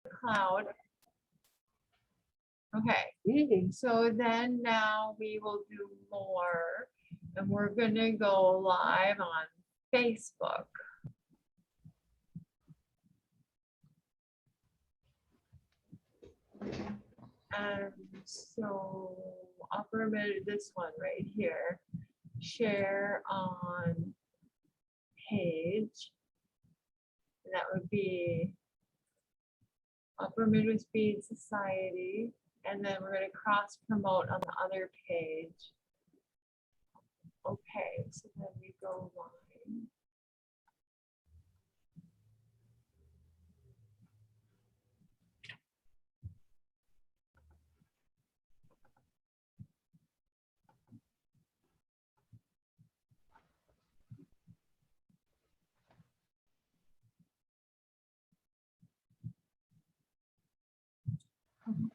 cloud. Okay, so then now we will do more, and we're gonna go live on Facebook. And so upper mid, this one right here, share on page. And that would be Upper Midwest Bead Society. And then we're going to cross promote on the other page. Okay, so then we go live.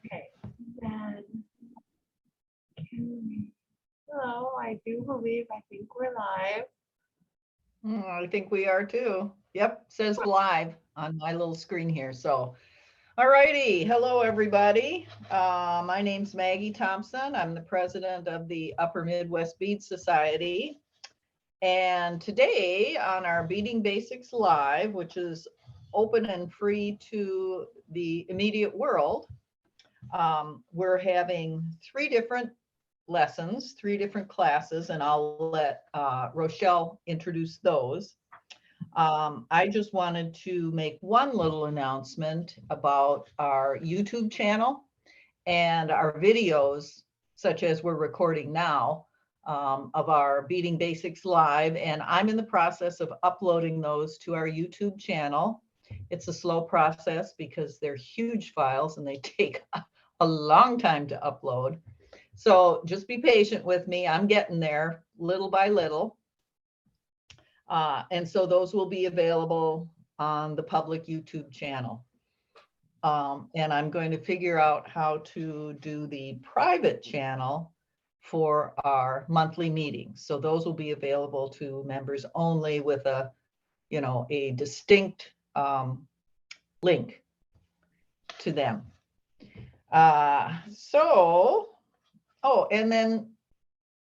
Okay, then hello, I do believe, I think we're live. I think we are too. Yep, says live on my little screen here. So, all righty. Hello, everybody. My name's Maggie Thompson. I'm the president of the Upper Midwest Bead Society. And today on our Beading Basics Live, which is open and free to the immediate world, we're having 3 different lessons, 3 different classes, and I'll let Rochelle introduce those. I just wanted to make one little announcement about our YouTube channel and our videos, such as we're recording now, of our Beading Basics Live, and I'm in the process of uploading those to our YouTube channel. It's a slow process because they're huge files and they take a long time to upload. So just be patient with me. I'm getting there little by little. And so those will be available on the public YouTube channel. And I'm going to figure out how to do the private channel for our monthly meetings. So those will be available to members only with a, a distinct link to them. Oh, and then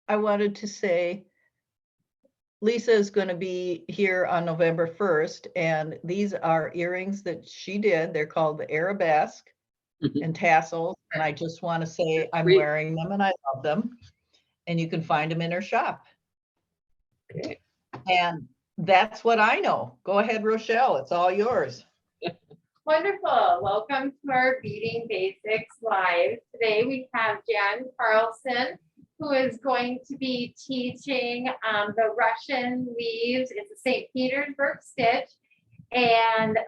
I wanted to say, Lisa is going to be here on November 1st, and these are earrings that she did. They're called the Arabesque and tassels, and I just want to say I'm wearing them and I love them, and you can find them in her shop. Okay. And that's what I know. Go ahead, Rochelle, it's all yours. Wonderful. Welcome to our Beading Basics Live. Today we have Jan Carlson, who is going to be teaching the Russian leaves. It's a St. Petersburg stitch and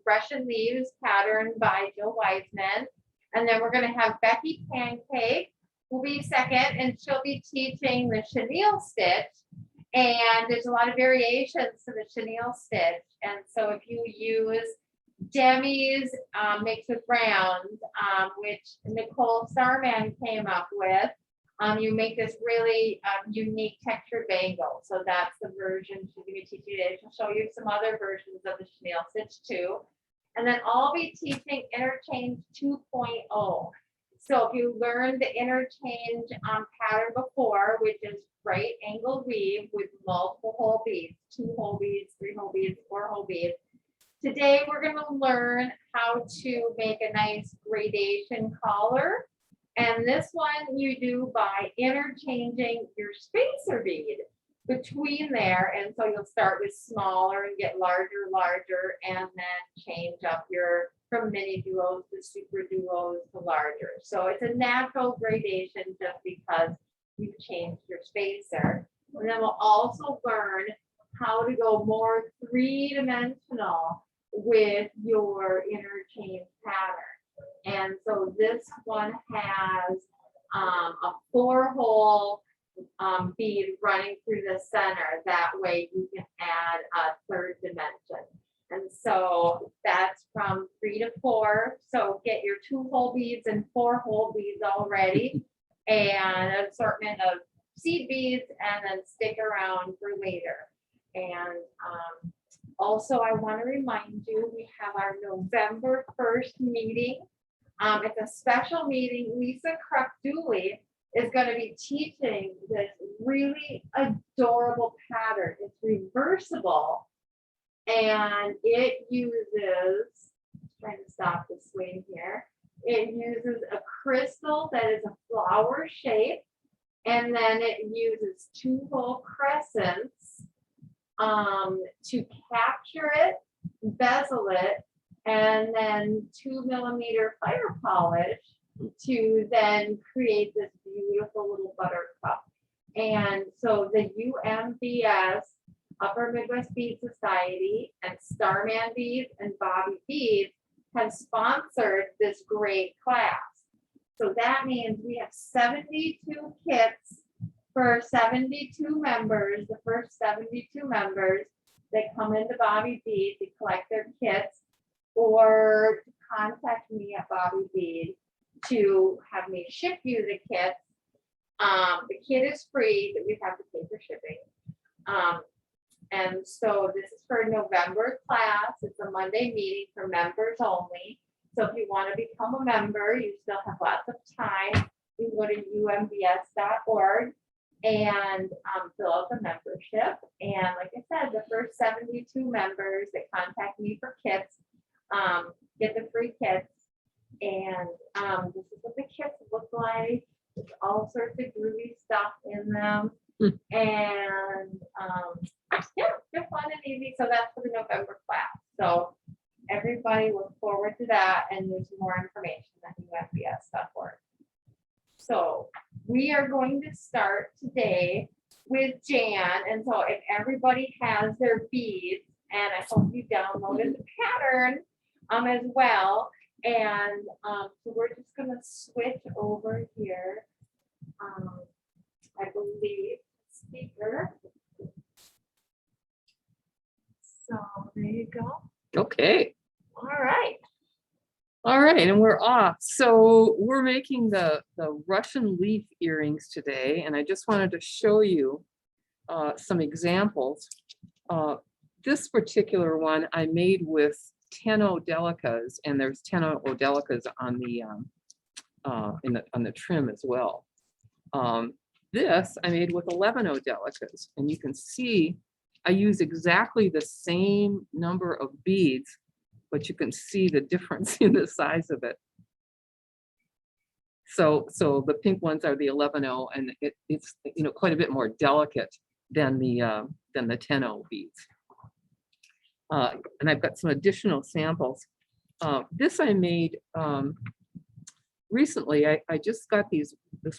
Russian leaves pattern by Jill Wiseman. And then we're going to have Becky Pancake, who will be second, and she'll be teaching the chenille stitch. And there's a lot of variations to the chenille stitch. And so if you use demis mixed with rounds, which Nicole Starman came up with, you make this really unique textured bangle. So that's the version she's going to be teaching today. She'll show you some other versions of the chenille stitch too. And then I'll be teaching Interchange 2.0. So if you learned the Interchange pattern before, which is right angle weave with multiple whole beads, 2 whole beads, 3 whole beads, 4 whole beads. Today we're going to learn how to make a nice gradation collar. And this one you do by interchanging your spacer bead between there. And so you'll start with smaller and get larger, and then change up your from mini duos to super duos to larger. So it's a natural gradation just because you've changed your spacer. And then we'll also learn how to go more 3-dimensional with your interchange pattern. And so this one has a 4-hole bead running through the center. That way you can add a 3rd dimension. And so that's from 3 to 4. So get your 2 whole beads and 4 whole beads already, and an assortment of seed beads, and then stick around for later. And Also, I want to remind you, we have our November 1st meeting. It's a special meeting. Lisa Kruk-Dooley is going to be teaching this really adorable pattern. It's reversible and it uses, trying to stop the swing here. It uses a crystal that is a flower shape, and then it uses 2 whole crescents to capture it, bezel it, and then 2mm fire polish to then create this beautiful little buttercup. And so the UMBS, Upper Midwest Bead Society, and Starman Beads and Bobby Beads have sponsored this great class. So that means we have 72 kits for 72 members, the first 72 members that come into Bobby Bead to collect their kits, or to contact me at Bobby Bead to have me ship you the kits. The kit is free, but you have to pay for shipping. And so this is for November class. It's a Monday meeting for members only. So if you want to become a member, you still have lots of time. You can go to umbs.org and fill out the membership. And like I said, the first 72 members that contact me for kits get the free kits. And this is what the kits look like. There's all sorts of groovy stuff in them. And yeah, they're fun and easy. So that's for the November class. So everybody look forward to that. And there's more information at umbs.org. So we are going to start today with Jan. And so if everybody has their beads, and I hope you downloaded the pattern as well. And so we're just going to switch over here. I believe speaker. So there you go. Okay. All right. All right, and we're off. So we're making the Russian leaf earrings today, and I just wanted to show you some examples. This particular one I made with 10 Odelicas, and there's 10 Odelicas on the on the trim as well. This I made with 11 Odelicas, and you can see I use exactly the same number of beads, but you can see the difference in the size of it. So the pink ones are the 11-0, and it's quite a bit more delicate than the 10-0 beads. And I've got some additional samples. This I made recently. I just got this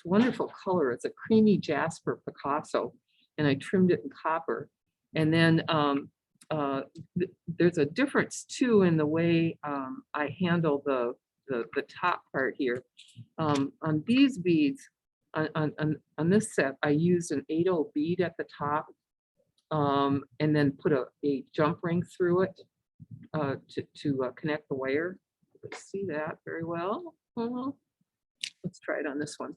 wonderful color. It's a creamy jasper Picasso, and I trimmed it in copper. And then there's a difference too in the way I handle the top part here. On these beads, on this set, I used an 8/0 bead at the top, and then put a jump ring through it to connect the wire. You can see that very well. Let's try it on this one.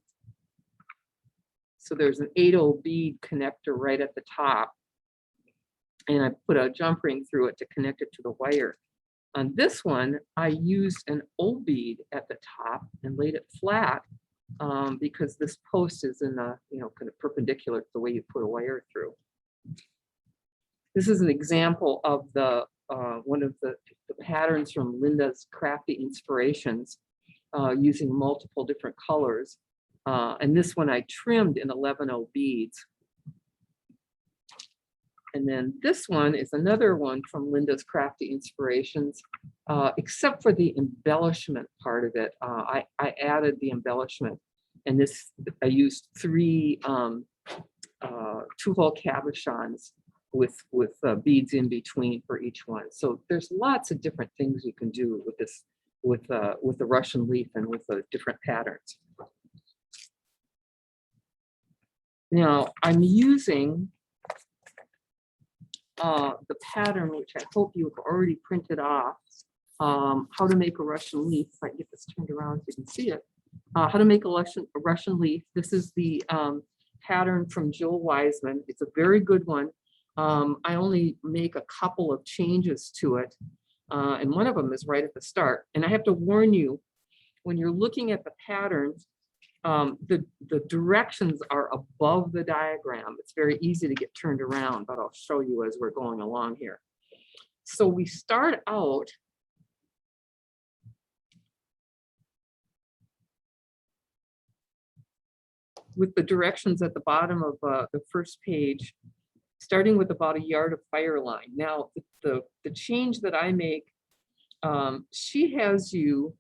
So there's an 8/0 bead connector right at the top, and I put a jump ring through it to connect it to the wire. On this one, I used an O bead at the top and laid it flat because this post is in the kind of perpendicular to the way you put a wire through. This is an example of the one of the patterns from Linda's Crafty Inspirations using multiple different colors. And this one I trimmed in 11/0 beads. And then this one is another one from Linda's Crafty Inspirations, except for the embellishment part of it. I added the embellishment, and this I used 3 2-hole cabochons with beads in between for each one. So there's lots of different things you can do with this, with the Russian leaf and with the different patterns. Now I'm using the pattern, which I hope you've already printed off, how to make a Russian leaf. If I can get this turned around so you can see it. How to make a Russian leaf. This is the pattern from Jill Wiseman. It's a very good one. I only make a couple of changes to it. And one of them is right at the start. And I have to warn you, when you're looking at the patterns, the directions are above the diagram. It's very easy to get turned around, but I'll show you as we're going along here. So we start out with the directions at the bottom of the first page, starting with about a yard of fire line. Now, the change that I make, she has you,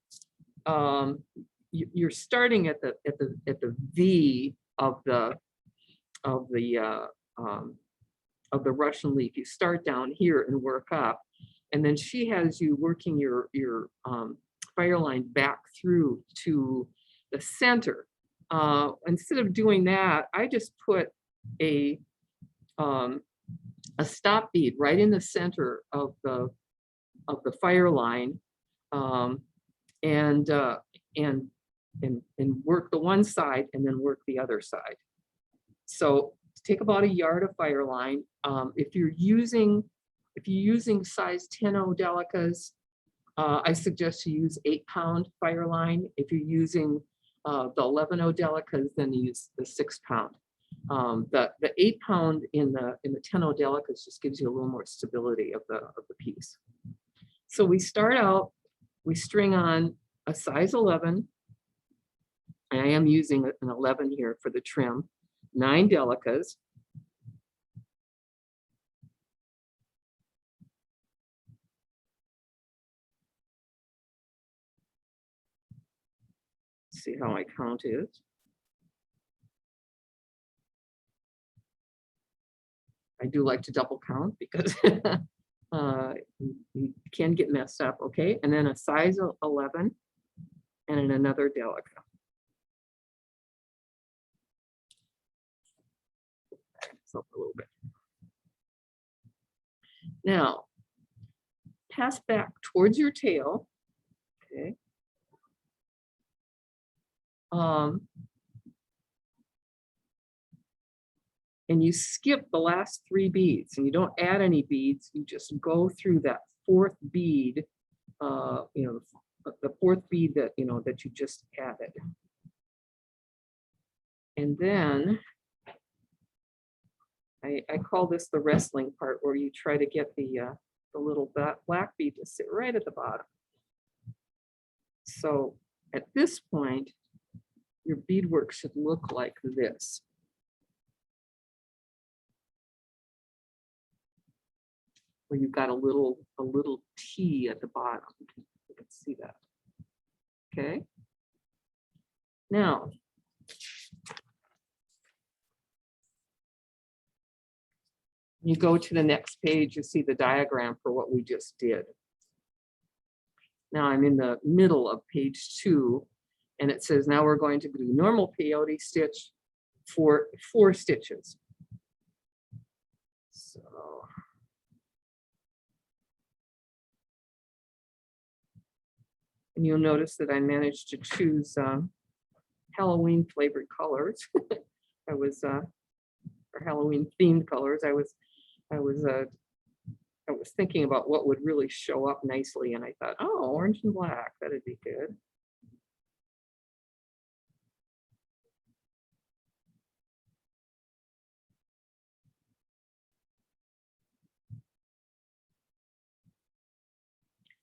you're starting at the V of the Russian leaf. You start down here and work up, and then she has you working your fire line back through to the center. Instead of doing that, I just put a stop bead right in the center of the fire line, and work the one side and then work the other side. So take about a yard of fire line. If you're using size 10-0 delicas, I suggest you use 8-pound fire line. If you're using the 11-0 delicas, then use the 6-pound. The 8-pound in the 10-0 delicas just gives you a little more stability of the piece. So we start out, we string on a size 11. I am using an 11 here for the trim, 9 delicas. See how I count it. I do like to double count because you can get messed up, okay? And then a size 11 and then another delica. Up a little bit. Now, pass back towards your tail, okay? And you skip the last 3 beads, and you don't add any beads. You just go through that 4th bead, the 4th bead that that you just added, and then I call this the wrestling part, where you try to get the little black bead to sit right at the bottom. So at this point, your beadwork should look like this. Where you've got a little T at the bottom. You can see that. Okay. Now, you go to the next page, you see the diagram for what we just did. Now I'm in the middle of page 2, and it says now we're going to do normal peyote stitch for 4 stitches. So and you'll notice that I managed to choose Halloween flavored colors. I was or Halloween themed colors. I was thinking about what would really show up nicely, and I thought, oh, orange and black, that'd be good.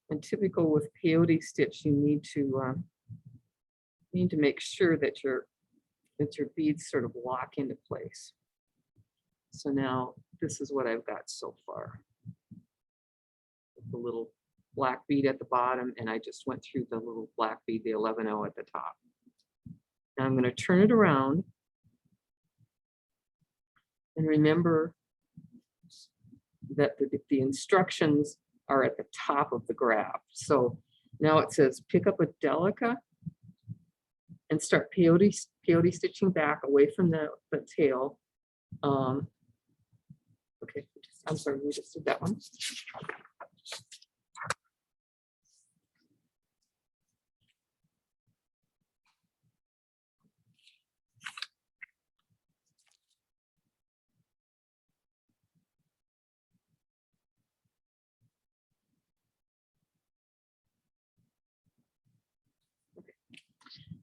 And typical with peyote stitch, you need to make sure that your beads sort of lock into place. So now this is what I've got so far. The little black bead at the bottom, and I just went through the little black bead, the 11-0 at the top. Now I'm going to turn it around, and remember that the instructions are at the top of the graph. So now it says pick up a delica and start peyote stitching back away from the tail. Okay, I'm sorry, we just did that one.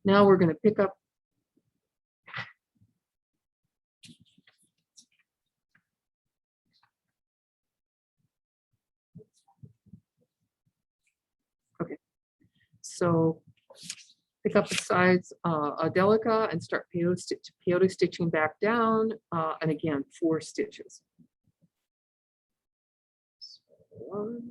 Now we're going to pick up so pick up the sides a delica and start peyote stitching back down, and again 4 stitches. So 1,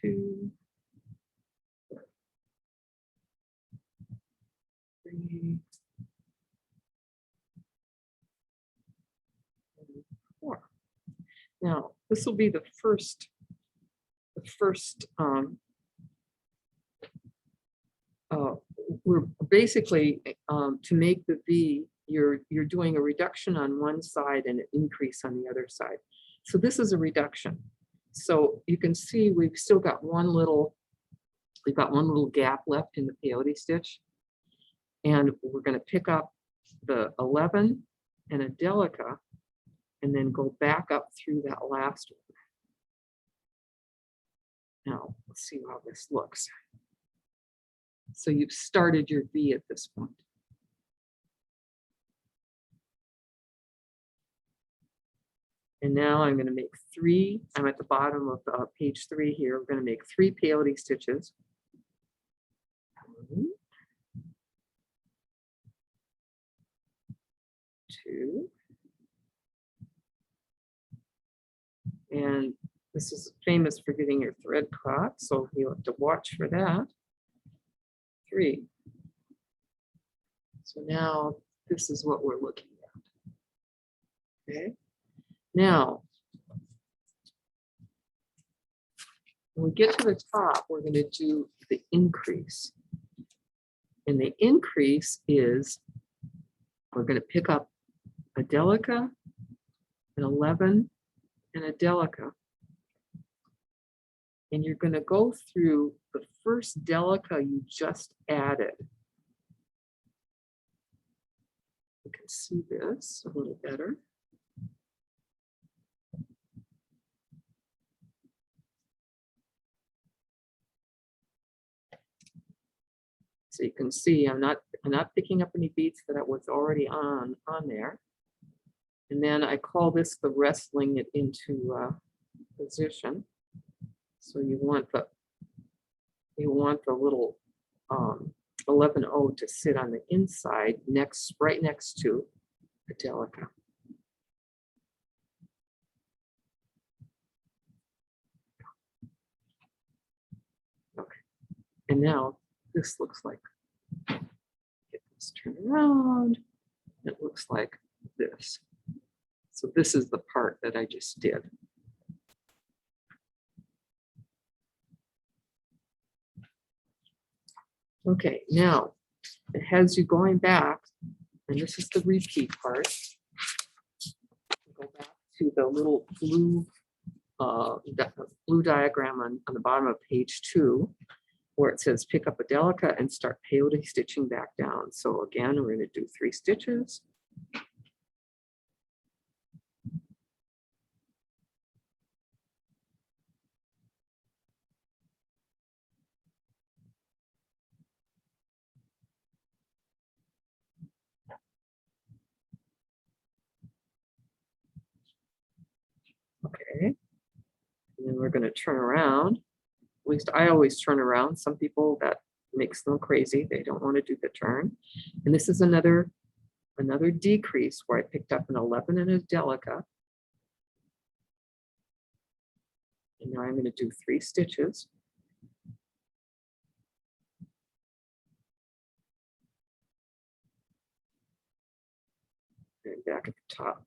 2, 3, 4. Now this will be the first we're basically to make the V, you're doing a reduction on one side and an increase on the other side. So this is a reduction. So you can see we've still got one little gap left in the peyote stitch, and we're going to pick up the 11 and a delica and then go back up through that last one. Now let's see how this looks. So you've started your V at this point. And now I'm going to make 3. I'm at the bottom of page 3 here. We're going to make 3 peyote stitches. 1, 2. And this is famous for getting your thread caught, so you have to watch for that. 3. So now this is what we're looking at. Okay. Now, when we get to the top, we're going to do the increase. And the increase is we're going to pick up a delica, an 11, and a delica. And you're going to go through the first delica you just added. You can see this a little better. So you can see I'm not picking up any beads that was already on there. And then I call this the wrestling it into position. So you want the little 11-0 to sit on the inside right next to the delica. Okay, and now this looks like, get this turned around, it looks like this. So this is the part that I just did. Okay, now it has you going back, and this is the repeat part. Go back to the little blue diagram on the bottom of page 2, where it says pick up a delica and start peyote stitching back down. So again, we're going to do 3 stitches. Okay, and then we're going to turn around. At least I always turn around. Some people, that makes them crazy. They don't want to do the turn. And this is another decrease where I picked up an 11 and a delica. And now I'm going to do 3 stitches. And back at the top.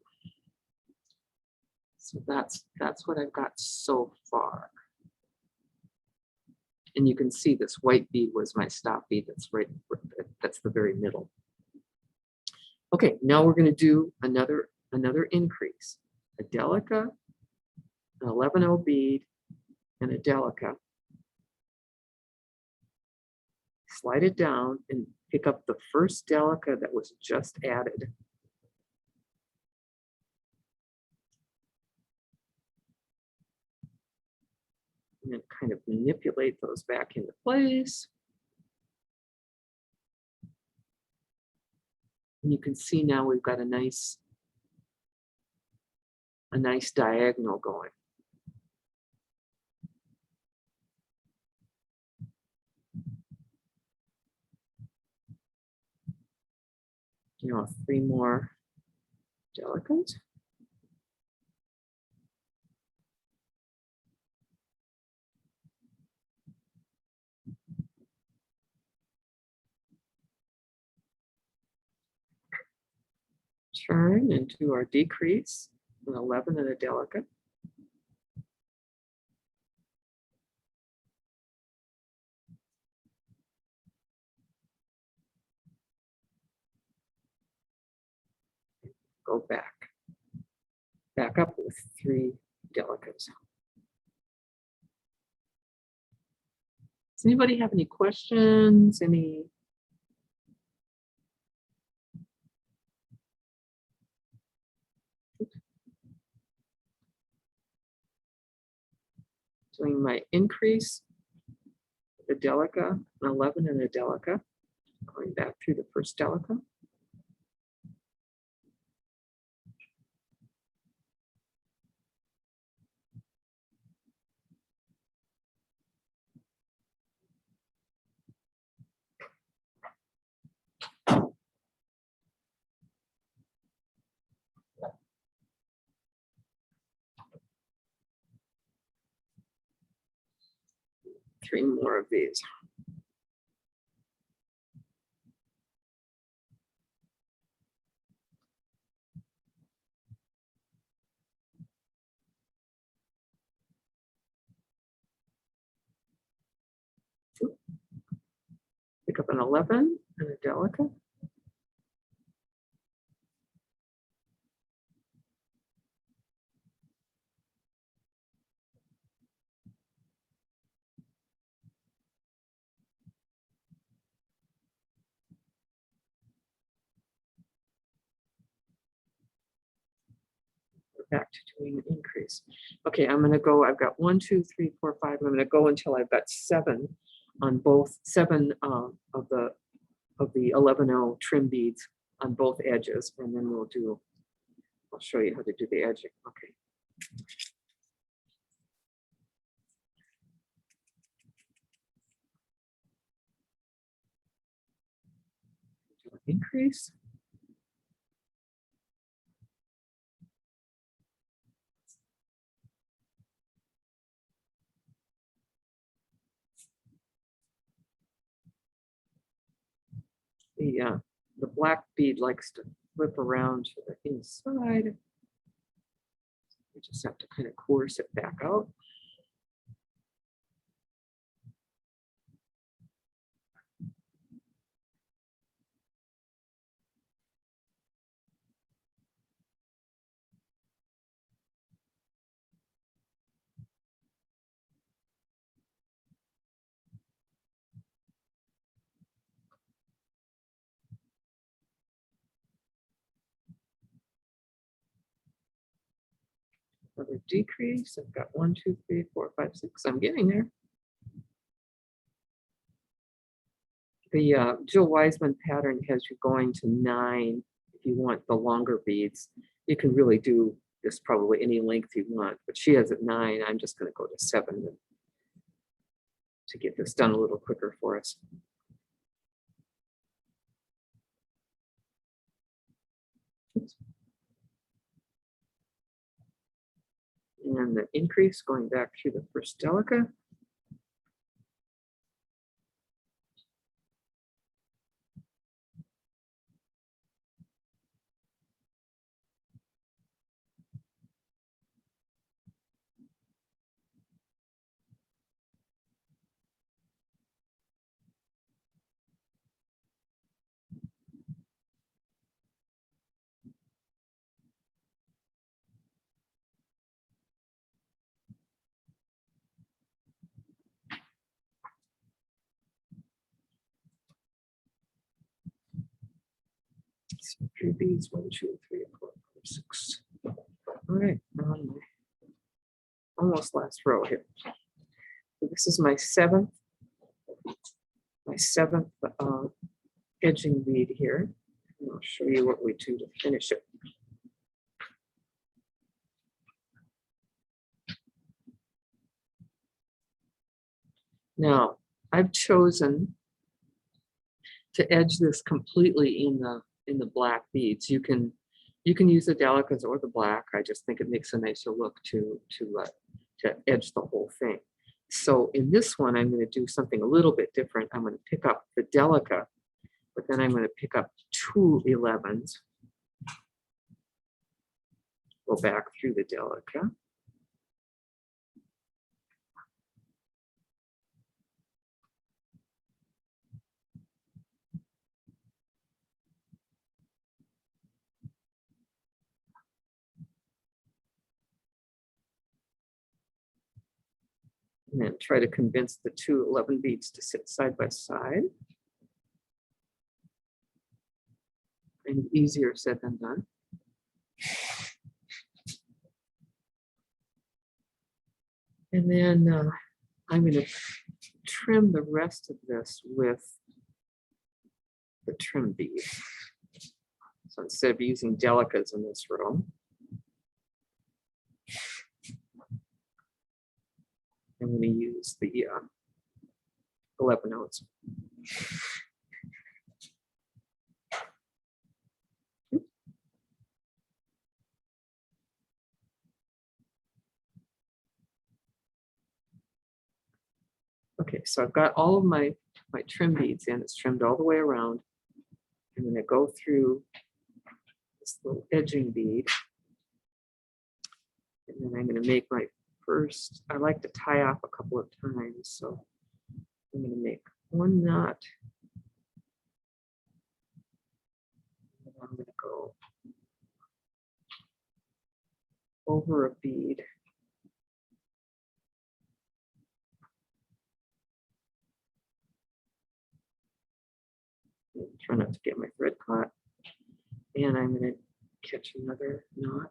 So that's what I've got so far. And you can see this white bead was my stop bead. That's the very middle. Okay, now we're going to do another increase. A delica, an 11-0 bead, and a delica. Slide it down and pick up the first delica that was just added. And then kind of manipulate those back into place. And you can see now we've got a nice diagonal going. You know, 3 more delicates. Turn into our decrease, an 11 and a delicate. Go back up with 3 delicates. Does anybody have any questions? Any? Doing my increase, the delica, an 11 and a delica, going back through the first delica. Three more of these. Pick up an 11 and a delicate. Back to doing an increase. Okay, I'm going to go. I've got 1, 2, 3, 4, 5. I'm going to go until I've got 7 on both 7 of the 11-0 trim beads on both edges, and then we'll do. I'll show you how to do the edging. Okay. Do an increase. The black bead likes to flip around to the inside. We just have to kind of coerce it back out. Another decrease. I've got 1, 2, 3, 4, 5, 6. I'm getting there. The Jill Wiseman pattern has you going to 9 if you want the longer beads. You can really do this probably any length you want, but she has it 9. I'm just going to go to 7 to get this done a little quicker for us. Oops. And the increase going back through the first delica. So 3 beads, 1, 2, 3, 4, 5, 6. All right, almost last row here. So this is my seventh edging bead here. And I'll show you what we do to finish it. Now, I've chosen to edge this completely in the black beads. You can use the delicas or the black. I just think it makes a nicer look to edge the whole thing. So in this one, I'm going to do something a little bit different. I'm going to pick up the delica, but then I'm going to pick up 2 11s. Go back through the delica. And then try to convince the 2 11 beads to sit side by side. And easier said than done. And then I'm going to trim the rest of this with the trim bead. So instead of using delicas in this row, I'm going to use the 11 notes. Okay, so I've got all of my trim beads in. It's trimmed all the way around. I'm going to go through this little edging bead. And then I'm going to make my first, I like to tie off a couple of times. So I'm going to make one knot. And I'm going to go over a bead. Try not to get my thread caught. And I'm going to catch another knot.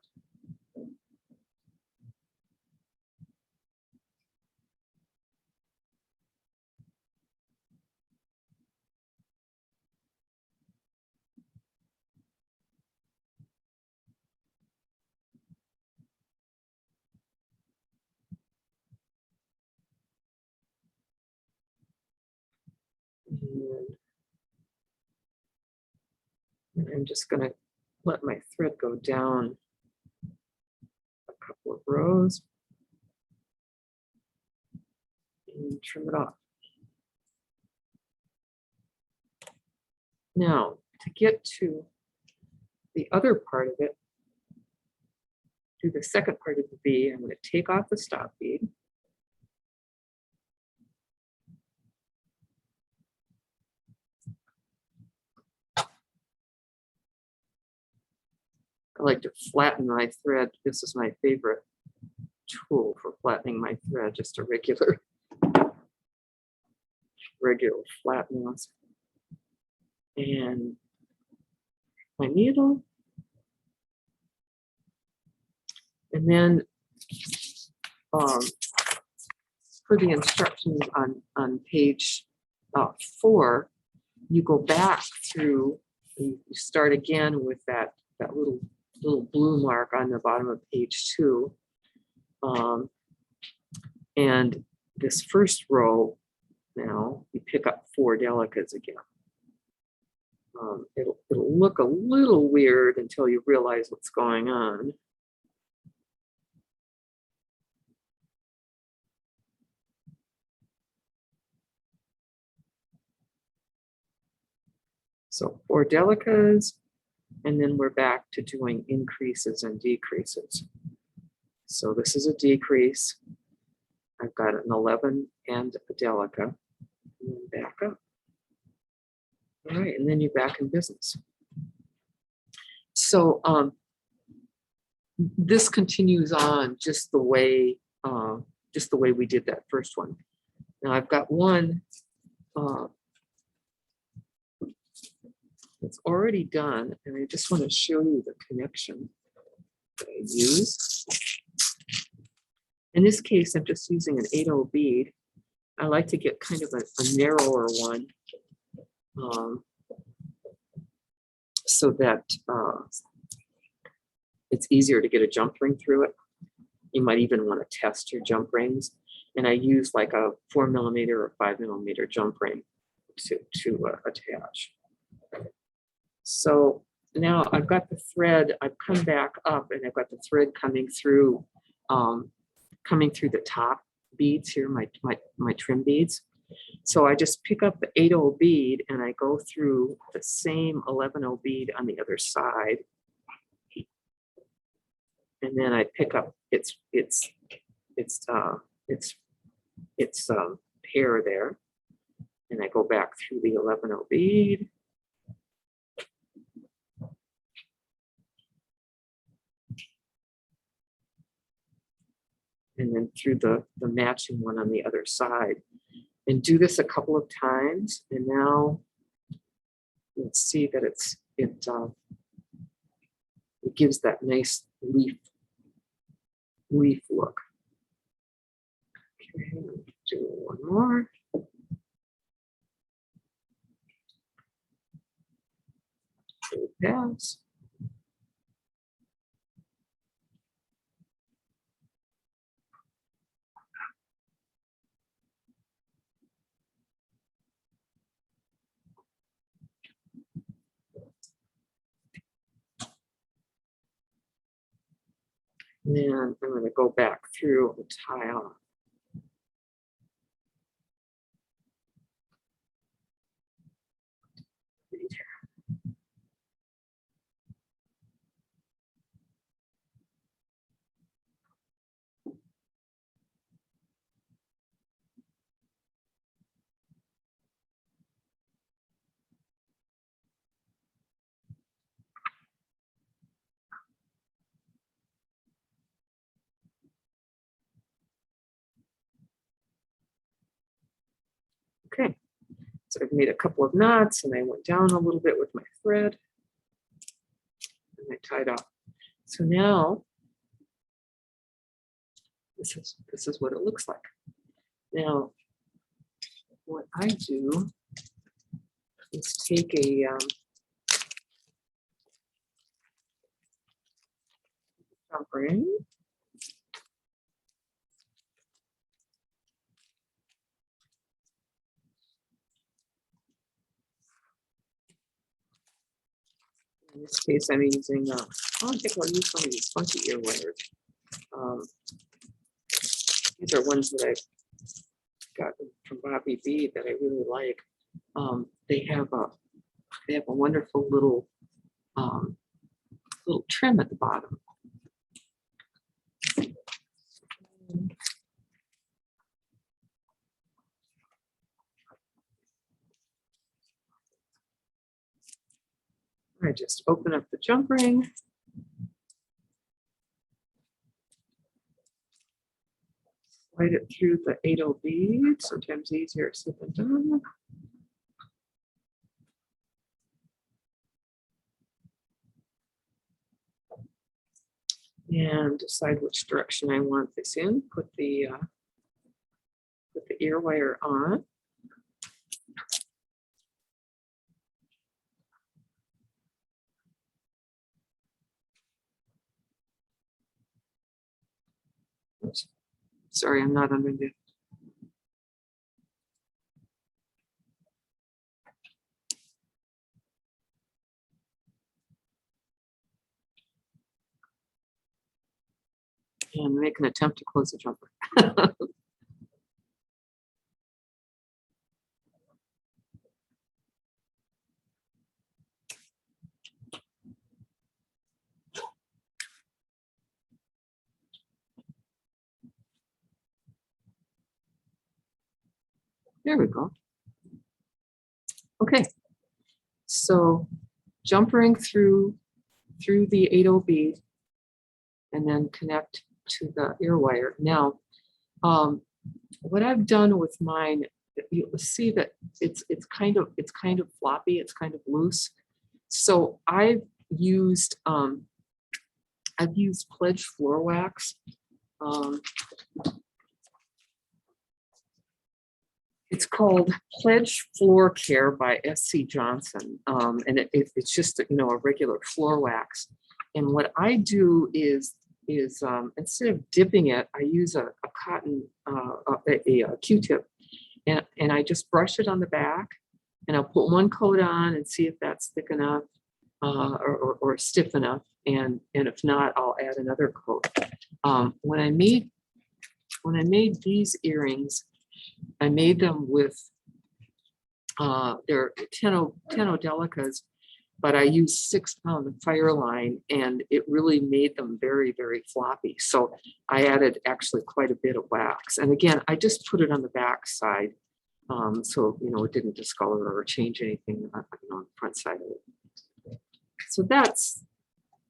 And I'm just going to let my thread go down a couple of rows and trim it off. Now, to get to the other part of it, do the second part of the bead, I'm going to take off the stop bead. I like to flatten my thread. This is my favorite tool for flattening my thread, just a regular flat nose. And my needle. And then for the instructions on page 4, you go back through, you start again with that little blue mark on the bottom of page 2. And this first row, now you pick up 4 delicas again. It'll look a little weird until you realize what's going on. So 4 delicas, and then we're back to doing increases and decreases. So this is a decrease. I've got an 11 and a delica, and then back up. All right, and then you're back in business. So this continues on just the way we did that first one. Now I've got one that's already done, and I just want to show you the connection that I use. In this case, I'm just using an 8/0 bead, I like to get kind of a narrower one, so that it's easier to get a jump ring through it. You might even want to test your jump rings. And I use like a 4mm or 5mm jump ring to attach. So now I've got the thread, I've come back up and I've got the thread coming through the top beads here, my trim beads. So I just pick up the 8/0 bead and I go through the same 11/0 bead on the other side. And then I pick up its pair there. And I go back through the 11/0 bead. And then through the matching one on the other side. And do this a couple of times. And now let's see that it gives that nice leaf look. Okay, do one more. Pass. And then I'm going to go back through and tie off. Okay, so I've made a couple of knots and I went down a little bit with my thread and I tied off. So now this is what it looks like. Now, what I do is take a jump ring. In this case, I'm using, I don't think I'll use one of these funky ear wires. These are ones that I got from Bobby Bead that I really like. They have a wonderful little trim at the bottom. I just open up the jump ring. Slide it through the 8/0 bead, sometimes easier said than done. And decide which direction I want this in. Put the ear wire on. Oops. Sorry, I'm not under the. And make an attempt to close the jumper. There we go. Okay, so jump ring through the 8/0 bead and then connect to the ear wire. Now, what I've done with mine, you'll see that it's kind of floppy, it's kind of loose. So I've used Pledge floor wax. It's called Pledge Floor Care by S.C. Johnson. And it's just, you know, a regular floor wax. And what I do is instead of dipping it, I use a cotton, a Q-tip, and I just brush it on the back, and I'll put one coat on and see if that's thick enough or stiff enough. And if not, I'll add another coat. When I made these earrings, I made them with they're 10 delicas, but I used 6-pound Fireline, and it really made them very, very floppy. So I added actually quite a bit of wax. And again, I just put it on the back side, so you know it didn't discolor or change anything on the front side of it. So that's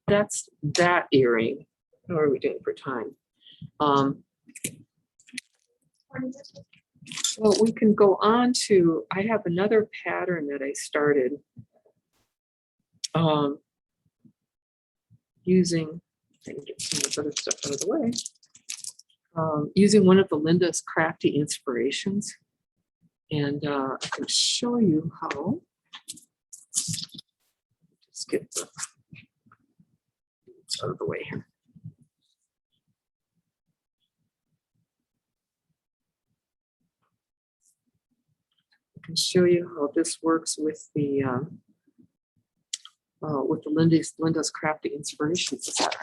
that earring. How are we doing for time? Well, we can go on to, I have another pattern that I started using, I can get some of this other stuff out of the way, using one of the Linda's Crafty Inspirations. And I can show you how. Just get the out of the way here. I can show you how this works with the Linda's Crafty Inspirations set.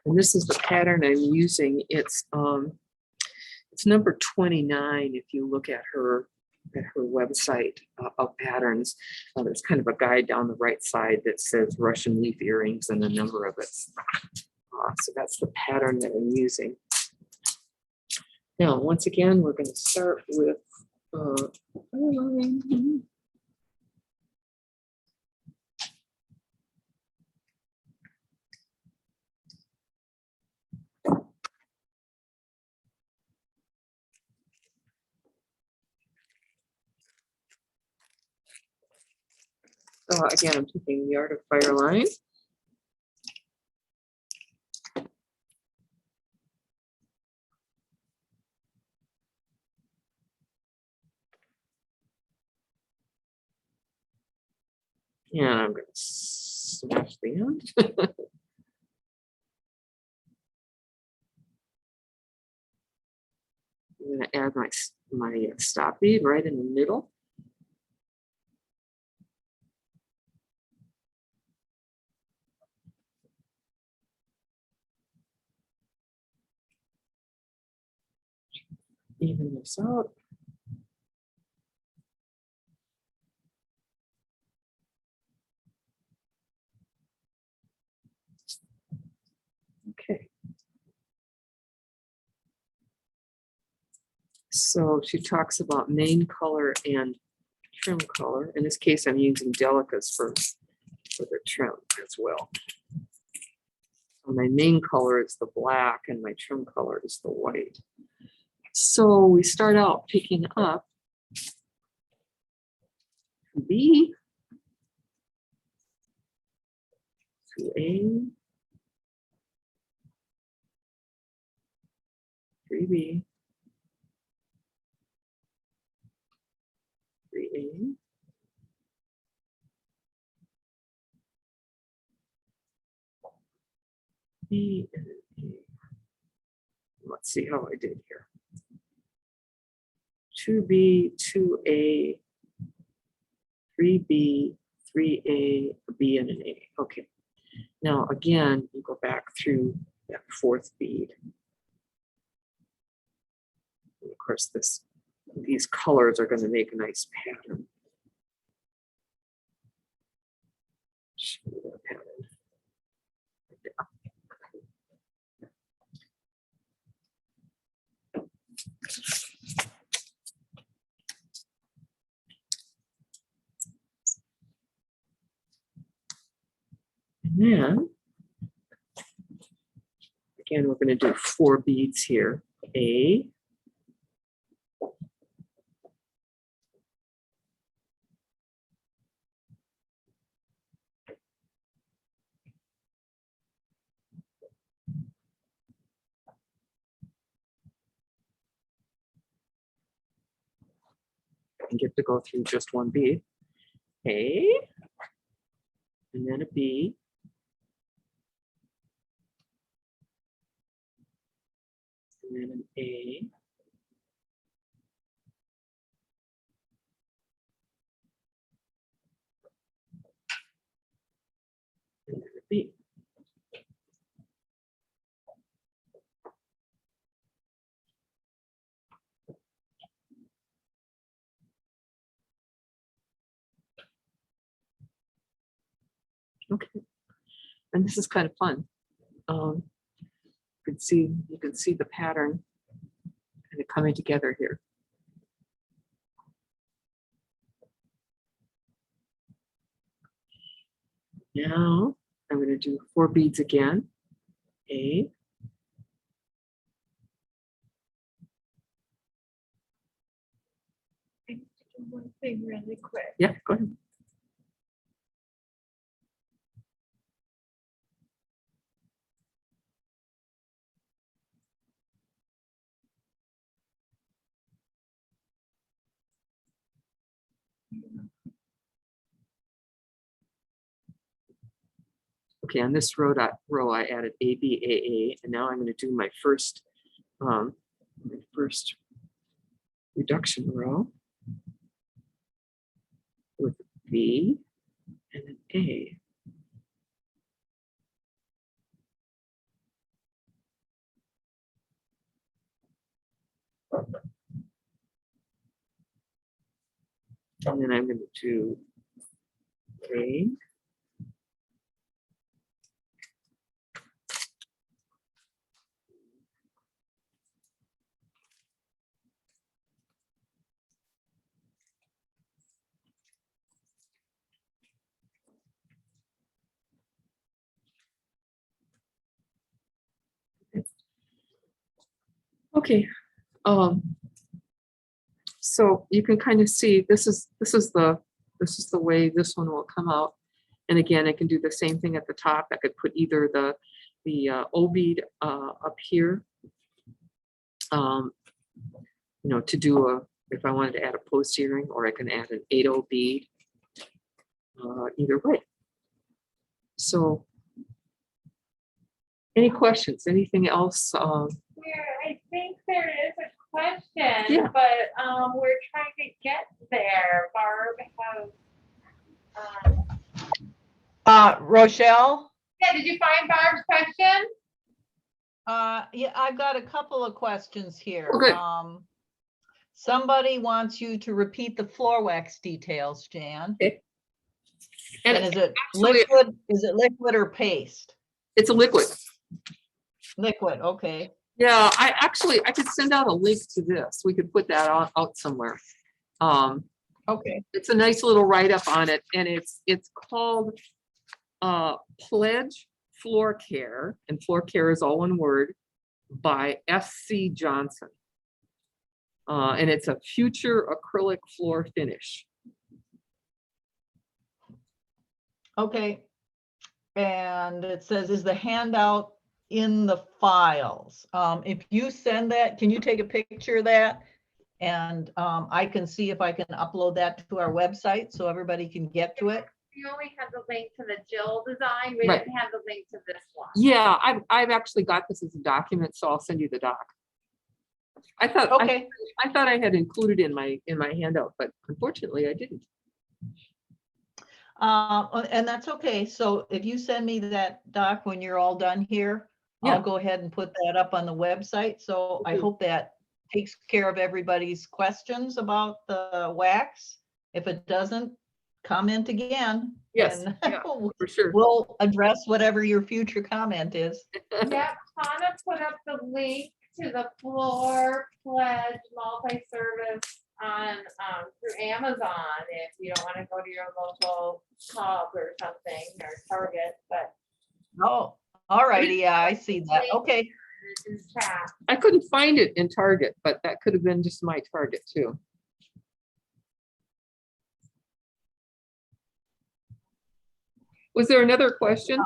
And this is the pattern I'm using. It's number 29 if you look at her website of patterns. There's kind of a guide down the right side that says Russian leaf earrings and a number of it. So that's the pattern that I'm using. Now, once again, we're going to start with again, I'm taking the Art of Fireline. And I'm going to smash the end. I'm going to add my stop bead right in the middle. Even this out. Okay. So she talks about main color and trim color. In this case, I'm using delicas for the trim as well. So my main color is the black and my trim color is the white. So we start out picking up B, 2A, 3B, 3A, B, and A. Let's see how I did here. 2B, 2A, 3B, 3A, a B, and an A. Okay. Now again, you go back through that fourth bead. And of course, these colors are going to make a nice pattern. Show you that pattern. And then, again, we're going to do 4 beads here. A, and get to go through just one bead. A, and then a B, and then an A, and then a B. Okay, and this is kind of fun. You can see the pattern kind of coming together here. Now I'm going to do 4 beads again. A, I need to do one thing really quick. yeah, go ahead. Okay, on this row I added A, B, A, A, and now I'm going to do my first reduction row with B and an A. And then I'm going to do A. Okay, so you can kind of see this is the way this one will come out. And again, I can do the same thing at the top. I could put either the O bead up here, you know, to do if I wanted to add a post earring, or I can add an 8/0 bead, either way. So, any questions? Anything else? I think there is a question, Yeah. but we're trying to get there. Barb has. Rochelle? Yeah, did you find Barb's question? Yeah, I've got a couple of questions here. Okay. Somebody wants you to repeat the floor wax details, Jan. Okay. And And is it actually- liquid? Is it liquid or paste? it's a liquid. Liquid, okay. Yeah, I could send out a link to this. We could put that out somewhere. Okay. It's a nice little write-up on it, and it's called Pledge Floor Care, and Floor Care is all one word, by S.C. Johnson. And it's a future acrylic floor finish. Okay. And it says, is the handout in the files? If you send that, can you take a picture of that? And I can see if I can upload that to our website so everybody can get to it. We only had the link to the Jill design. We Right. didn't have the link to this one. Yeah, I've actually got this as a document, so I'll send you the doc. I thought Okay. I thought I had included in my handout, but unfortunately I didn't. And that's okay. So if you send me that doc when you're all done here, Yeah. I'll go ahead and put that up on the website. So I Okay. hope that takes care of everybody's questions about the wax. If it doesn't, comment again. Yes, and yeah. For sure. We'll address whatever your future comment is. Yep, Hannah put up the link to the floor pledge multi-service on through Amazon if you don't want to go to your local pub or something or Target, but Oh, all righty. Yeah, I see that. Okay. in chat. I couldn't find it in Target, but that could have been just my Target too. Was there another question?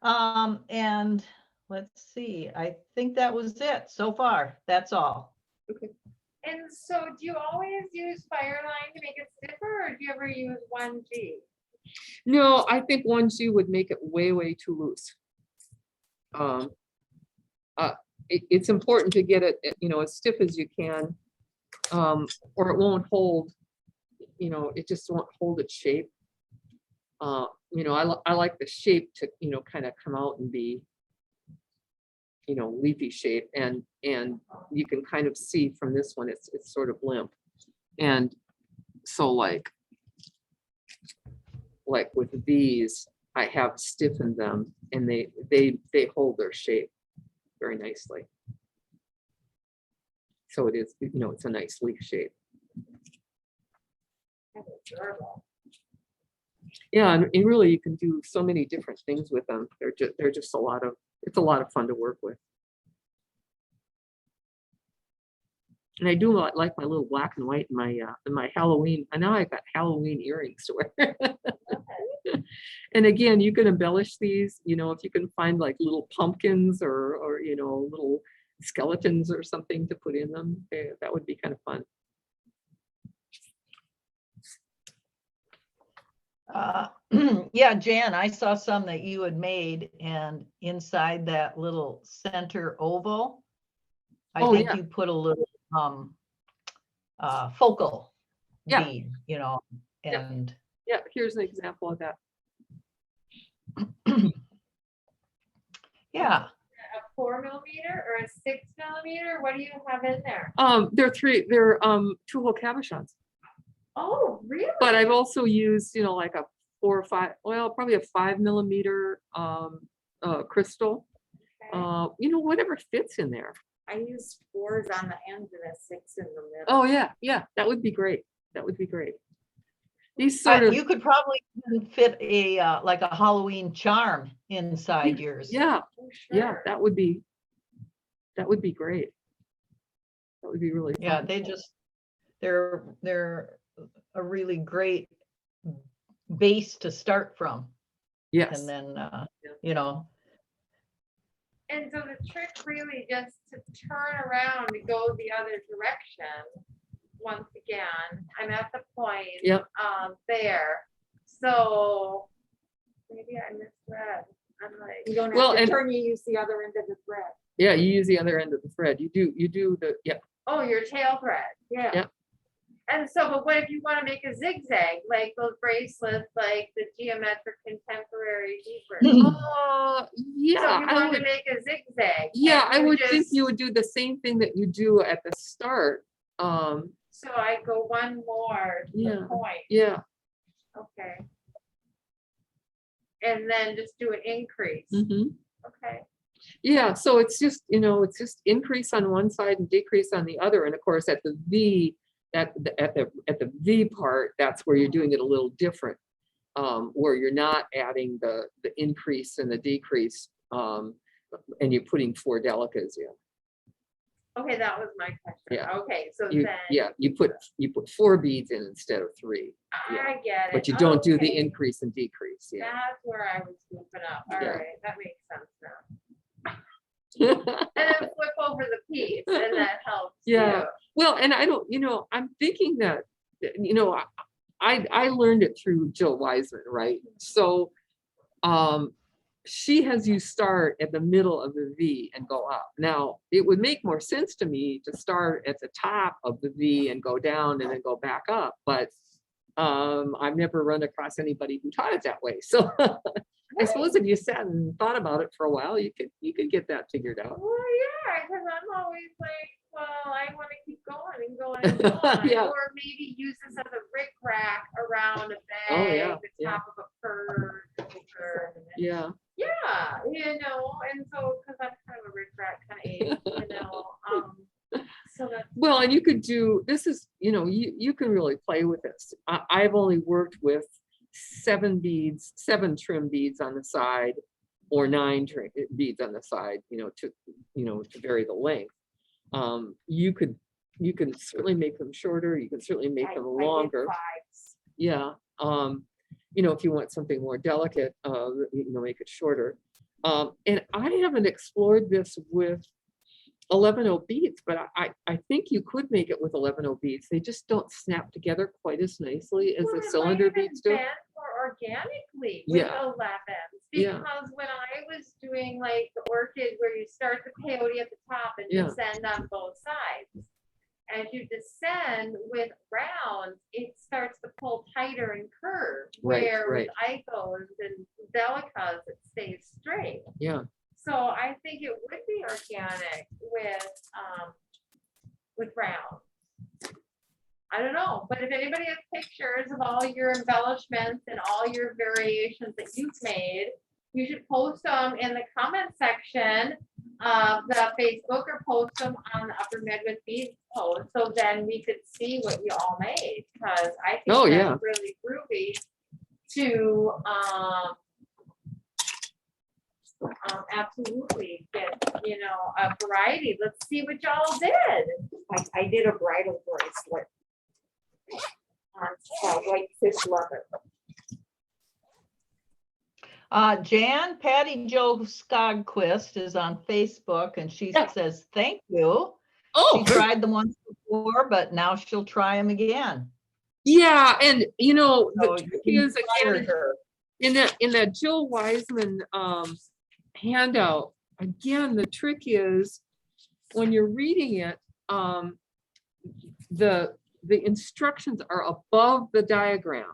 And let's see, I think that was it so far. That's all. And And so do you always use Fireline to make it stiffer, or do you ever use 1G? No, I think 1G would make it way, way too loose. It's important to get it, as stiff as you can, or it won't hold, it just won't hold its shape. I like the shape to, kind of come out and be, leafy shape, and you can kind of see from this one, it's sort of limp. And so like with these, I have stiffened them, and they hold their shape very nicely. So it is, it's a nice leaf shape. That's adorable. Yeah, and really you can do so many different things with them. They're just it's a lot of fun to work with. And I do like my little black and white in my Halloween. And now I've got Halloween earrings to wear. And again, you can embellish these, if you can find like little pumpkins or little skeletons or something to put in them, that would be kind of fun. Yeah, Jan, I saw some that you had made, and inside that little center oval, I Oh, think yeah. you put a little focal Yeah. bead, Yep. and Yeah, here's an example of that. yeah. A 4mm or a 6mm? What do you have in there? They're 2-hole cabochons. Oh, really? But I've also used, like a 4 or 5, well, probably a 5mm crystal. Okay. Whatever fits in there. I use 4s on the end and a 6 in the middle. Oh yeah, that would be great. That would be great. These sort of, You could probably even fit a like a Halloween charm inside yours. yeah, Oh, yeah, sure. that would be great. That would be really fun. Yeah, they're a really great base to start from. Yes. And then And so the trick really just to turn around and go the other direction. Once again, I'm at the point Yep. there. So maybe I misread. I'm like, You don't Well, have to and- turn, you use the other end of the thread. Yeah, you use the other end of the thread. You do the, yeah. oh, your tail thread. Yeah. Yep. And so, but what if you want to make a zigzag, like those bracelets, like the geometric contemporary deeper? So Yeah, if you I want would, to make a zigzag. yeah, and I would think just- you would do the same thing that you do at the start. So I go one more to Yeah. the point. Yeah. Okay. And then just do an increase. Mhm. Okay. Yeah, so it's just, it's just increase on one side and decrease on the other. And of course, at the V, at the V part, that's where you're doing it a little different, where you're not adding the increase and the decrease, and you're putting 4 delicas in. Okay, that was my question. Yeah. Okay, so You, then. yeah, you put 4 beads in instead of 3, yeah. I get it. But you don't do the Okay. increase and decrease. Yeah. That's where I was goofing up. All Yeah. right, that makes sense now. And then flip over the piece, and that helps Yeah. too. Well, and I don't, I'm thinking that, I learned it through Jill Wiseman, right? So she has you start at the middle of the V and go up. Now, it would make more sense to me to start at the top of the V and go down and then go back up, but I've never run across anybody who taught it that way. So I suppose if you sat and thought about it for a while, you could get that figured out. Well, yeah, because I'm always like, well, I want to keep going and going and going. Yeah. Or maybe use this as a rick rack around a bag, Oh, yeah, the yeah. top of a purse. Yeah. Yeah, and so, because I'm kind of a rick rack kind of age, so that's. Well, and you could do, this is, you can really play with this. I've only worked with 7 trim beads on the side, or 9 beads on the side, to vary the length. You can certainly make them shorter. You can certainly make them I did longer. 5s. Yeah. If you want something more delicate, make it shorter. And I haven't explored this with 11-0 beads, but I think you could make it with 11-0 beads. They just don't snap together quite as nicely as Well, the it might cylinder have been beads do. bent more organically with Yeah. 11s, Yeah. because when I was doing like the orchid where you start the peyote at the top and Yeah. descend on both sides. As you descend with rounds, it starts to pull tighter and curve. Right, Where right. with icos and delicas, it stays straight. Yeah. So I think it would be organic with round. I don't know, but if anybody has pictures of all your embellishments and all your variations that you've made, you should post them in the comment section of the Facebook or post them on the Upper Midwest Beads post. So then we could see what you all made, because I think Oh, that's yeah. really groovy to absolutely get, a variety. Let's see what y'all did. I did a bridal bracelet on white fish leather. Jan Patty Jo Skogquist is on Facebook and she says, thank you. Oh, She tried them once before, but now she'll try them again. yeah. And So the you trick can is inspire again, her. in that Jill Wiseman handout, again, the trick is when you're reading it, the instructions are above the diagram.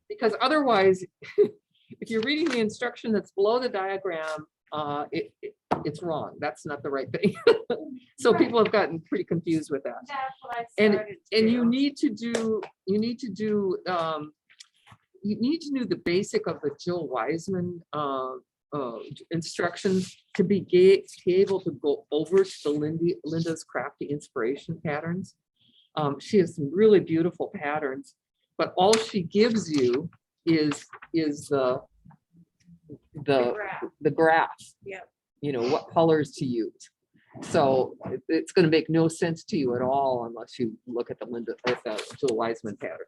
Because otherwise, if you're reading the instruction that's below the diagram, it's wrong. That's not the right thing. So people have gotten pretty confused with that. That's what I And started and to. you need to do the basic of the Jill Wiseman instructions to be able to go over to the Linda's Crafty Inspiration patterns. She has some really beautiful patterns, but all she gives you is the graph. Yep. What colors to use. So it's going to make no sense to you at all unless you look at the Jill Wiseman pattern.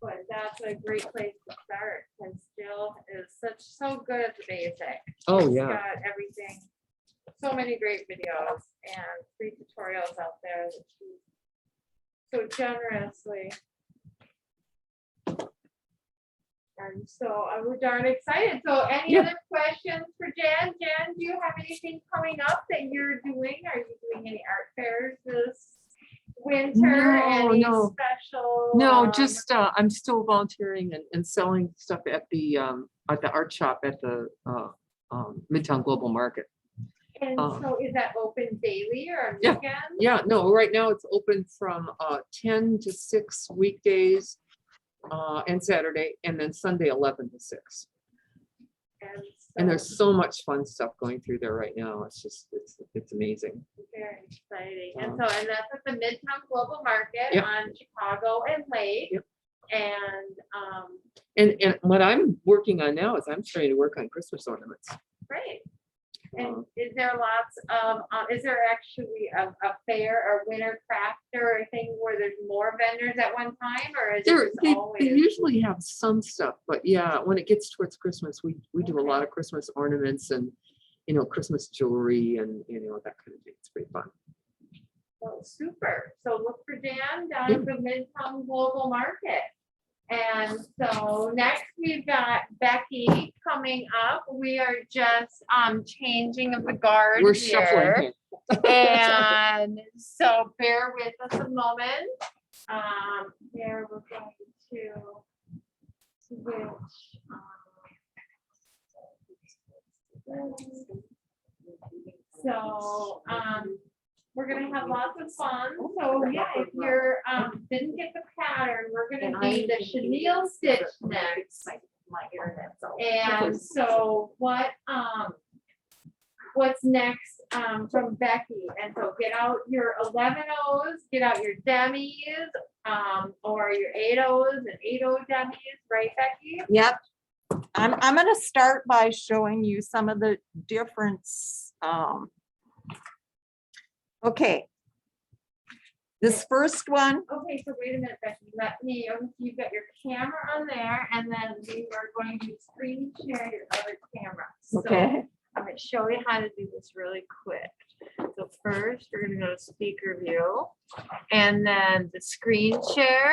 But that's a great place to start, because Jill is so good at the basic. Oh, She's yeah. got everything, so many great videos and free tutorials out there that she so generously. And so we're darn excited. So any Yeah. other questions for Jan? Jan, do you have anything coming up that you're doing? Are you doing any art fairs this winter? No, Any no. special? No, just I'm still volunteering and selling stuff at the art shop at the Midtown Global Market. And so is that open daily or on Yeah. weekends? Yeah, no, right now it's open from 10 to 6 weekdays and Saturday, and then Sunday 11 to 6. And there's so much fun stuff going through there right now. It's just it's amazing. Very exciting. And that's at the Midtown Global Market Yep. on Chicago and Lake. Yep. And And what I'm working on now is I'm starting to work on Christmas ornaments. great. And is there lots of, is there actually a fair or winter crafter or thing where there's more vendors at one time, or is it just They always? usually have some stuff, but yeah, when it gets towards Christmas, we do a lot of Christmas ornaments and Christmas jewelry and that kind of thing. It's pretty fun. Oh, super. So look for Dan down at the Midtown Global Market. And so next we've got Becky coming up. We are just changing of the guard We're here. shuffling here. And so bear with us a moment. Here we're going to switch. So we're gonna have lots of fun. So yeah, if you're didn't get the pattern, we're gonna do the Chenille Stitch next. My internet's all. And so what's next from Becky? And so get out your 11-Os, get out your demis, or your 8-Os and 8-O demis, right, Becky? Yep. I'm gonna start by showing you some of the difference. Okay. This first one, Okay, so wait a minute, Becky, let me, you've got your camera on there, and then we are going to screen share your other camera. So okay, I'm gonna show you how to do this really quick. So first, we're gonna go to speaker view, and then the screen share,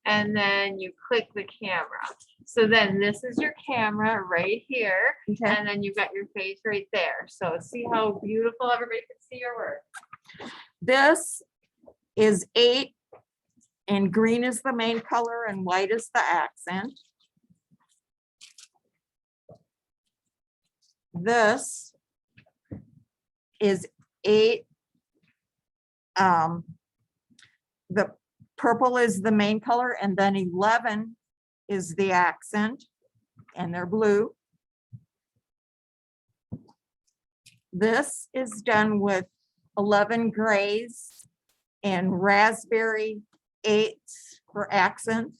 and then you click the camera. So then this is your camera right here, okay. and then you've got your face right there. So see how beautiful everybody can see your work. This is 8, and green is the main color and white is the accent. This is 8. The purple is the main color, and then 11 is the accent, and they're blue. This is done with 11 grays and raspberry 8s for accent.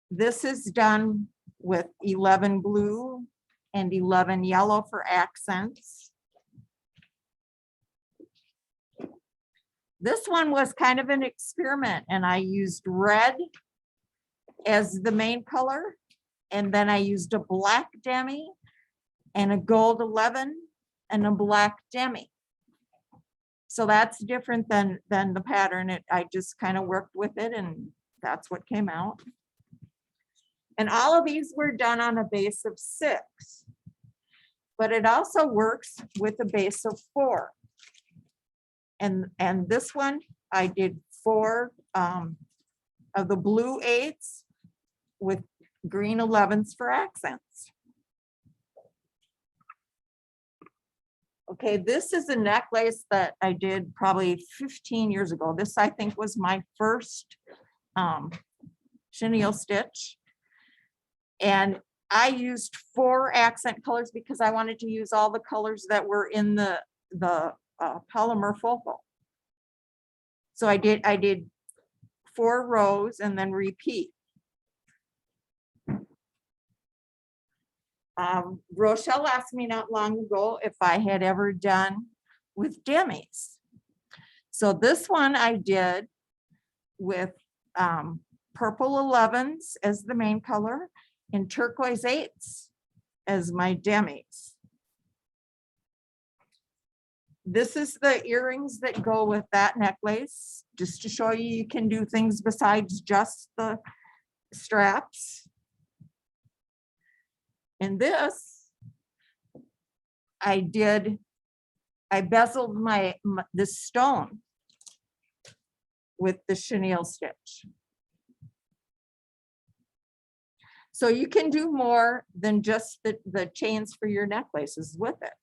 This is done with 11 blue and 11 yellow for accents. This one was kind of an experiment, and I used red as the main color, and then I used a black demi and a gold 11 and a black demi. So that's different than the pattern. I just kind of worked with it, and that's what came out. And all of these were done on a base of 6, but it also works with a base of 4. And this one, I did 4 of the blue 8s with green 11s for accents. Okay, this is a necklace that I did probably 15 years ago. This, I think, was my first chenille stitch. And I used 4 accent colors because I wanted to use all the colors that were in the polymer focal. So I did 4 rows and then repeat. Rochelle asked me not long ago if I had ever done with demis. So this one I did with purple 11s as the main color and turquoise 8s as my demis. This is the earrings that go with that necklace, just to show you you can do things besides just the straps. And this, I bezeled this stone with the chenille stitch. So you can do more than just the chains for your necklaces with it.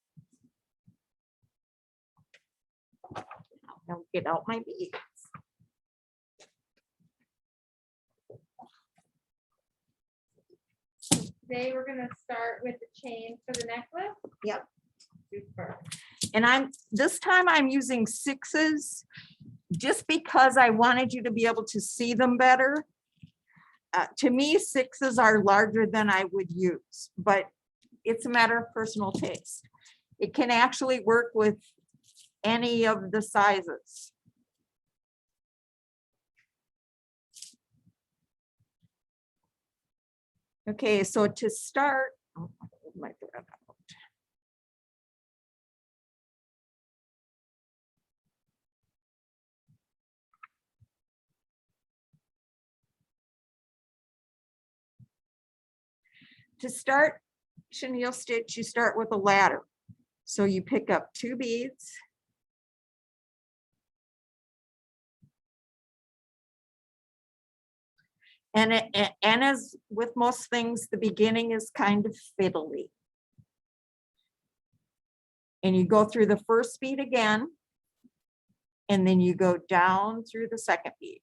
I'll get out my beads. Today, we're gonna start with the chain for the necklace. Yep. Super. And this time I'm using 6s just because I wanted you to be able to see them better. To me, 6s are larger than I would use, but it's a matter of personal taste. It can actually work with any of the sizes. Okay, so to start, oh, my thread out. To start chenille stitch, you start with a ladder. So you pick up 2 beads. And as with most things, the beginning is kind of fiddly. And you go through the first bead again, and then you go down through the second bead.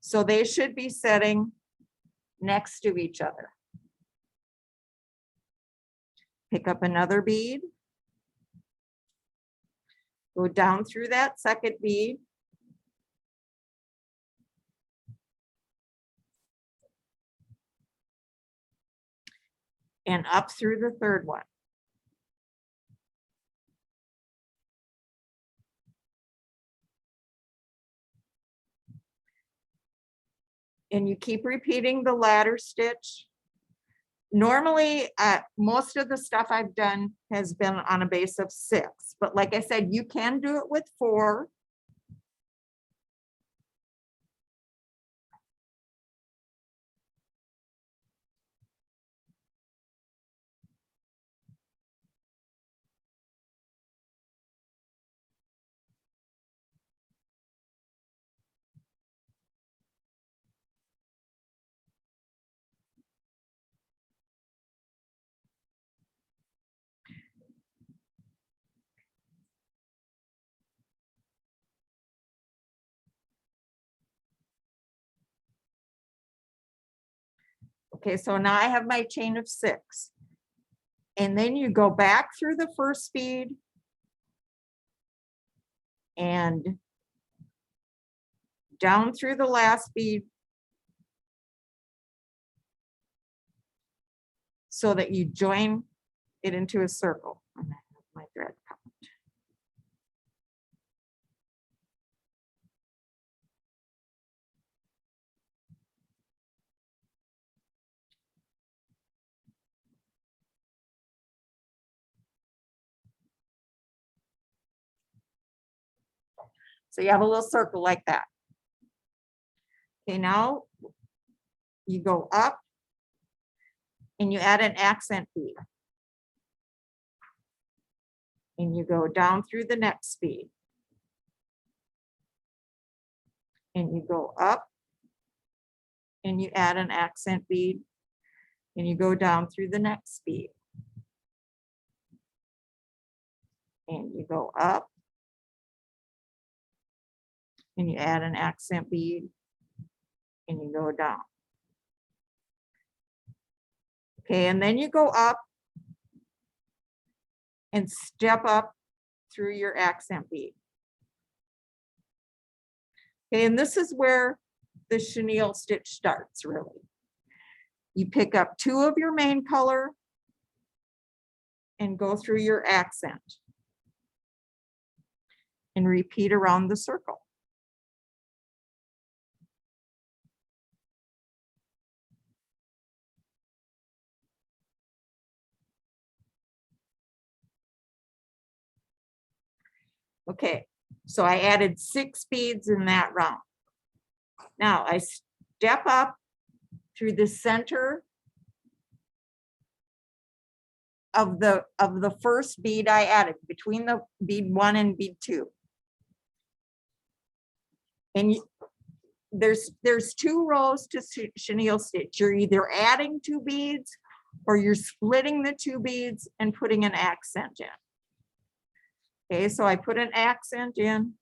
So they should be setting next to each other. Pick up another bead. Go down through that second bead. and up through the third one. And you keep repeating the ladder stitch. Normally, most of the stuff I've done has been on a base of 6, but like I said, you can do it with 4. Okay, so now I have my chain of 6. And then you go back through the first bead and down through the last bead so that you join it into a circle. And I have my thread count. So you have a little circle like that. Okay, now you go up and you add an accent bead. And you go down through the next bead. And you go up and you add an accent bead. And you go down through the next bead. And you go up and you add an accent bead and you go down. Okay, and then you go up and step up through your accent bead. Okay, and this is where the chenille stitch starts, really. You pick up 2 of your main color and go through your accent and repeat around the circle. Okay, so I added 6 beads in that round. Now I step up through the center of the first bead I added, between the bead 1 and bead 2. And there's 2 rows to chenille stitch. You're either adding 2 beads or you're splitting the 2 beads and putting an accent in. Okay, so I put an accent in.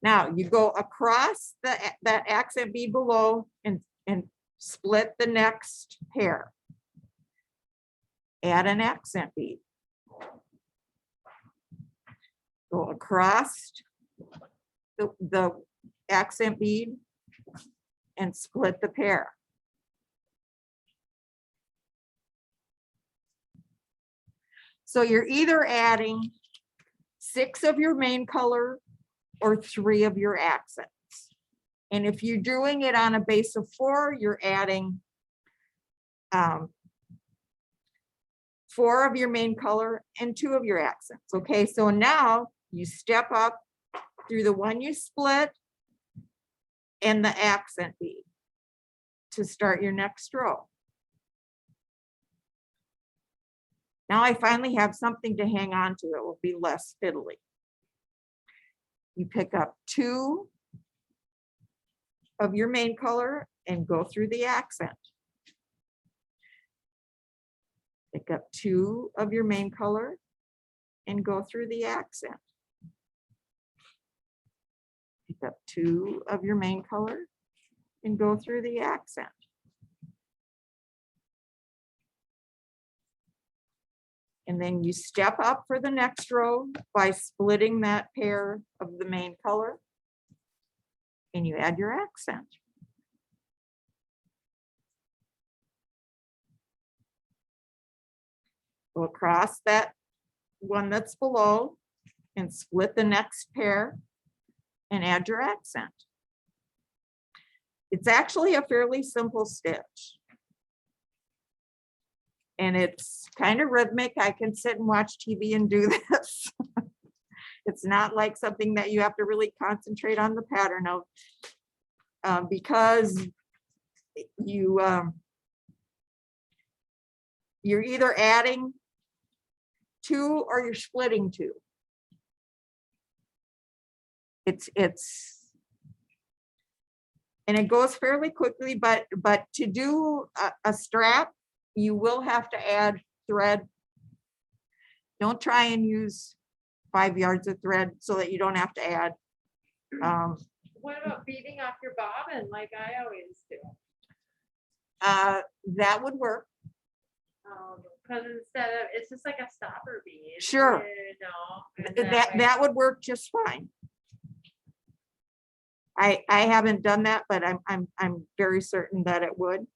Now you go across that accent bead below and split the next pair. Add an accent bead. Go across the accent bead and split the pair. So you're either adding 6 of your main color or 3 of your accents. And if you're doing it on a base of 4, you're adding 4 of your main color and 2 of your accents. Okay, so now you step up through the one you split and the accent bead to start your next row. Now I finally have something to hang on to. It will be less fiddly. You pick up 2 of your main color and go through the accent. Pick up 2 of your main color and go through the accent. Pick up 2 of your main color and go through the accent. And then you step up for the next row by splitting that pair of the main color and you add your accent. Go across that one that's below and split the next pair and add your accent. It's actually a fairly simple stitch. And it's kind of rhythmic. I can sit and watch TV and do this. It's not like something that you have to really concentrate on the pattern of, because you're either adding two or you're splitting two. And it goes fairly quickly, but to do a strap, you will have to add thread. Don't try and use 5 yards of thread so that you don't have to add. What about beading off your bobbin like I always do? That would work. Because instead of, it's just like a stopper bead. Sure. You know, and way- That would work just fine. I haven't done that, but I'm very certain that it would.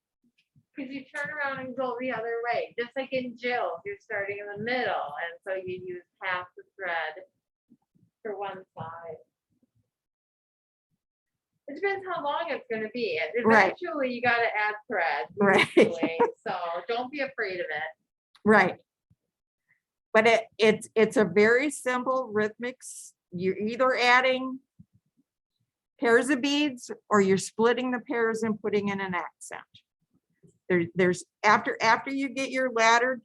Because you turn around and go the other way, just like in Jill's, you're starting in the middle, and so you use half the thread for one side. It depends how long it's gonna be. Right. Eventually, you gotta add thread. Right. usually, So don't be afraid of it. Right. But it's a very simple rhythmic. You're either adding pairs of beads or you're splitting the pairs and putting in an accent. There's after you get your ladder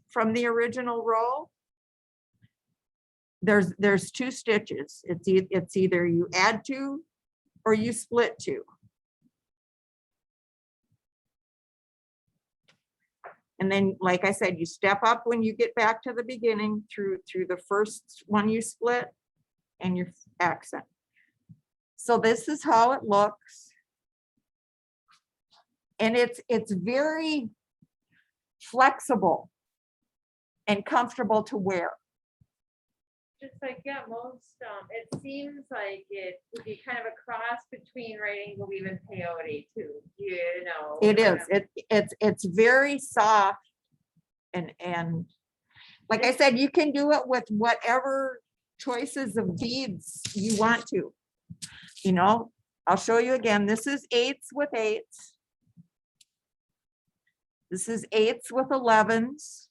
from the original row, there's 2 stitches. It's either you add 2 or you split 2. And then, like I said, you step up when you get back to the beginning through the first one you split and your accent. So this is how it looks. And it's very flexible and comfortable to wear. Just like, yeah, most, it seems like it would be kind of a cross between right angle weave and peyote too, you know. It kind is. of- It's very soft and like I said, you can do it with whatever choices of beads you want to. You know, I'll show you again. This is 8s with 8s. This is 8s with 11s.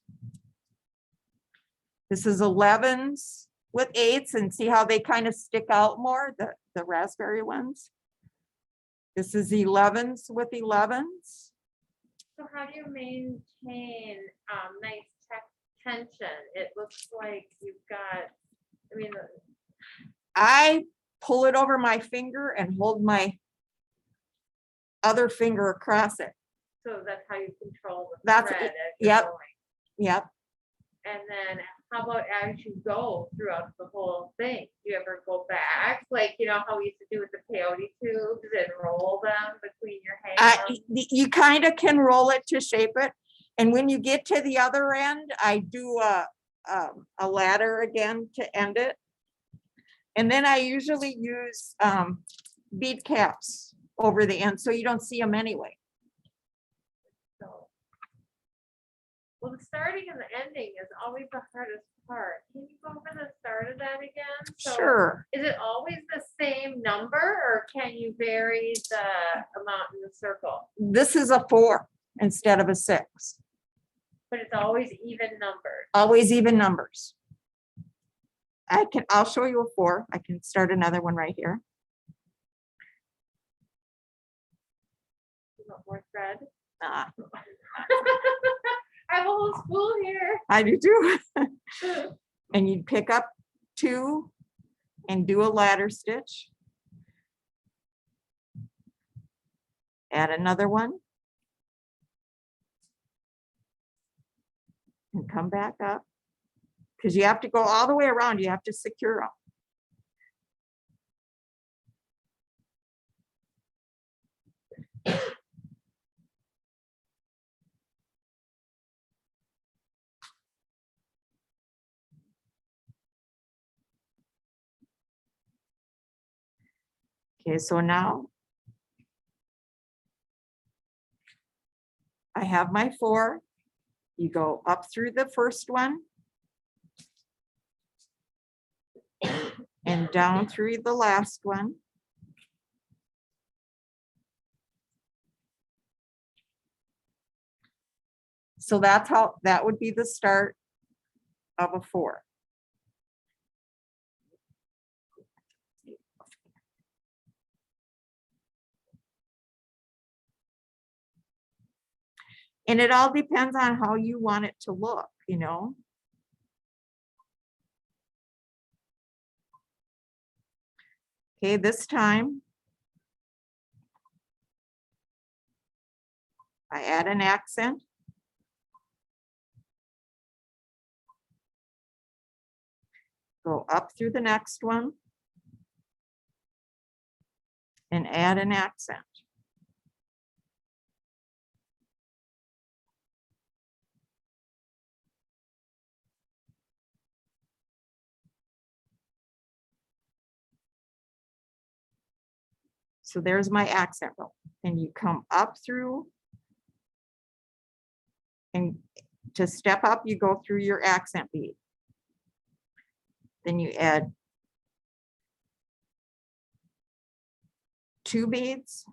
This is 11s with 8s, and see how they kind of stick out more, the raspberry ones. This is 11s with 11s. So how do you maintain nice tension? It looks like you've got, I mean, I pull it over my finger and hold my other finger across it. so that's how you control the That's- thread as you're yep. going. Yep. And then how about as you go throughout the whole thing? Do you ever go back? Like, you know, how we used to do with the peyote tubes and roll them between your hands? You kind of can roll it to shape it. And when you get to the other end, I do a ladder again to end it. And then I usually use bead caps over the end so you don't see them anyway. So, well, the starting and the ending is always the hardest part. Can you go over the start of that again? So Sure. is it always the same number, or can you vary the amount in the circle? This is a 4 instead of a 6. But it's always even numbered. Always even numbers. I'll show you a 4. I can start another one right here. You want more thread? Ah, I have a whole spool here. I do too. And you'd pick up 2 and do a ladder stitch. Add another one. And come back up. Because you have to go all the way around. You have to secure them. Okay, so now I have my 4. You go up through the first one and down through the last one. So that's how, that would be the start of a 4. And it all depends on how you want it to look, you know? Okay, this time I add an accent. Go up through the next one and add an accent. So there's my accent row. And you come up through, and to step up, you go through your accent bead. Then you add 2 beads,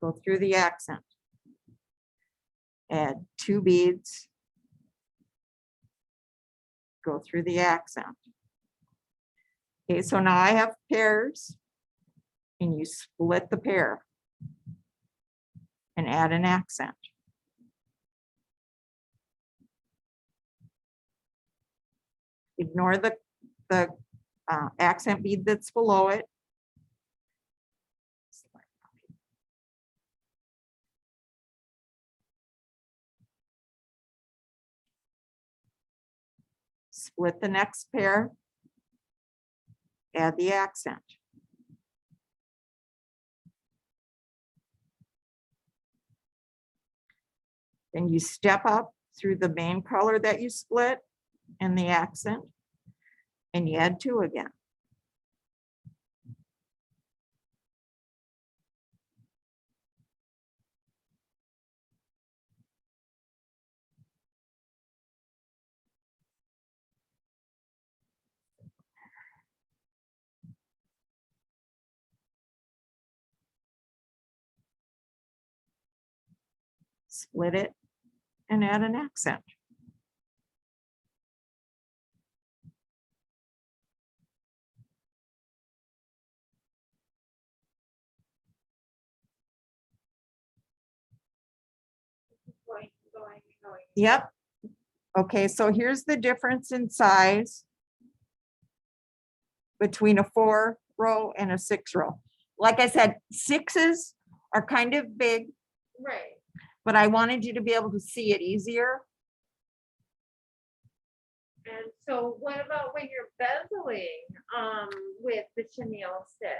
go through the accent, add 2 beads, go through the accent. Okay, so now I have pairs, and you split the pair and add an accent. Ignore the accent bead that's below it. Split the next pair, add the accent. Then you step up through the main color that you split and the accent, and you add 2 again. Split it and add an accent. Going. Yep. Okay, so here's the difference in size between a 4 row and a 6 row. Like I said, 6s are kind of big, Right. but I wanted you to be able to see it easier. And so what about when you're bezeling with the chenille stitch?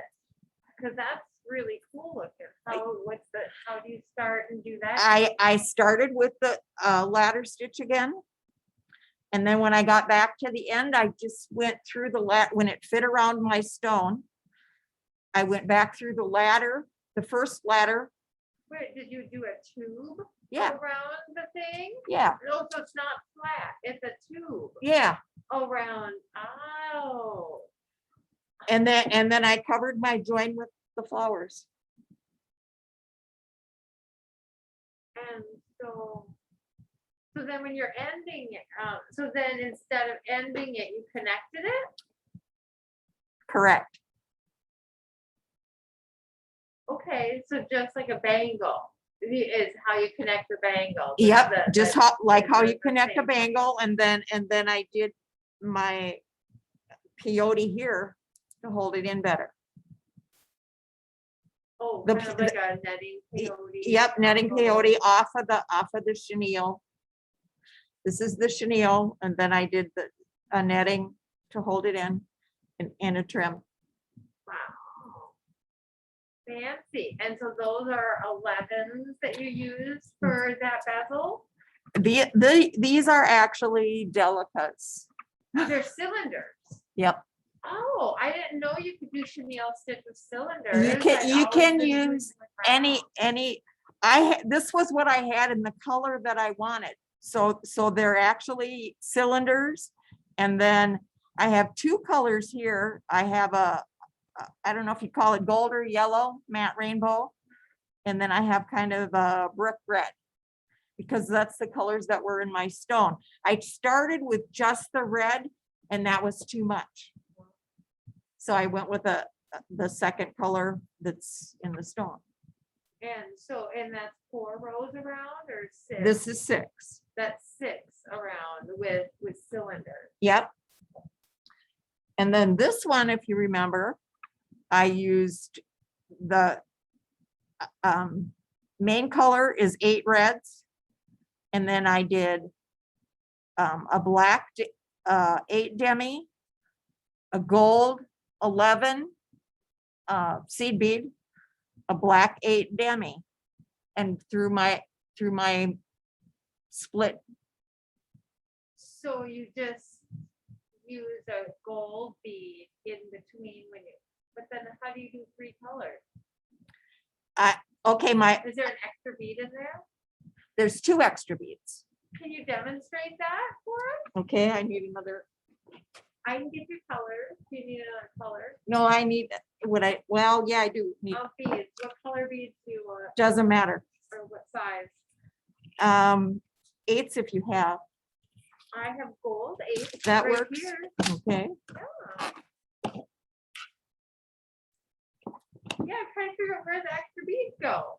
Because that's really cool looking. How do you start and do that? I started with the ladder stitch again. And then when I got back to the end, I just went through the when it fit around my stone. I went back through the ladder, the first ladder. Wait, did you do a tube Yeah, around the thing? yeah, No, so it's not flat, it's a tube yeah. around, oh. And then I covered my join with the flowers. And so then when you're ending it, so then instead of ending it, you connected it? Correct. Okay, so just like a bangle is how you connect the bangle. Yep, just how, like how you the connect a same. bangle, and then I did my peyote here to hold it in better. Oh, the- kind of like a netting peyote. Yep, netting bangle. peyote off of the chenille. This is the chenille, and then I did a netting to hold it in and a trim. Wow. Fancy. And so those are 11s that you use for that bezel? These are actually delicates. They're cylinders. Yep. Oh, I didn't know you could do chenille stitch with cylinders. You can I've always been doing use them with round. any this was what I had in the color that I wanted. So they're actually cylinders. And then I have two colors here. I have I don't know if you call it gold or yellow, matte rainbow. And then I have kind of a brick red, because that's the colors that were in my stone. I started with just the red and that was too much. So I went with the second color that's in the stone. And that's 4 rows around or 6? This is 6. That's 6 around with cylinder. Yep. And then this one, if you remember, I used the main color is 8 reds. And then I did a black 8 demi, a gold 11 seed bead, a black 8 demi, and through my split. So you just use a gold bead in between but then how do you do 3 colors? Okay, Is there an extra bead in there? there's 2 extra beads. Can you demonstrate that for us? Okay, I need another. I can get your colors. Do you need another color? No, I need well, yeah, I do need, Oh, beads. What color beads do you want doesn't matter. or what size? 8s if you have, I have gold 8 that right works. here. Okay. Yeah, I'm trying to figure out where the extra beads go.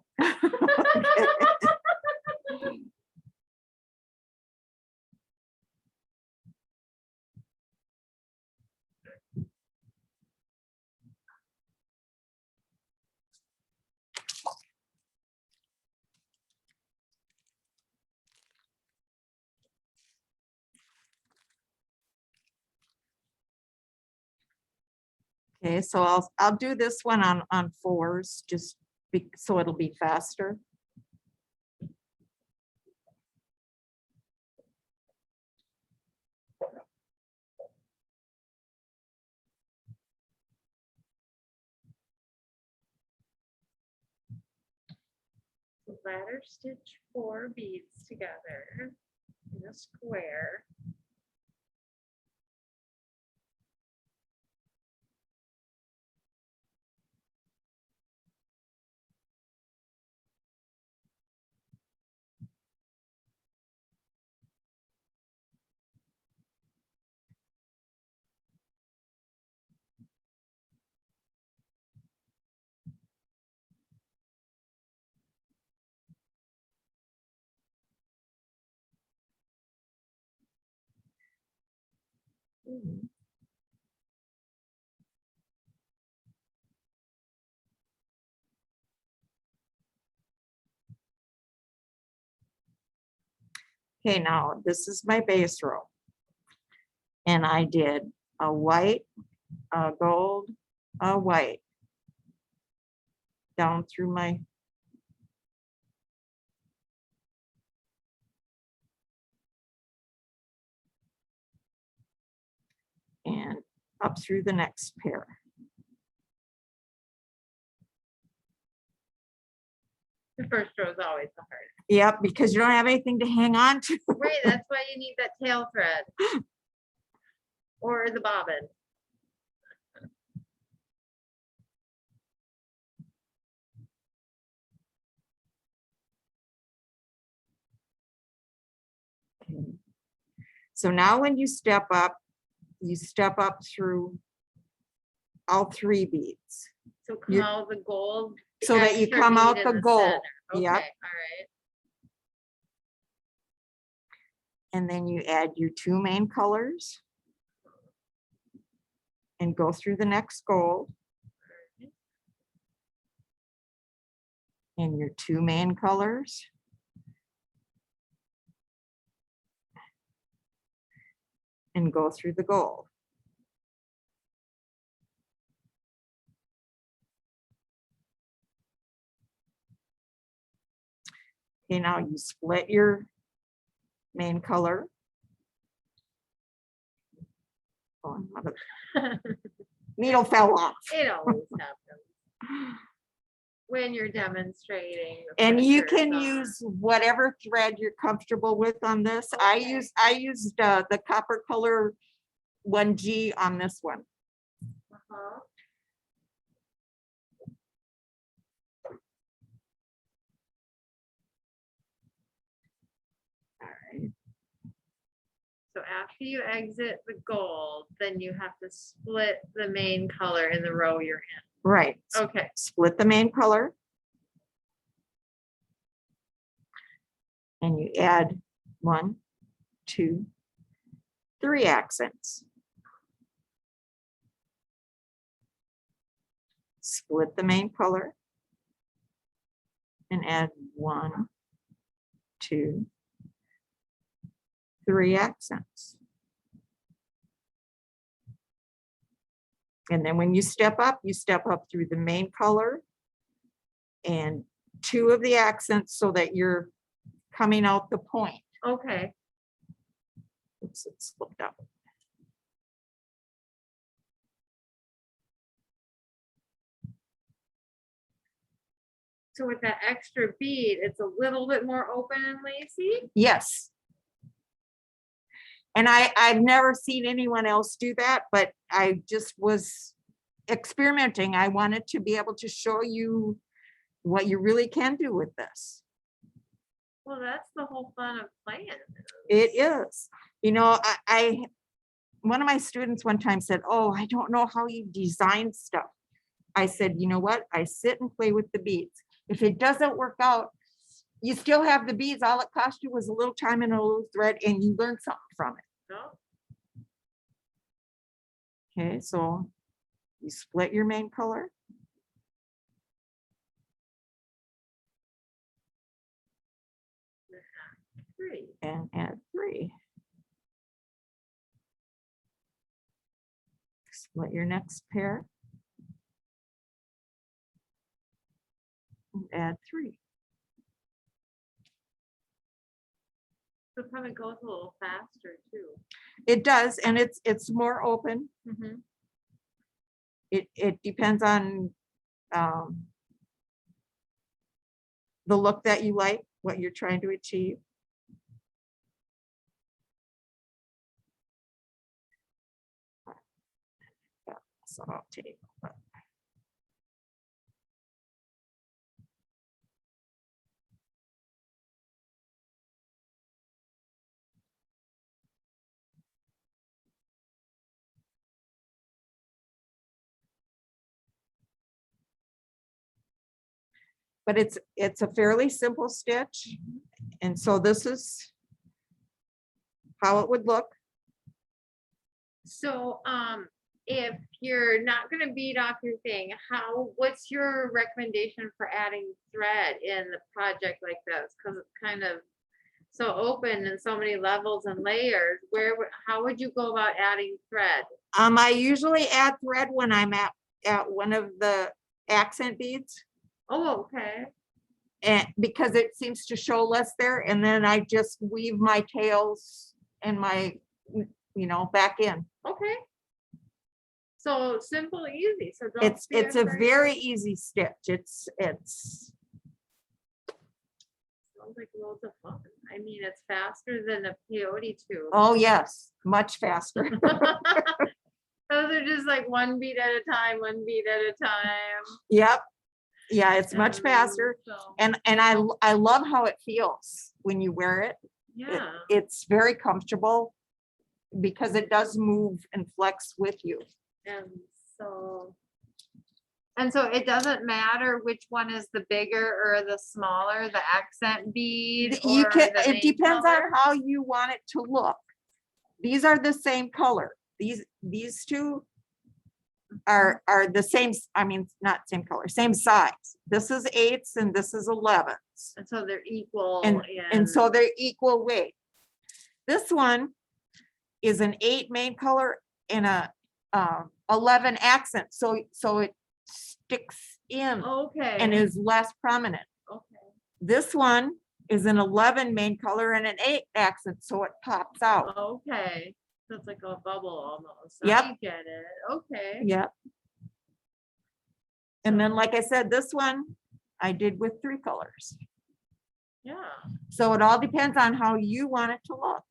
Okay, so I'll do this one on 4s, just so it'll be faster. Ladder stitch 4 beads together in a square. Okay, now this is my base row. And I did a white, a gold, a white down through my and up through the next pair. The first row is always the hardest. Yep, because you don't have anything to hang on to. Right, that's why you need that tail thread. Or the bobbin. So now when you step up through all 3 beads. So come You- out the gold. So that you extra come bead out in the gold. center. Okay, Yep. all right. And then you add your 2 main colors and go through the next gold. And your 2 main colors. And go through the gold. Okay, now you split your main color. Oh, another needle fell off. It always happens. when you're demonstrating. the And you pressures can on. use whatever thread you're comfortable with on this. I Okay. used the copper color 1G on this one. Uh-huh. So after you exit the gold, then you have to split the main color in the row you're Right. in. Okay. Split the main color. And you add 1, 2, 3 accents. Split the main color. And add 1, 2, 3 accents. And then when you step up through the main color and 2 of the accents so that you're coming out the point. Okay. Oops, it's slipped up. So with that extra bead, it's a little bit more open and lacy. Yes. And I've never seen anyone else do that, but I just was experimenting. I wanted to be able to show you what you really can do with this. Well, that's the whole fun of playing. It is. You know, one of my students one time said, "Oh, I don't know how you design stuff." I said, "You know what? I sit and play with the beads. If it doesn't work out, you still have the beads. All it cost you was a little time and a little thread, and you learned something from it." No? Okay, so you split your main color. Three. And add 3. Split your next pair. And add 3. So probably goes a little faster too. It does, and it's more open. Mhm. It depends on the look that you like, what you're trying to achieve. Yeah, so I'll take. But it's a fairly simple stitch. And so this is how it would look. So, if you're not gonna bead off your thing, what's your recommendation for adding thread in the project like this? Cause it's kind of so open and so many levels and layers. How would you go about adding thread? I usually add thread when I'm at one of the accent beads. Oh, okay. And because it seems to show less there, and then I just weave my tails and my, back in. Okay. So simple, easy. So don't. It's a very easy stitch. It's Sounds like loads of fun. I mean, it's faster than a peyote tube. oh yes, much faster. Those are just like one bead at a time, one bead at a time. Yep. Yeah, it's much faster. So, And I love how it feels when you wear it. yeah. It's very comfortable because it does move and flex with you. And so it doesn't matter which one is the bigger or the smaller, the accent bead. You or can, the it main depends color? on how you want it to look. These are the same color. These two are the same, I mean, not same color, same size. This is 8s and this is 11s. And so they're equal. And so they're equal weight. This one is an 8 main color and a 11 accent. So it sticks in Okay. and is less prominent. Okay. This one is an 11 main color and an 8 accent, so it pops out. Okay. So it's like a bubble almost. Yep. I get it. Okay. Yep. And then, like I said, this one I did with 3 colors. Yeah. So it all depends on how you want it to look.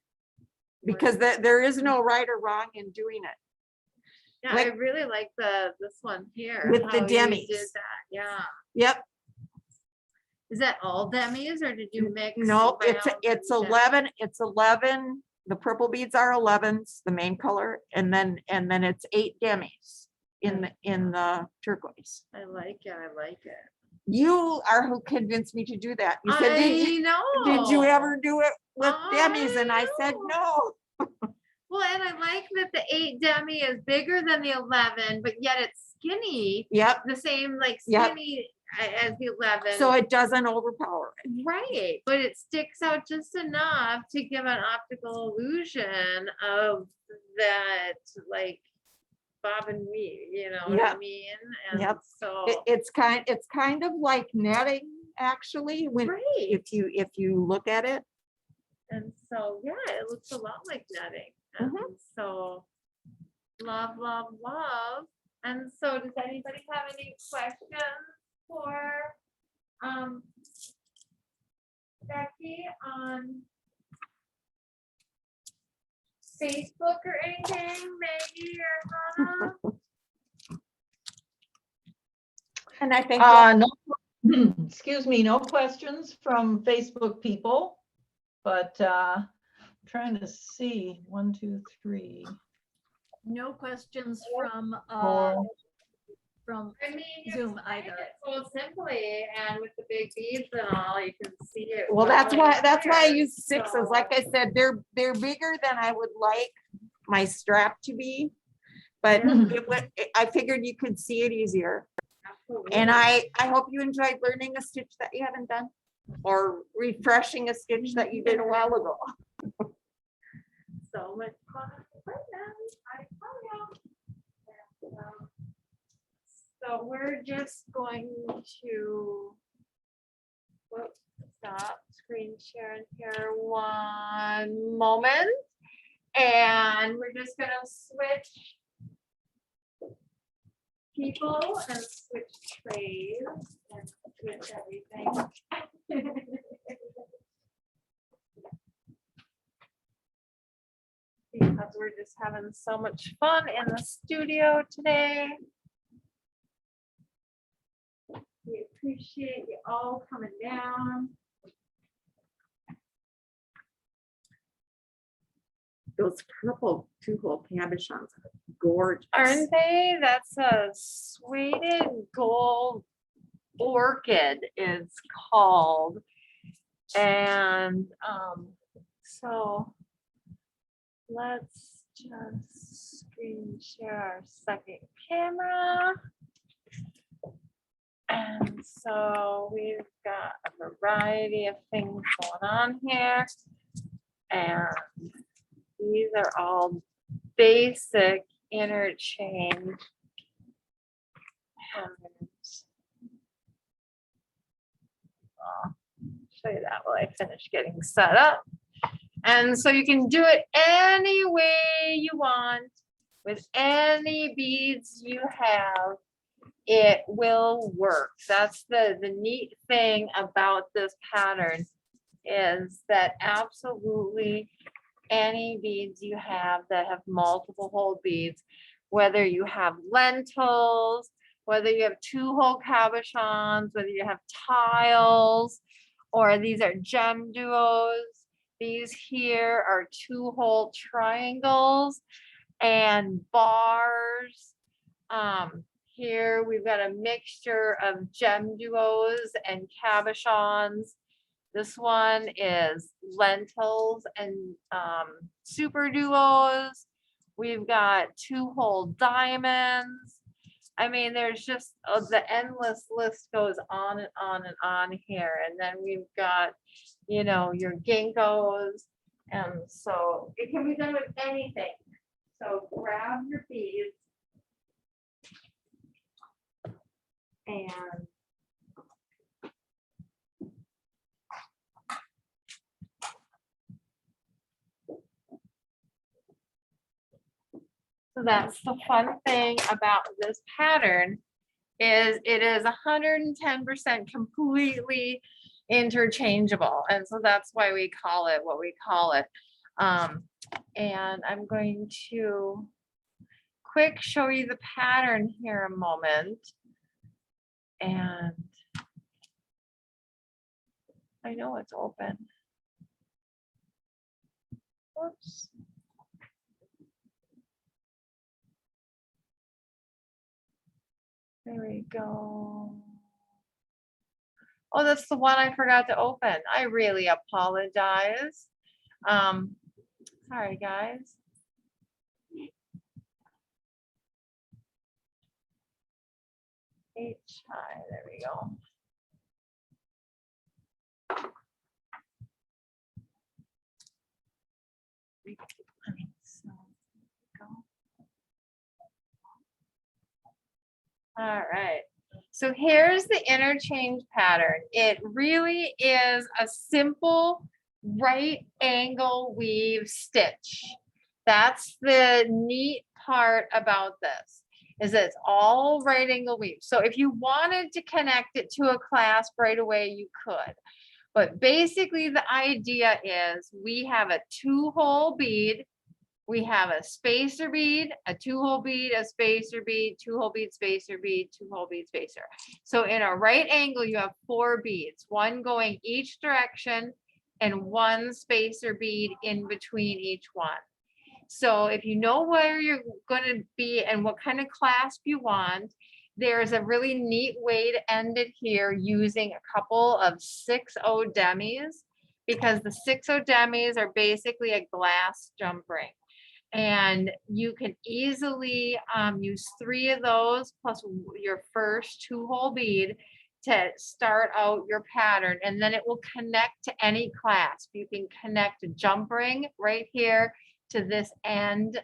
Because there is no right or wrong in doing it. Yeah, I Like- really like this one here. With the how you demis. Did that, yeah. Yep, Is that all demis or did you mix? no, it's round and demi? 11, it's 11. The purple beads are 11s, the main color, and then it's 8 demis in the turquoise. I like it, I like it. You are who convinced me to do that. You said, did you ever do it with demis? And I said, no. Well, and I like that the 8 demi is bigger than the 11, but yet it's skinny, Yep, the same like Yep. skinny as the 11. so it doesn't overpower it. Right, but it sticks out just enough to give an optical illusion of that, like bob and weave, you know what I Yep. mean? And Yep. so, It's kind of like netting, actually, when, right, if you look at it. and so, yeah, it looks a lot like netting. And so, love, love, love. And so, does anybody have any questions for Becky on Facebook or anything, Maggie or Hannah? And I think, No, excuse me, no questions from Facebook people, but trying to see, 1, 2, 3, No questions 4. from I mean, you Zoom explained either. it so simply, and with the big beads and all, you can see it. well, that's why I there, use 6s. so- Like I said, they're bigger than I would like my strap to be. But I figured you could see it easier. Absolutely. And I hope you enjoyed learning a stitch that you haven't done, or refreshing a stitch that you did a while ago. So much fun with them, I tell you. And, so we're just going to stop screen sharing here 1 moment. And we're just gonna switch people and switch trays and switch everything. Because we're just having so much fun in the studio today. We appreciate you all coming down. Those purple 2-hole cabochons are gorgeous. Aren't they? That's a suede gold orchid is called. And so let's just screen share our second camera. And so we've got a variety of things going on here. And these are all basic interchange patterns. I'll show you that while I finish getting set up. And so you can do it any way you want with any beads you have. It will work. That's the neat thing about this pattern, is that absolutely any beads you have that have multiple hole beads, whether you have lentils, whether you have 2-hole cabochons, whether you have tiles, or these are gem duos. These here are 2-hole triangles and bars. Here we've got a mixture of gem duos and cabochons. This one is lentils and super duos. We've got 2-hole diamonds. I mean, there's just the endless list goes on and on and on here. And then we've got, you know, your ginkgos. And so it can be done with anything. So grab your beads. And so that's the fun thing about this pattern, is it is 110% completely interchangeable. And so that's why we call it what we call it. And I'm going to quick show you the pattern here a moment. And I know it's open. Whoops. There we go. Oh, that's the one I forgot to open. I really apologize. Sorry, guys. HI, there we go. All right, so here's the interchange pattern. It really is a simple right angle weave stitch. That's the neat part about this, is it's all right angle weave. So if you wanted to connect it to a clasp right away, you could. But basically the idea is we have a 2-hole bead, we have a spacer bead, a 2-hole bead, a spacer bead, 2-hole bead, spacer bead, 2-hole bead, spacer. So in a right angle, you have 4 beads, one going each direction and 1 spacer bead in between each one. So if you know where you're going to be and what kind of clasp you want, there's a really neat way to end it here using a couple of 6/0 demis, because the 6/0 demis are basically a glass jump ring. And you can easily use 3 of those plus your first 2-hole bead to start out your pattern, and then it will connect to any clasp. You can connect a jump ring right here to this end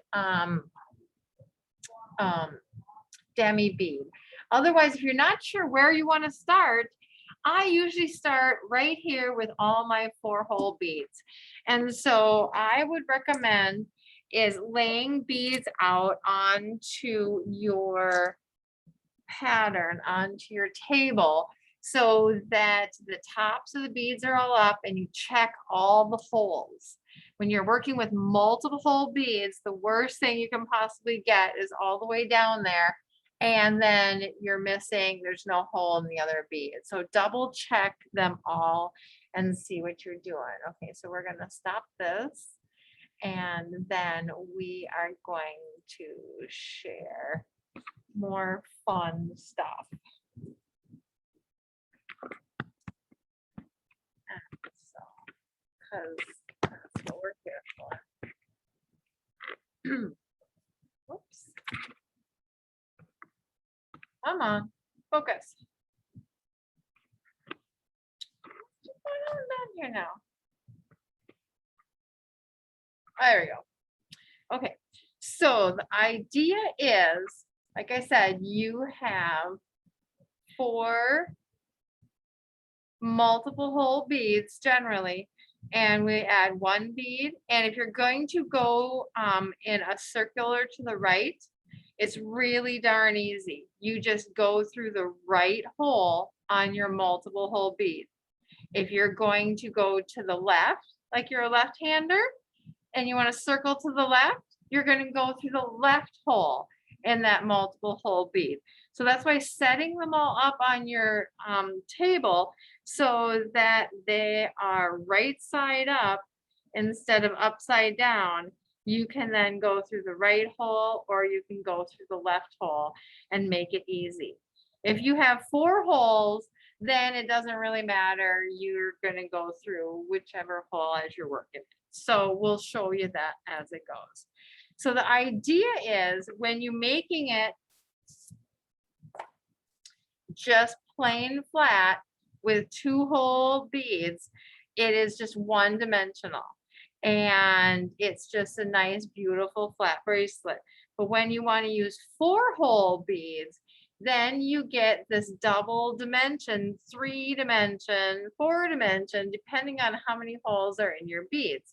demi bead. Otherwise, if you're not sure where you want to start, I usually start right here with all my 4-hole beads. And so I would recommend is laying beads out onto your pattern, onto your table, so that the tops of the beads are all up and you check all the holes. When you're working with multiple hole beads, the worst thing you can possibly get is all the way down there and then you're missing, there's no hole in the other bead. So double check them all and see what you're doing. Okay, so we're going to stop this. And then we are going to share more fun stuff. So, because that's what we're here for. Whoops. Come on, focus. What's going on down here now? There we go. Okay, so the idea is, like I said, you have 4 multiple hole beads generally, and we add 1 bead. And if you're going to go in a circular to the right, it's really darn easy. You just go through the right hole on your multiple hole bead. If you're going to go to the left, like you're a left-hander, and you want to circle to the left, you're going to go through the left hole in that multiple hole bead. So that's why setting them all up on your table so that they are right side up instead of upside down, you can then go through the right hole or you can go through the left hole and make it easy. If you have 4 holes, then it doesn't really matter. You're going to go through whichever hole as you're working. So we'll show you that as it goes. So the idea is when you're making it just plain flat with 2-hole beads, it is just 1-dimensional. And it's just a nice, beautiful flat bracelet. But when you want to use 4-hole beads, then you get this double dimension, 3-dimension, 4-dimension, depending on how many holes are in your beads.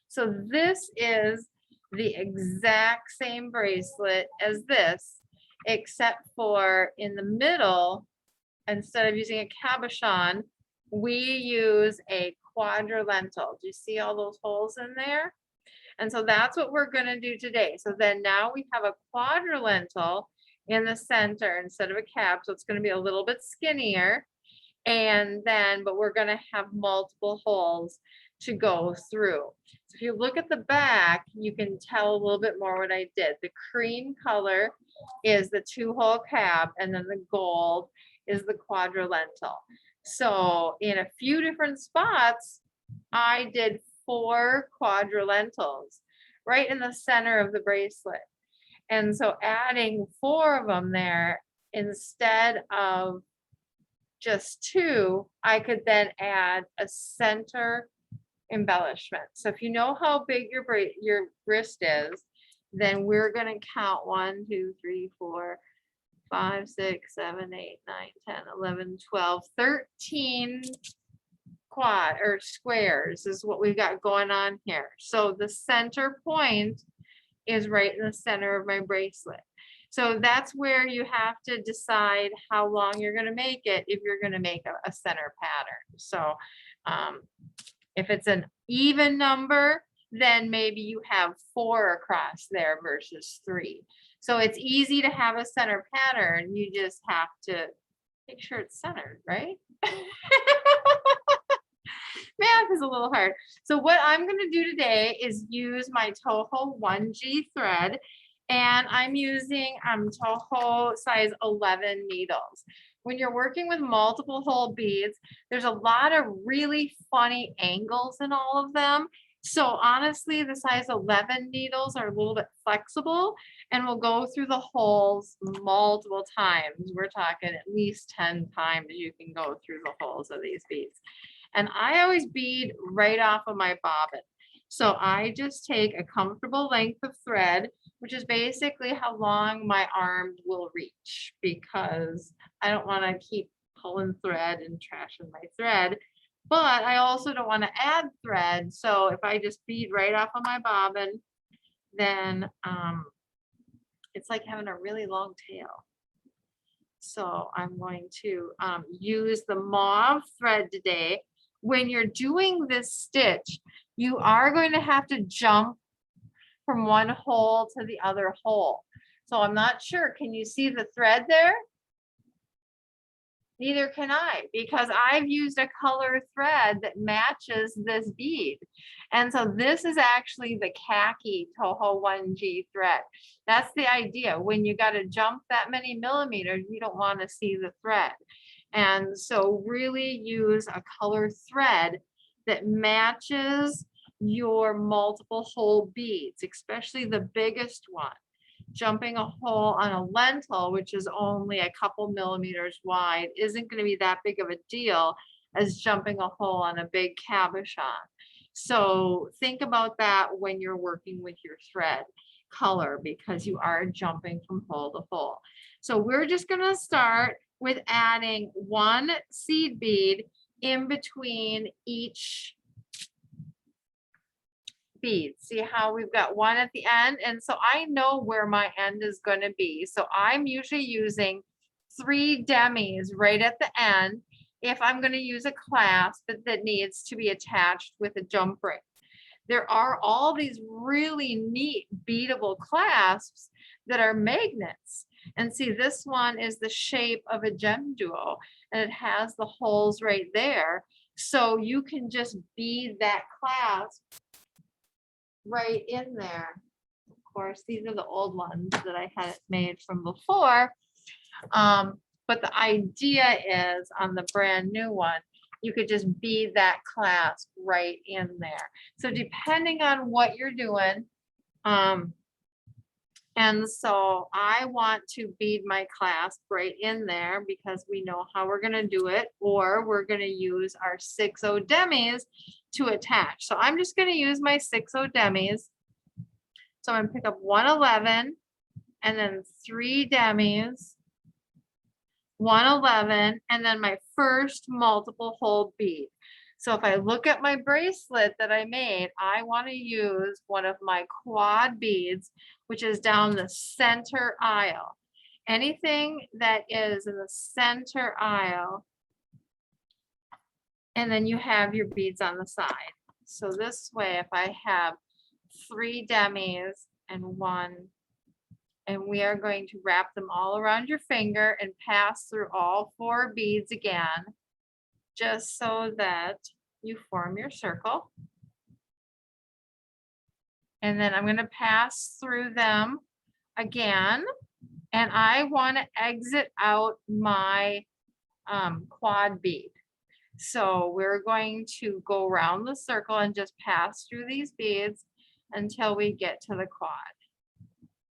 So this is the exact same bracelet as this, except for in the middle, instead of using a cabochon, we use a quadrilental. Do you see all those holes in there? And so that's what we're gonna do today. So then now we have a quadrilental in the center instead of a cap, so it's gonna be a little bit skinnier. And then, but we're gonna have multiple holes to go through. So if you look at the back, you can tell a little bit more what I did. The cream color is the 2-hole cap, and then the gold is the quadrilental. So in a few different spots, I did 4 quadrilentals right in the center of the bracelet. And so adding 4 of them there instead of just 2, I could then add a center embellishment. So if you know how big your wrist is, then we're going to count 1, 2, 3, 4, 5, 6, 7, 8, 9, 10, 11, 12, 13 quad or squares is what we've got going on here. So the center point is right in the center of my bracelet. So that's where you have to decide how long you're going to make it if you're going to make a center pattern. So if it's an even number, then maybe you have 4 across there versus 3. So it's easy to have a center pattern. You just have to make sure it's centered, right? Math is a little hard. So what I'm going to do today is use my Toho 1G thread, and I'm using Toho size 11 needles. When you're working with multiple hole beads, there's a lot of really funny angles in all of them. So honestly, the size 11 needles are a little bit flexible and will go through the holes multiple times. We're talking at least 10 times you can go through the holes of these beads. And I always bead right off of my bobbin. So I just take a comfortable length of thread, which is basically how long my arm will reach, because I don't want to keep pulling thread and trashing my thread. But I also don't want to add thread. So if I just bead right off of my bobbin, then it's like having a really long tail. So I'm going to use the mauve thread today. When you're doing this stitch, you are going to have to jump from one hole to the other hole. So I'm not sure, can you see the thread there? Neither can I, because I've used a color thread that matches this bead. And so this is actually the khaki Toho 1G thread. That's the idea. When you got to jump that many millimeters, you don't want to see the thread. And so really use a color thread that matches your multiple hole beads, especially the biggest one. Jumping a hole on a lentil, which is only a couple millimeters wide, isn't going to be that big of a deal as jumping a hole on a big cabochon. So think about that when you're working with your thread color, because you are jumping from hole to hole. So we're just going to start with adding 1 seed bead in between each bead. See how we've got 1 at the end? And so I know where my end is going to be. So I'm usually using 3 demis right at the end if I'm going to use a clasp that needs to be attached with a jump ring. There are all these really neat beadable clasps that are magnets. And see, this one is the shape of a gem duo, and it has the holes right there. So you can just bead that clasp right in there. Of course, these are the old ones that I had made from before. But the idea is on the brand new one, you could just bead that clasp right in there. So depending on what you're doing, and so I want to bead my clasp right in there because we know how we're going to do it, or we're going to use our 6/0 demis to attach. So I'm just going to use my 6/0 demis. So I'm going to pick up 111 and then 3 demis, 111, and then my first multiple hole bead. So if I look at my bracelet that I made, I want to use one of my quad beads, which is down the center aisle. anything that is in the center aisle. And then you have your beads on the side. So this way, if I have 3 demis and 1, and we are going to wrap them all around your finger and pass through all 4 beads again, just so that you form your circle. And then I'm going to pass through them again, and I want to exit out my quad bead. So we're going to go around the circle and just pass through these beads until we get to the quad.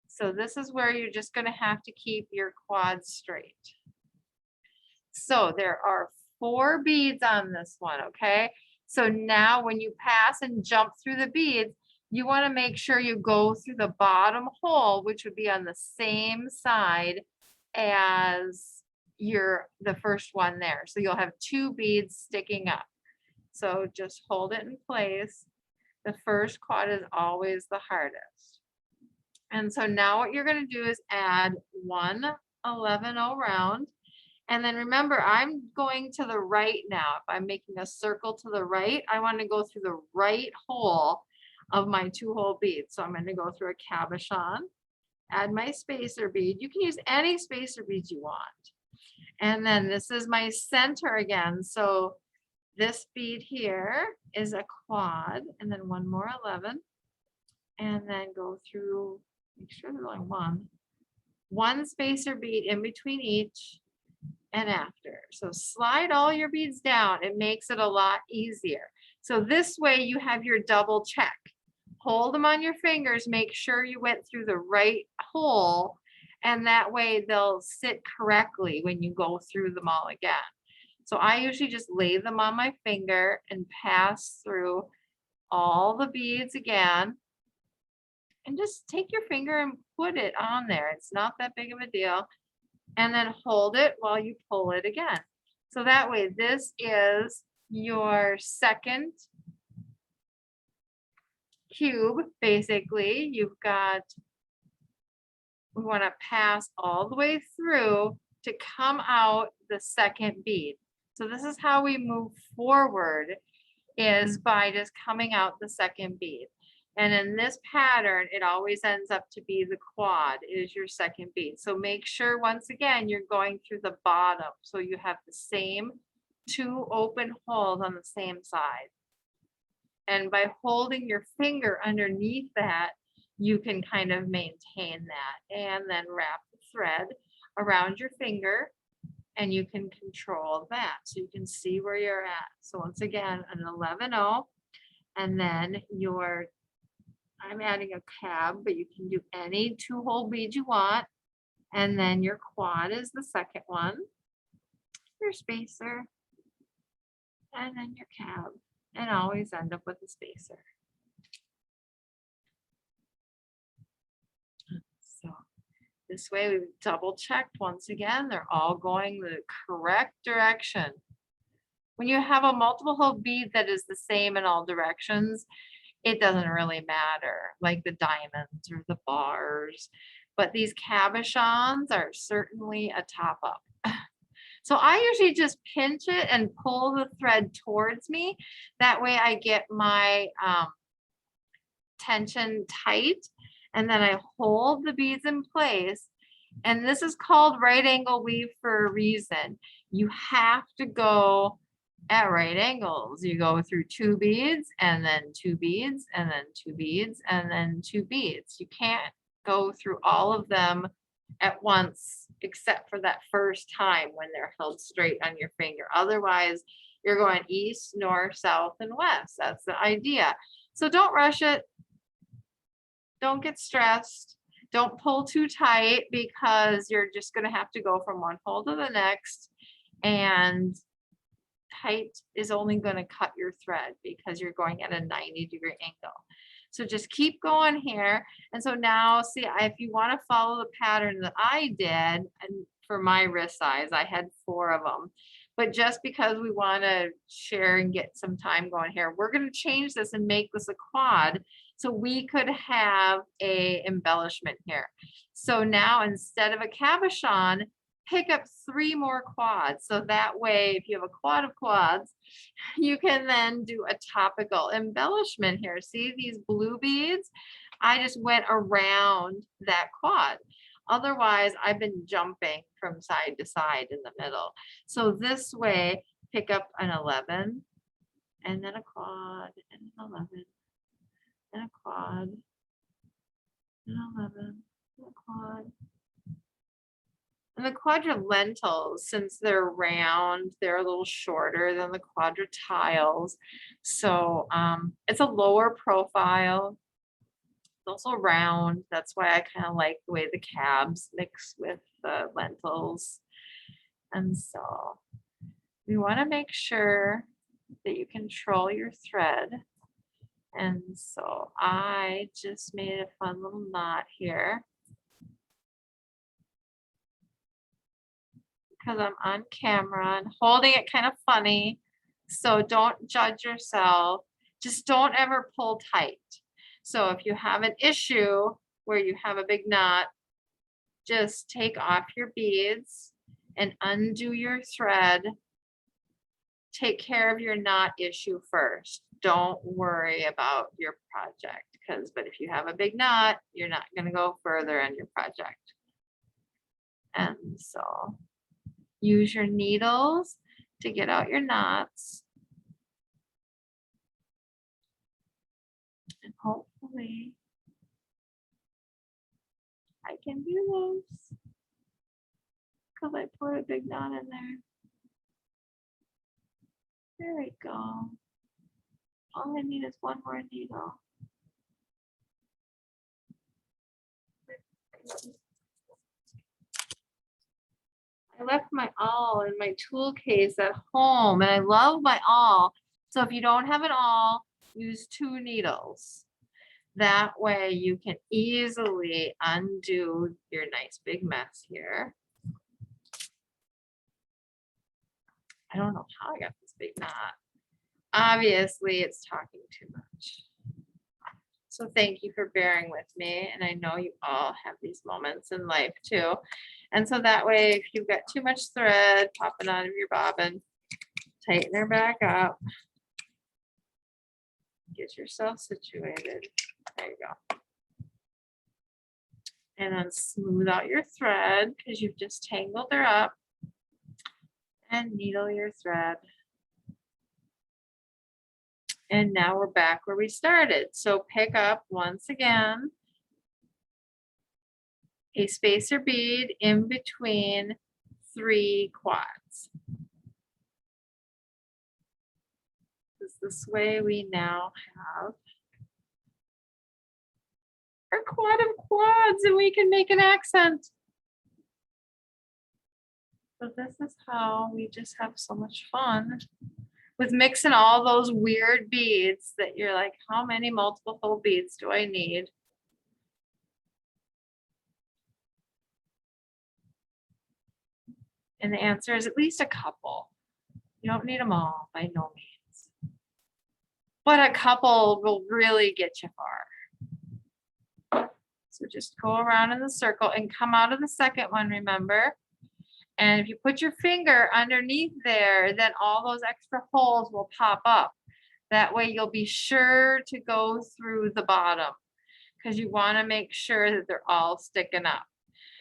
So this is where you're just going to have to keep your quad straight. So there are 4 beads on this one, okay? So now when you pass and jump through the beads, you want to make sure you go through the bottom hole, which would be on the same side as the first one there. So you'll have 2 beads sticking up. So just hold it in place. The first quad is always the hardest. And so now what you're going to do is add 1 11 round. And then remember, I'm going to the right now. If I'm making a circle to the right, I want to go through the right hole of my 2-hole bead. So I'm going to go through a cabochon, add my spacer bead. You can use any spacer beads you want. And then this is my center again. So this bead here is a quad, and then 1 more 11, and then go through, make sure there's only one spacer bead in between each and after. So slide all your beads down. It makes it a lot easier. So this way you have your double check. Hold them on your fingers, make sure you went through the right hole, and that way they'll sit correctly when you go through them all again. So I usually just lay them on my finger and pass through all the beads again. And just take your finger and put it on there. It's not that big of a deal. And then hold it while you pull it again. So that way, this is your second cube. Basically, we want to pass all the way through to come out the second bead. So this is how we move forward, is by just coming out the second bead. And in this pattern, it always ends up to be the quad is your second bead. So make sure, once again, you're going through the bottom. So you have the same 2 open holes on the same side. And by holding your finger underneath that, you can kind of maintain that, and then wrap the thread around your finger, and you can control that. So you can see where you're at. So once again, an 11-0, and then I'm adding a cab, but you can do any 2-hole bead you want. And then your quad is the second one, your spacer, and then your cab, and always end up with a spacer. So this way we've double checked once again, they're all going the correct direction. When you have a multiple hole bead that is the same in all directions, it doesn't really matter, like the diamonds or the bars, but these cabochons are certainly a top up. So I usually just pinch it and pull the thread towards me. That way I get my tension tight, and then I hold the beads in place. And this is called right angle weave for a reason. You have to go at right angles. You go through 2 beads, and then 2 beads, and then 2 beads, and then 2 beads. You can't go through all of them at once, except for that first time when they're held straight on your finger. Otherwise, you're going east, north, south, and west. That's the idea. So don't rush it. Don't get stressed. Don't pull too tight, because you're just going to have to go from one hole to the next, and tight is only going to cut your thread because you're going at a 90-degree angle. So just keep going here. And so now, see, if you want to follow the pattern that I did, and for my wrist size, I had 4 of them. But just because we want to share and get some time going here, we're going to change this and make this a quad. So we could have a embellishment here. So now instead of a cabochon, pick up 3 more quads. So that way, if you have a quad of quads, you can then do a topical embellishment here. See these blue beads? I just went around that quad. Otherwise, I've been jumping from side to side in the middle. So this way, pick up an 11 and then a quad and an 11 and a quad and 11 and a quad. And the quadrilentals, since they're round, they're a little shorter than the quadratiles. So it's a lower profile. It's also round. That's why I kind of like the way the cabs mix with the lentils. And so we want to make sure that you control your thread. And so I just made a fun little knot here. Because I'm on camera and holding it kind of funny. So don't judge yourself. Just don't ever pull tight. So if you have an issue where you have a big knot, just take off your beads and undo your thread. Take care of your knot issue first. Don't worry about your project, but if you have a big knot, you're not going to go further in your project. And so use your needles to get out your knots. And hopefully I can do this because I put a big knot in there. There we go. All I need is one more needle. I left my awl in my tool case at home and I love my awl. So if you don't have an awl, use 2 needles. That way you can easily undo your nice big mess here. I don't know how I got this big knot. Obviously it's talking too much. So thank you for bearing with me. And I know you all have these moments in life too. And so that way, if you've got too much thread popping out of your bobbin, tighten her back up. Get yourself situated. There you go. And then smooth out your thread because you've just tangled her up. And needle your thread. And now we're back where we started. So pick up once again a spacer bead in between 3 quads. This way we now have our quad of quads and we can make an accent. So this is how we just have so much fun with mixing all those weird beads that you're like, how many multiple fold beads do I need? And the answer is at least a couple. You don't need them all, by no means. But a couple will really get you far. So just go around in the circle and come out of the second one, remember? And if you put your finger underneath there, then all those extra holes will pop up. That way you'll be sure to go through the bottom because you want to make sure that they're all sticking up.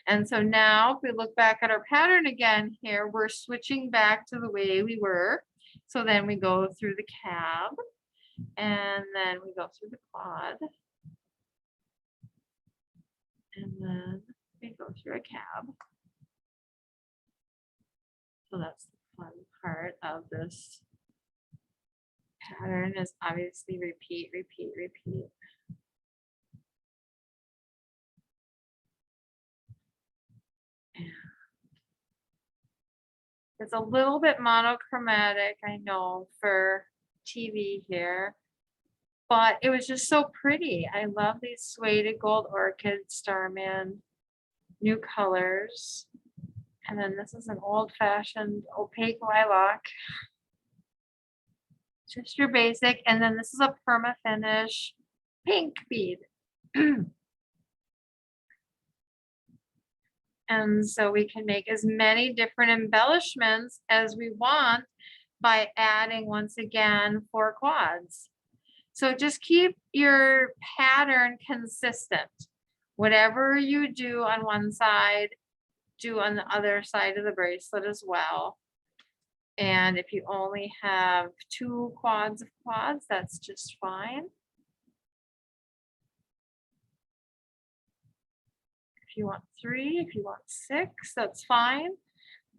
And so now if we look back at our pattern again here, we're switching back to the way we were. So then we go through the cab and then we go through the quad. And then we go through a cab. So that's the fun part of this pattern is obviously repeat, repeat, repeat. And it's a little bit monochromatic, I know, for TV here, but it was just so pretty. I love these suede gold orchid starman, new colors. And then this is an old-fashioned opaque lilac. Just your basic. And then this is a perma finish pink bead. And so we can make as many different embellishments as we want by adding, once again, 4 quads. So just keep your pattern consistent. Whatever you do on one side, do on the other side of the bracelet as well. And if you only have 2 quads of quads, that's just fine. If you want 3, if you want 6, that's fine.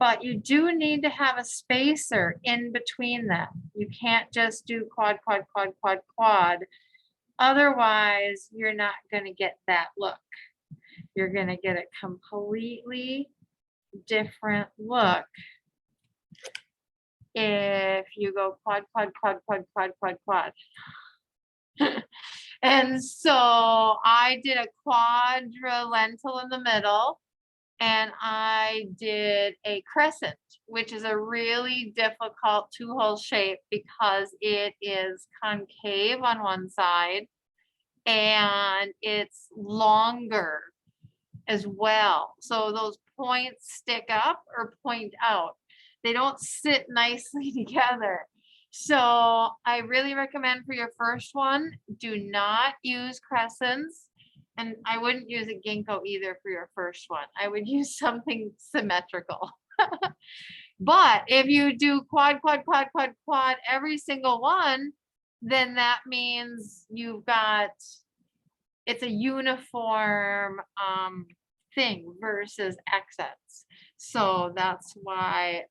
But you do need to have a spacer in between them. You can't just do quad, quad, quad, quad, quad. Otherwise, you're not going to get that look. You're going to get a completely different look if you go quad, quad, quad, quad, quad, quad, quad. And so I did a quadrilateral in the middle, and I did a crescent, which is a really difficult 2-hole shape because it is concave on one side and it's longer as well. So those points stick up or point out. They don't sit nicely together. So I really recommend for your first one, do not use crescents. And I wouldn't use a ginkgo either for your first one. I would use something symmetrical. But if you do quad, quad, quad, quad, quad, every single one, then that means you've got, it's a uniform thing versus accents. So that's why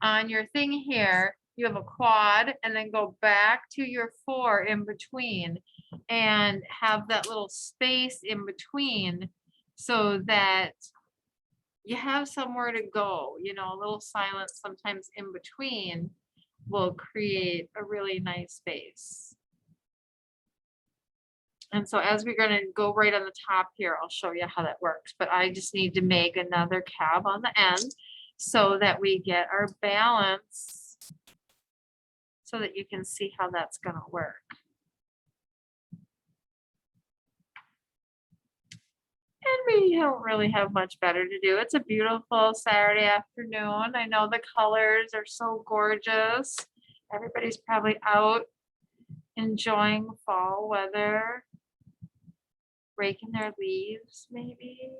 on your thing here, you have a quad and then go back to your 4 in between and have that little space in between so that you have somewhere to go, you know, a little silence sometimes in between will create a really nice space. And so as we're going to go right on the top here, I'll show you how that works, but I just need to make another cab on the end so that we get our balance so that you can see how that's going to work. And we don't really have much better to do. It's a beautiful Saturday afternoon. I know the colors are so gorgeous. Everybody's probably out enjoying fall weather, raking their leaves, maybe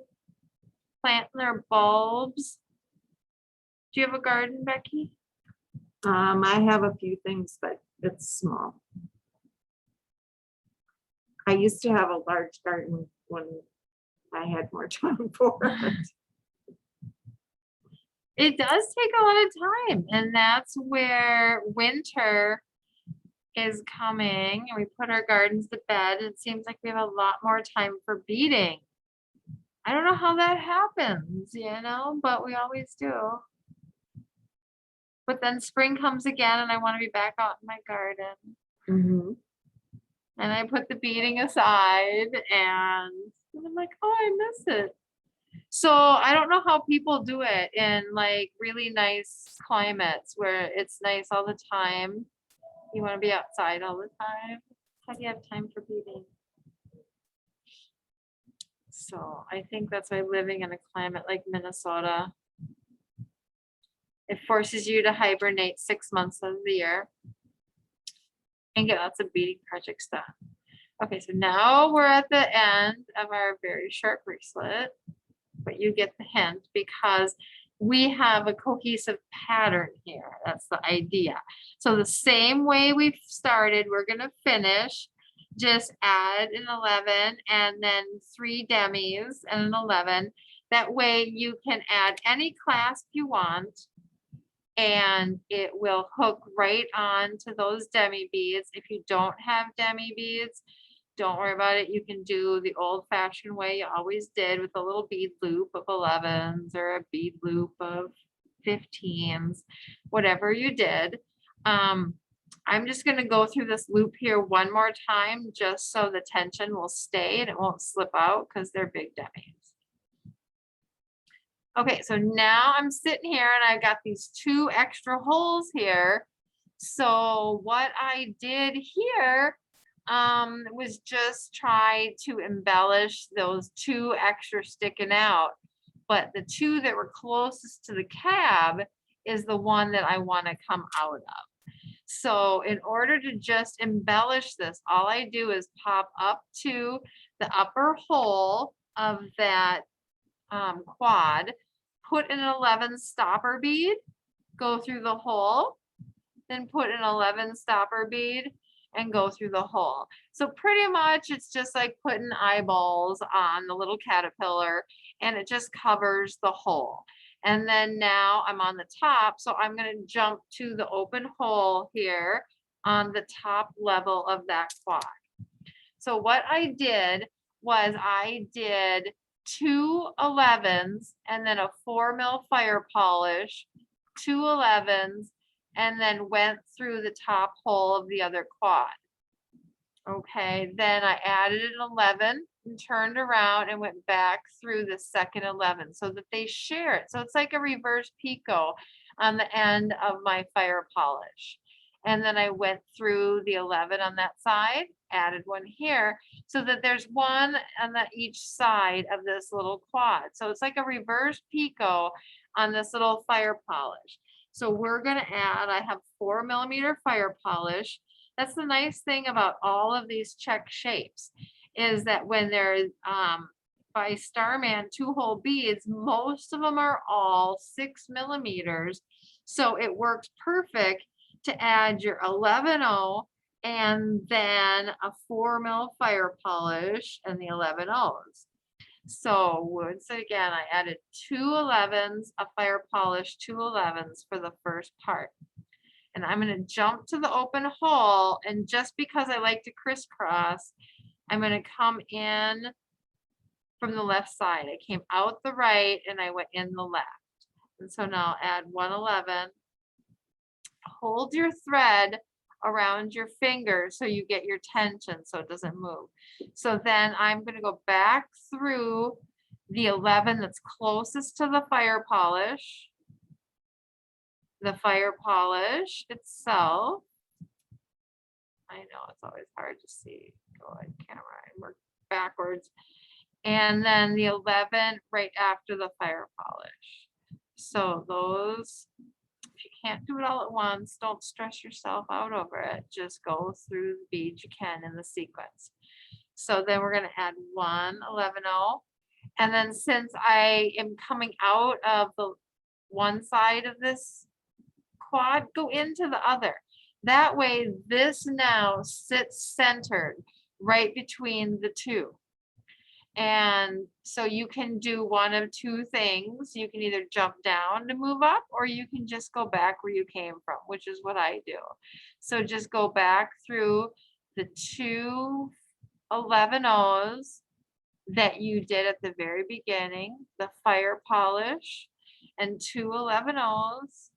planting their bulbs. Do you have a garden, Becky? I have a few things, but it's small. I used to have a large garden when I had more time for it. It does take a lot of time, and that's where winter is coming, and we put our gardens to bed. It seems like we have a lot more time for beading. I don't know how that happens, you know, but we always do. But then spring comes again and I want to be back out in my garden. Mm-hmm. And I put the beading aside and I'm like, oh, I miss it. So I don't know how people do it in like really nice climates where it's nice all the time. You want to be outside all the time. How do you have time for beading? So I think that's why living in a climate like Minnesota, it forces you to hibernate 6 months of the year and get lots of beading projects done. Okay, so now we're at the end of our very short bracelet, but you get the hint because we have a cohesive pattern here. That's the idea. So the same way we've started, we're going to finish. Just add an 11 and then 3 demis and an 11. That way you can add any clasp you want and it will hook right on to those demi beads. If you don't have demi beads, don't worry about it. You can do the old fashioned way you always did with a little bead loop of 11s or a bead loop of 15s, whatever you did. I'm just going to go through this loop here one more time just so the tension will stay and it won't slip out because they're big demis. Okay, so now I'm sitting here and I've got these 2 extra holes here. So what I did here was just try to embellish those two extra sticking out. But the two that were closest to the cab is the one that I want to come out of. So in order to just embellish this, all I do is pop up to the upper hole of that quad, put an 11 stopper bead, go through the hole, then put an 11 stopper bead and go through the hole. So pretty much it's just like putting eyeballs on the little caterpillar, and it just covers the hole. And then now I'm on the top, so I'm going to jump to the open hole here on the top level of that quad. So what I did was I did 2 11s and then a 4mm fire polish, 2 11s, and then went through the top hole of the other quad. Okay, then I added an 11 and turned around and went back through the second 11 so that they share it. So it's like a reverse picot on the end of my fire polish. And then I went through the 11 on that side, added one here, so that there's one on each side of this little quad. So it's like a reverse picot on this little fire polish. So we're going to add, I have 4mm fire polish. That's the nice thing about all of these check shapes, is that when they're by Starman 2-hole beads, most of them are all 6mm. So it works perfect to add your 11-0 and then a 4mm fire polish and the 11-0s. So once again, I added 2 11s, a fire polish, 2 11s for the first part. And I'm going to jump to the open hole, and just because I like to crisscross, I'm going to come in from the left side. I came out the right and I went in the left. And so now add 1 11. Hold your thread around your finger so you get your tension so it doesn't move. So then I'm going to go back through the 11 that's closest to the fire polish itself. I know it's always hard to see. Go ahead, camera, and work backwards. And then the 11 right after the fire polish. So those, if you can't do it all at once, don't stress yourself out over it. Just go through the beads you can in the sequence. So then we're going to add 1 11-0. And then since I am coming out of the one side of this quad, go into the other. That way this now sits centered right between the two. And so you can do one of two things. You can either jump down to move up, or you can just go back where you came from, which is what I do. So just go back through the 2 11-0s that you did at the very beginning, the fire polish, and 2 11-0s,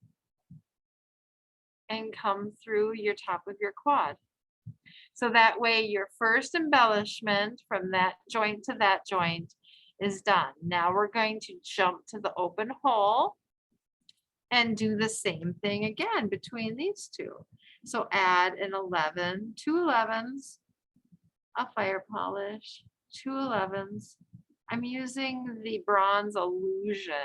and come through your top of your quad. So that way your first embellishment from that joint to that joint is done. Now we're going to jump to the open hole and do the same thing again between these two. So add an 11, 2 11s, a fire polish, 2 11s. I'm using the Bronze Illusion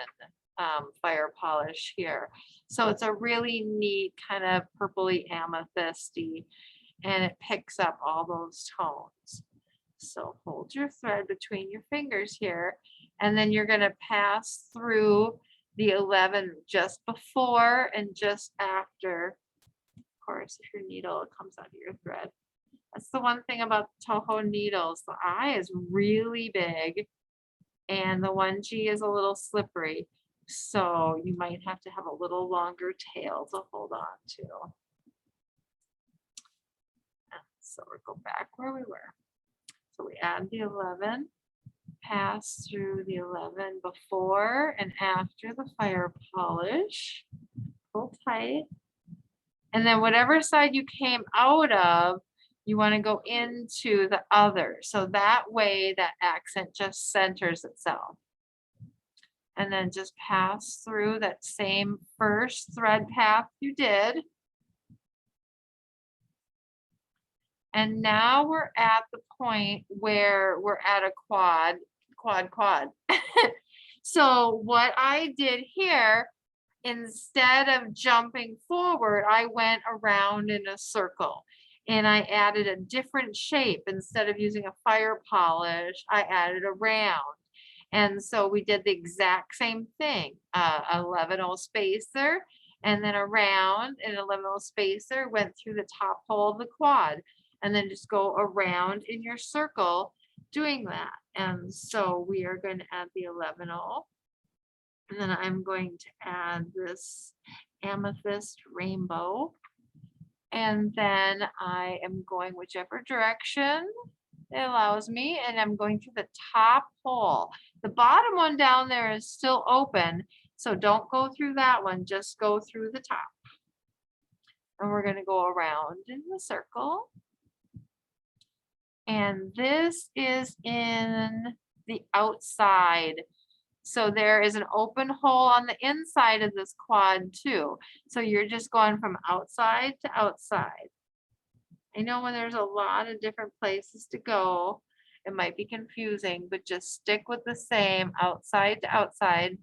fire polish here. So it's a really neat kind of purpley amethysty, and it picks up all those tones. So hold your thread between your fingers here, and then you're going to pass through the 11 just before and just after. Of course, if your needle comes out of your thread. That's the one thing about Toho needles. The eye is really big and the 1G is a little slippery. So you might have to have a little longer tail to hold on to. So we'll go back where we were. So we add the 11, pass through the 11 before and after the fire polish, pull tight. And then whatever side you came out of, you want to go into the other. So that way that accent just centers itself. And then just pass through that same first thread path you did. And now we're at the point where we're at a quad. So what I did here, instead of jumping forward, I went around in a circle and I added a different shape. Instead of using a fire polish, I added a round. And so we did the exact same thing, 11-0 spacer, and then a round and 11-0 spacer, went through the top hole of the quad, and then just go around in your circle doing that. And so we are going to add the 11-0. And then I'm going to add this amethyst rainbow. And then I am going whichever direction it allows me, and I'm going to the top hole. The bottom one down there is still open, so don't go through that one, just go through the top. And we're going to go around in the circle. And this is in the outside. So there is an open hole on the inside of this quad too. So you're just going from outside to outside. I know when there's a lot of different places to go, it might be confusing, but just stick with the same outside to outside,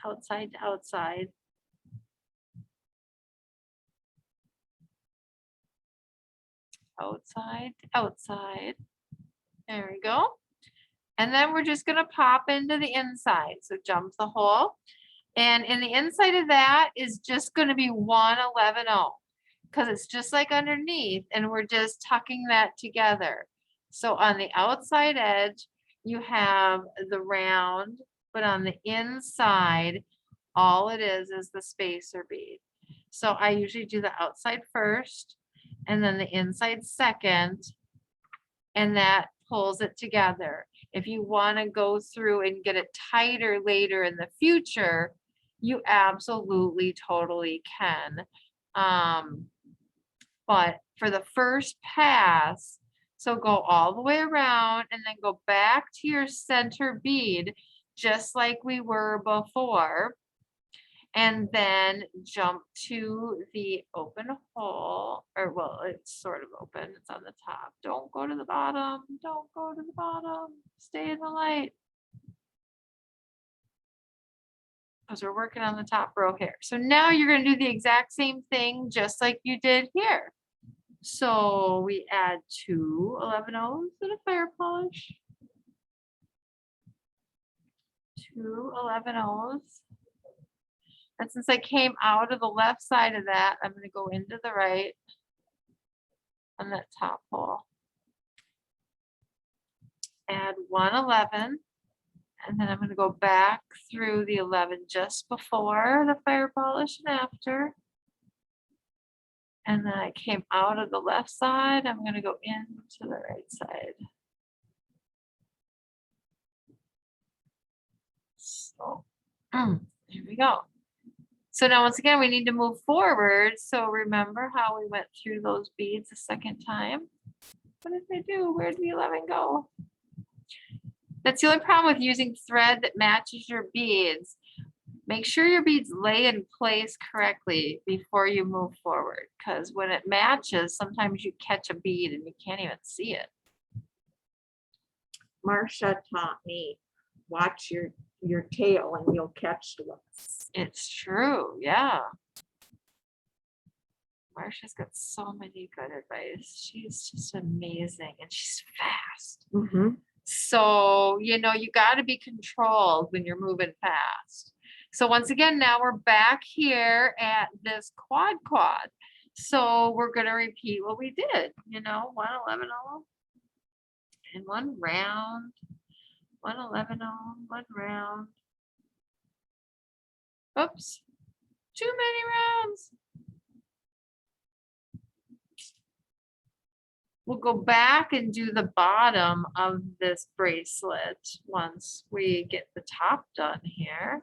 outside to outside. Outside to outside. There we go. And then we're just going to pop into the inside. So jump the hole. And in the inside of that is just going to be 1-11-0, because it's just like underneath, and we're just tucking that together. So on the outside edge, you have the round, but on the inside, all it is the spacer bead. So I usually do the outside first, and then the inside second, and that pulls it together. If you want to go through and get it tighter later in the future, you absolutely totally can. But for the first pass, so go all the way around and then go back to your center bead, just like we were before. And then jump to the open hole, or well, it's sort of open, it's on the top. Don't go to the bottom, don't go to the bottom, stay in the light. Because we're working on the top row here. So now you're going to do the exact same thing, just like you did here. So we add 2 11-0s and a fire polish. 2 11-0s. And since I came out of the left side of that, I'm going to go into the right on that top hole. Add 1 11. And then I'm going to go back through the 11 just before the fire polish and after. And then I came out of the left side. I'm going to go into the right side. So here we go. So now once again, we need to move forward. So remember how we went through those beads a second time? What did they do? Where did the 11 go? That's the only problem with using thread that matches your beads. Make sure your beads lay in place correctly before you move forward, because when it matches, sometimes you catch a bead and you can't even see it. Marcia taught me, watch your tail and you'll catch the ones. It's true, yeah. Marcia's got so many good advice. She's just amazing and she's fast. Mm-hmm. So, you know, you got to be controlled when you're moving fast. So once again, now we're back here at this quad. So we're going to repeat what we did, you know, 1 11-0 and 1 round, 1 11-0, 1 round. Oops, too many rounds. We'll go back and do the bottom of this bracelet once we get the top done here.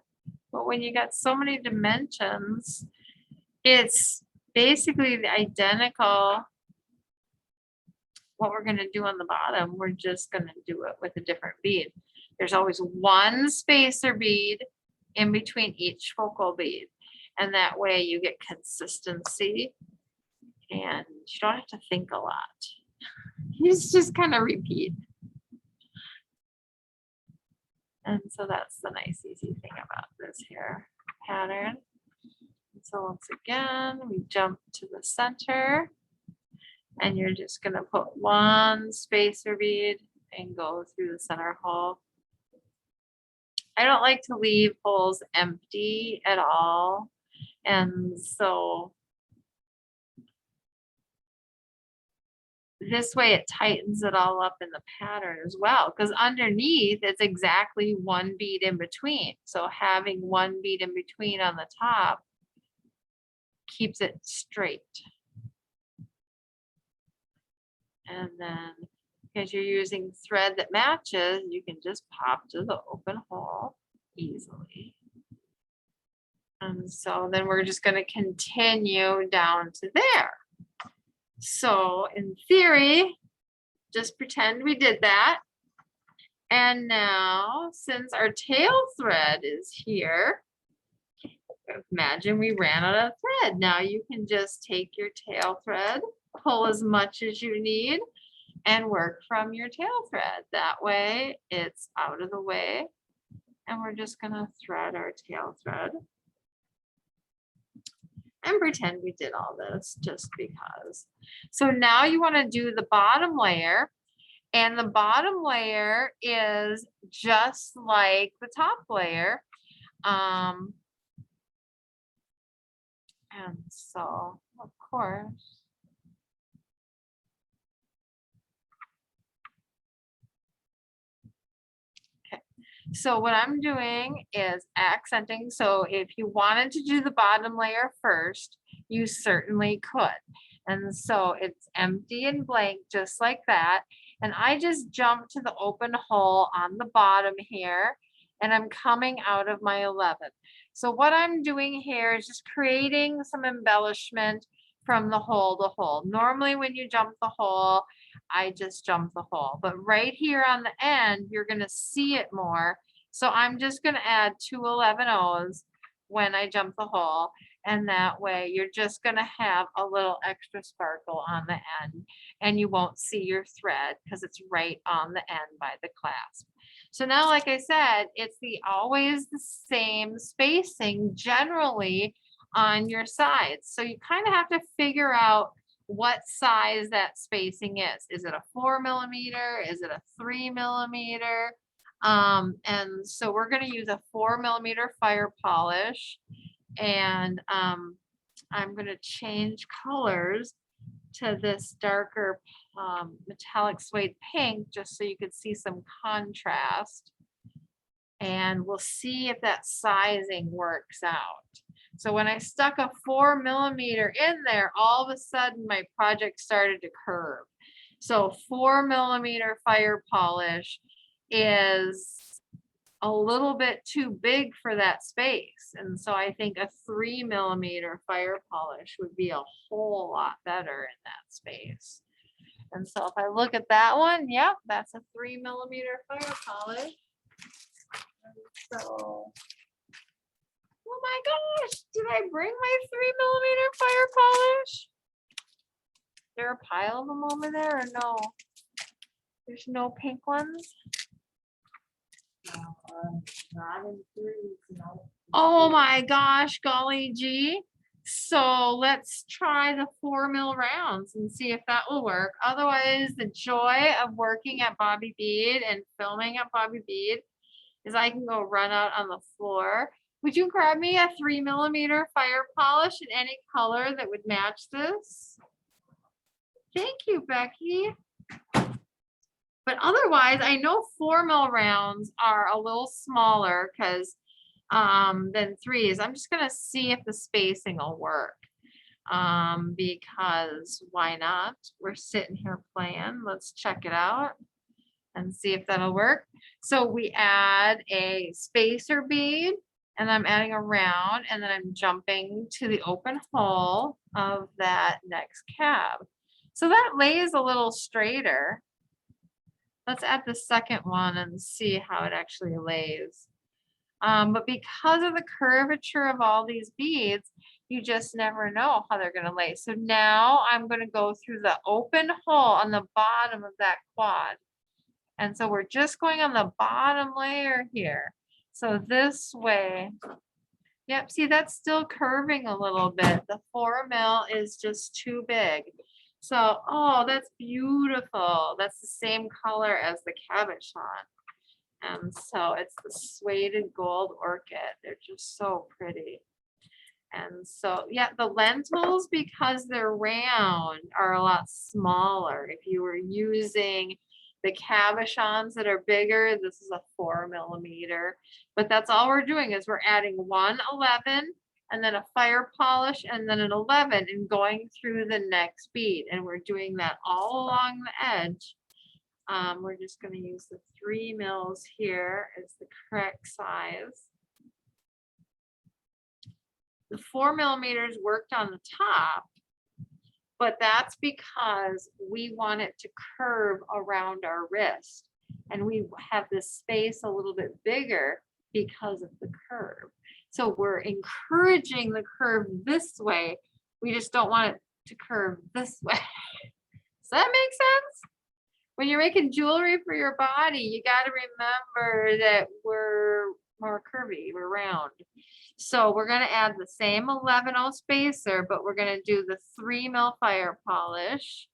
But when you got so many dimensions, it's basically the identical what we're going to do on the bottom. We're just going to do it with a different bead. There's always 1 spacer bead in between each focal bead. And that way you get consistency And you don't have to think a lot. You just kind of repeat. And so that's the nice easy thing about this here pattern. So once again, we jump to the center and you're just gonna put one spacer bead and go through the center hole. I don't like to leave holes empty at all. And so this way it tightens it all up in the pattern as well, because underneath it's exactly one bead in between. So having one bead in between on the top keeps it straight. And then because you're using thread that matches, you can just pop to the open hole easily. And so then we're just going to continue down to there. So in theory, just pretend we did that. And now, since our tail thread is here, imagine we ran out of thread. Now you can just take your tail thread, pull as much as you need, and work from your tail thread. That way it's out of the way. And we're just going to thread our tail thread. And pretend we did all this just because. So now you want to do the bottom layer, and the bottom layer is just like the top layer. And so, of course, so what I'm doing is accenting. So if you wanted to do the bottom layer first, you certainly could. And so it's empty and blank, just like that. And I just jump to the open hole on the bottom here, and I'm coming out of my 11. So what I'm doing here is just creating some embellishment from the hole to hole. Normally when you jump the hole, I just jump the hole, but right here on the end, you're going to see it more. So I'm just going to add 2 11 O's when I jump the hole. And that way you're just going to have a little extra sparkle on the end, and you won't see your thread because it's right on the end by the clasp. So now, like I said, it's always the same spacing generally on your sides. So you kind of have to figure out what size that spacing is. Is it a 4 millimeter? Is it a 3 millimeter? And so we're going to use a 4 millimeter fire polish, and I'm going to change colors to this darker metallic suede pink, just so you could see some contrast. And we'll see if that sizing works out. So when I stuck a 4 millimeter in there, all of a sudden my project started to curve. So 4 millimeter fire polish is a little bit too big for that space. And so I think a 3 millimeter fire polish would be a whole lot better in that space. And so if I look at that one, yep, that's a 3 millimeter fire polish. And so, oh my gosh, did I bring my 3 millimeter fire polish? Is there a pile of them over there or no? There's no pink ones? Not in threes, no. Oh my gosh, golly gee. So let's try the 4 mil rounds and see if that will work. Otherwise, the joy of working at Bobby Bead and filming at Bobby Bead is I can go run out on the floor. Would you grab me a 3 millimeter fire polish in any color that would match this? Thank you, Becky. But otherwise, I know 4 mil rounds are a little smaller because than 3s. I'm just gonna see if the spacing will work. Because why not? We're sitting here playing. Let's check it out and see if that'll work. So we add a spacer bead, and I'm adding a round, and then I'm jumping to the open hole of that next cab. So that lays a little straighter. Let's add the second one and see how it actually lays. But because of the curvature of all these beads, You just never know how they're gonna lay. So now I'm gonna go through the open hole on the bottom of that quad. And so we're just going on the bottom layer here. So this way, yep, see, that's still curving a little bit. The 4 mil is just too big. So, oh, that's beautiful. That's the same color as the cabochon. And so it's the suede gold orchid. They're just so pretty. And so, yeah, the lentils, because they're round, are a lot smaller. If you were using the cabochons that are bigger, this is a 4 millimeter. But that's all we're doing is we're adding 111 and then a fire polish and then an 11 and going through the next bead. And we're doing that all along the edge. We're just going to use the 3 mils here as the correct size. The 4 millimeters worked on the top, but that's because we want it to curve around our wrist. And we have this space a little bit bigger because of the curve. So we're encouraging the curve this way. We just don't want it to curve this way. Does that make sense? When you're making jewelry for your body, you got to remember that we're more curvy, we're round. So we're going to add the same 11-0 spacer, but we're going to do the 3 mil fire polish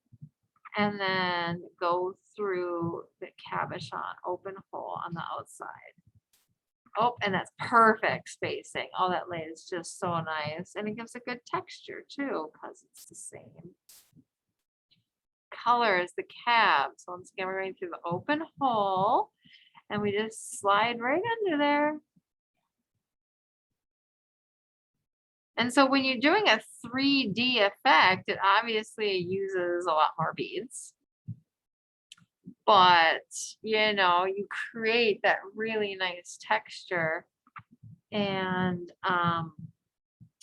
and then go through the cabochon open hole on the outside. Oh, and that's perfect spacing. Oh, that lays just so nice. And it gives a good texture too, because it's the same color as the cab. So once again, we're going through the open hole and we just slide right under there. And so when you're doing a 3D effect, it obviously uses a lot more beads. But, you know, you create that really nice texture and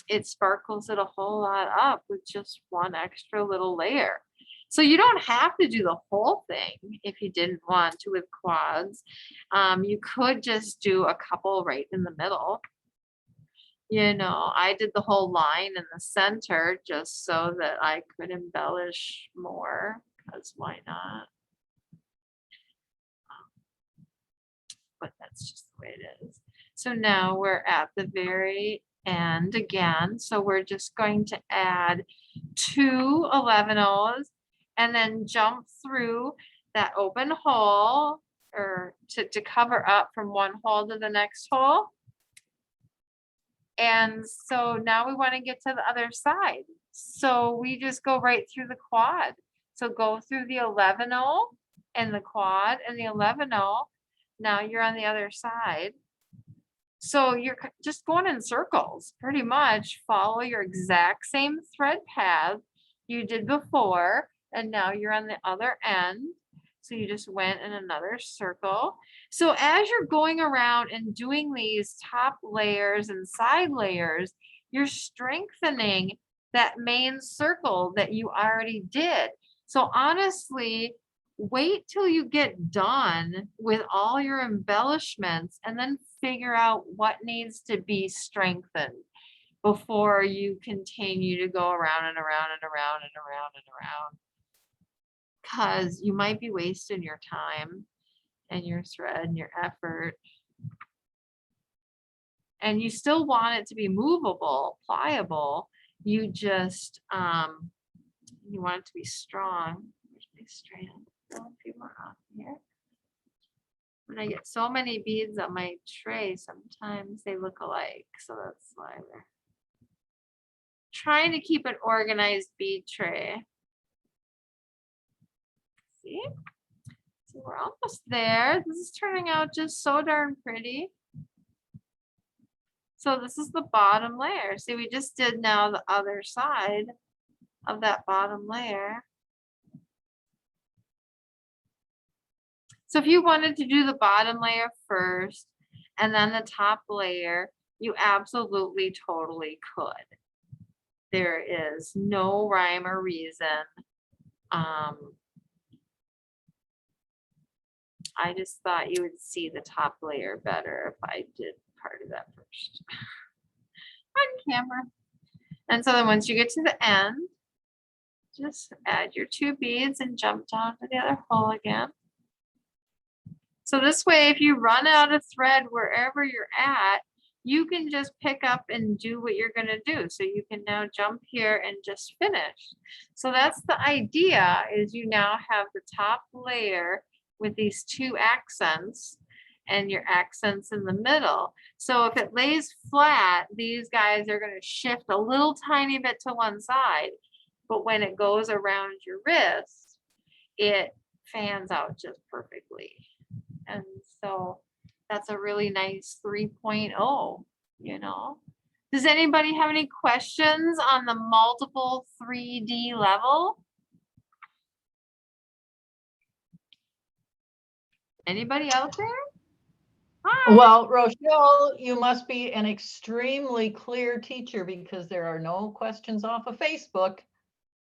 it sparkles it a whole lot up with just one extra little layer. So you don't have to do the whole thing if you didn't want to with quads. You could just do a couple right in the middle. You know, I did the whole line in the center just so that I could embellish more, because why not? But that's just the way it is. So now we're at the very end again. So we're just going to add 2 11-0s and then jump through that open hole or to cover up from one hole to the next hole. And so now we want to get to the other side. So we just go right through the quad. So go through the 11-0 and the quad and the 11-0. Now you're on the other side. So you're just going in circles, pretty much. Follow your exact same thread path you did before. And now you're on the other end. So you just went in another circle. So as you're going around and doing these top layers and side layers, you're strengthening that main circle that you already did. So honestly, wait till you get done with all your embellishments and then figure out what needs to be strengthened before you continue to go around and around and around and around and around. Because you might be wasting your time and your thread and your effort. And you still want it to be movable, pliable. You just, you want it to be strong. There's my strand. A few more off here. When I get so many beads on my tray, sometimes they look alike. So that's why we're trying to keep an organized bead tray. See? So we're almost there. This is turning out just so darn pretty. So this is the bottom layer. See, we just did now the other side of that bottom layer. So if you wanted to do the bottom layer first and then the top layer, you absolutely totally could. There is no rhyme or reason. I just thought you would see the top layer better if I did part of that first on camera. And so then once you get to the end, just add your 2 beads and jump down to the other hole again. So this way, if you run out of thread wherever you're at, you can just pick up and do what you're going to do. So you can now jump here and just finish. So that's the idea, is you now have the top layer with these 2 accents and your accents in the middle. So if it lays flat, these guys are going to shift a little tiny bit to one side. But when it goes around your wrist, it fans out just perfectly. And so that's a really nice 3.0, you know. Does anybody have any questions on the multiple 3D level? Anybody out there? Hi. Well, Rochelle, you must be an extremely clear teacher because there are no questions off of Facebook.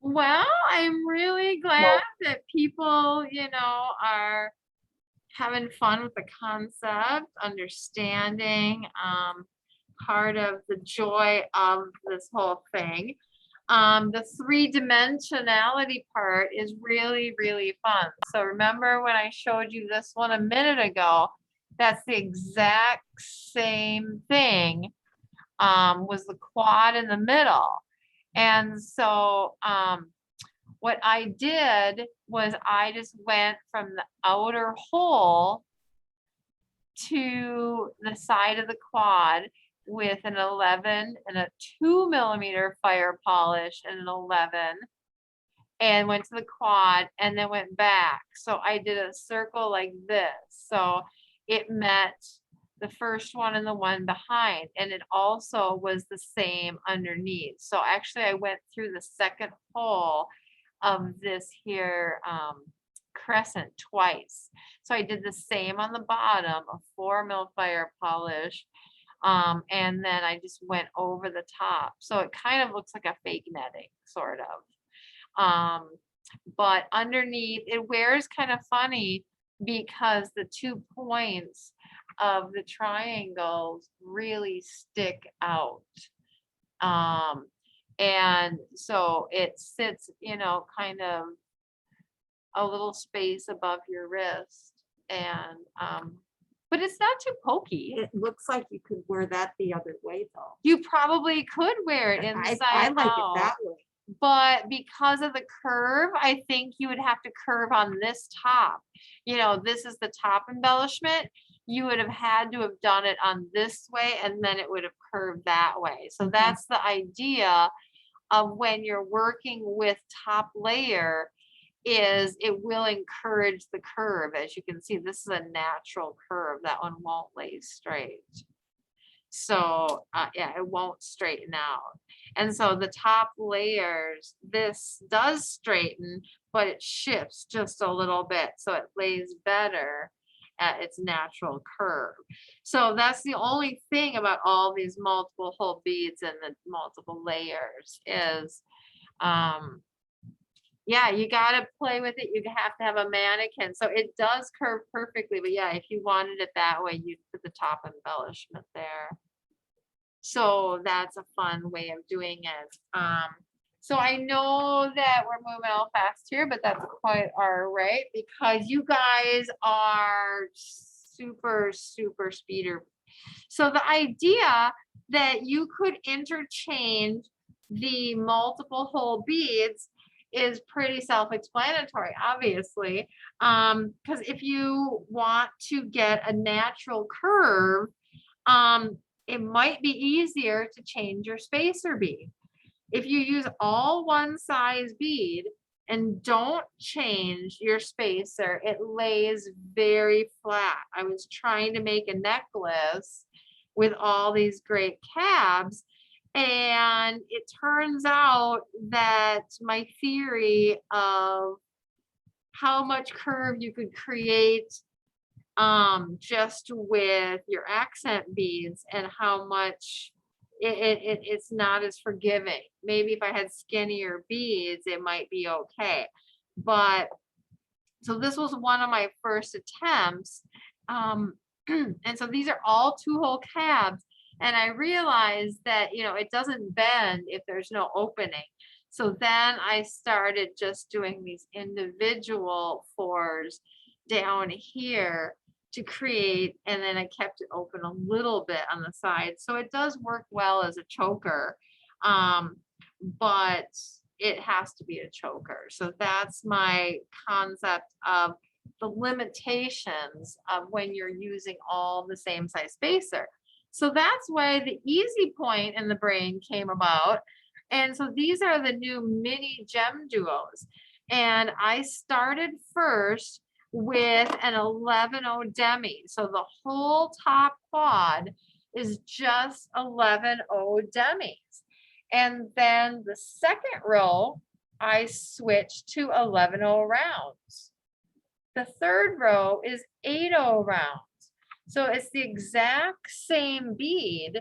Well, I'm really glad that people, you know, are having fun with the concept, understanding, part of the joy of this whole thing. The 3-dimensionality part is really, really fun. So remember when I showed you this one a minute ago, that's the exact same thing, was the quad in the middle. And so what I did was I just went from the outer hole to the side of the quad with an 11 and a 2mm fire polish and an 11, and went to the quad and then went back. So I did a circle like this. So it met the first one and the one behind, and it also was the same underneath. So actually I went through the second hole of this here crescent twice. So I did the same on the bottom, a 4mm fire polish, and then I just went over the top. So it kind of looks like a fake netting, sort of. But underneath, it wears kind of funny because the 2 points of the triangles really stick out. And so it sits, you know, kind of a little space above your wrist. And, but it's not too pokey. It looks like you could wear that the other way though. You probably could wear it I inside like out. it that way. But because of the curve, I think you would have to curve on this top. You know, this is the top embellishment. You would have had to have done it on this way, and then it would have curved that way. So that's the idea of when you're working with top layer, is it will encourage the curve. As you can see, this is a natural curve. That one won't lay straight. So yeah, it won't straighten out. And so the top layers, this does straighten, but it shifts just a little bit. So it lays better at its natural curve. So that's the only thing about all these multiple hole beads and the multiple layers is, yeah, you got to play with it. You have to have a mannequin. So it does curve perfectly. But yeah, if you wanted it that way, you'd put the top embellishment there. So that's a fun way of doing it. So I know that we're moving all fast here, but that's quite all right because you guys are super, super speeder. So the idea that you could interchange the multiple hole beads is pretty self-explanatory, obviously, because if you want to get a natural curve, it might be easier to change your spacer bead. If you use all one size bead and don't change your spacer, it lays very flat. I was trying to make a necklace with all these great cabs, and it turns out that my theory of how much curve you could create just with your accent beads and how much it's not as forgiving. Maybe if I had skinnier beads, it might be okay. But so this was one of my first attempts. And so these are all 2-hole cabs. And I realized that, you know, it doesn't bend if there's no opening. So then I started just doing these individual fours down here to create, and then I kept it open a little bit on the side. So it does work well as a choker, but it has to be a choker. So that's my concept of the limitations of when you're using all the same size spacer. So that's why the easy point in the brain came about. And so these are the new mini gem duos. And I started first with an 11-0 demi. So the whole top quad is just 11-0 demis. And then the second row, I switched to 11-0 rounds. The third row is 8-0 rounds. So it's the exact same bead.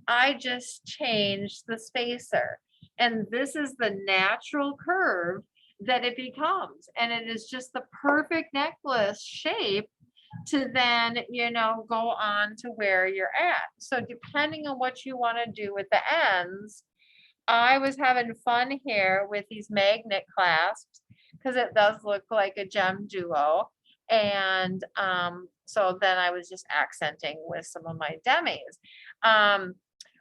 I just changed the spacer. And this is the natural curve that it becomes. And it is just the perfect necklace shape to then, you know, go on to where you're at. So depending on what you want to do with the ends, I was having fun here with these magnet clasps because it does look like a gem duo. And so then I was just accenting with some of my demis.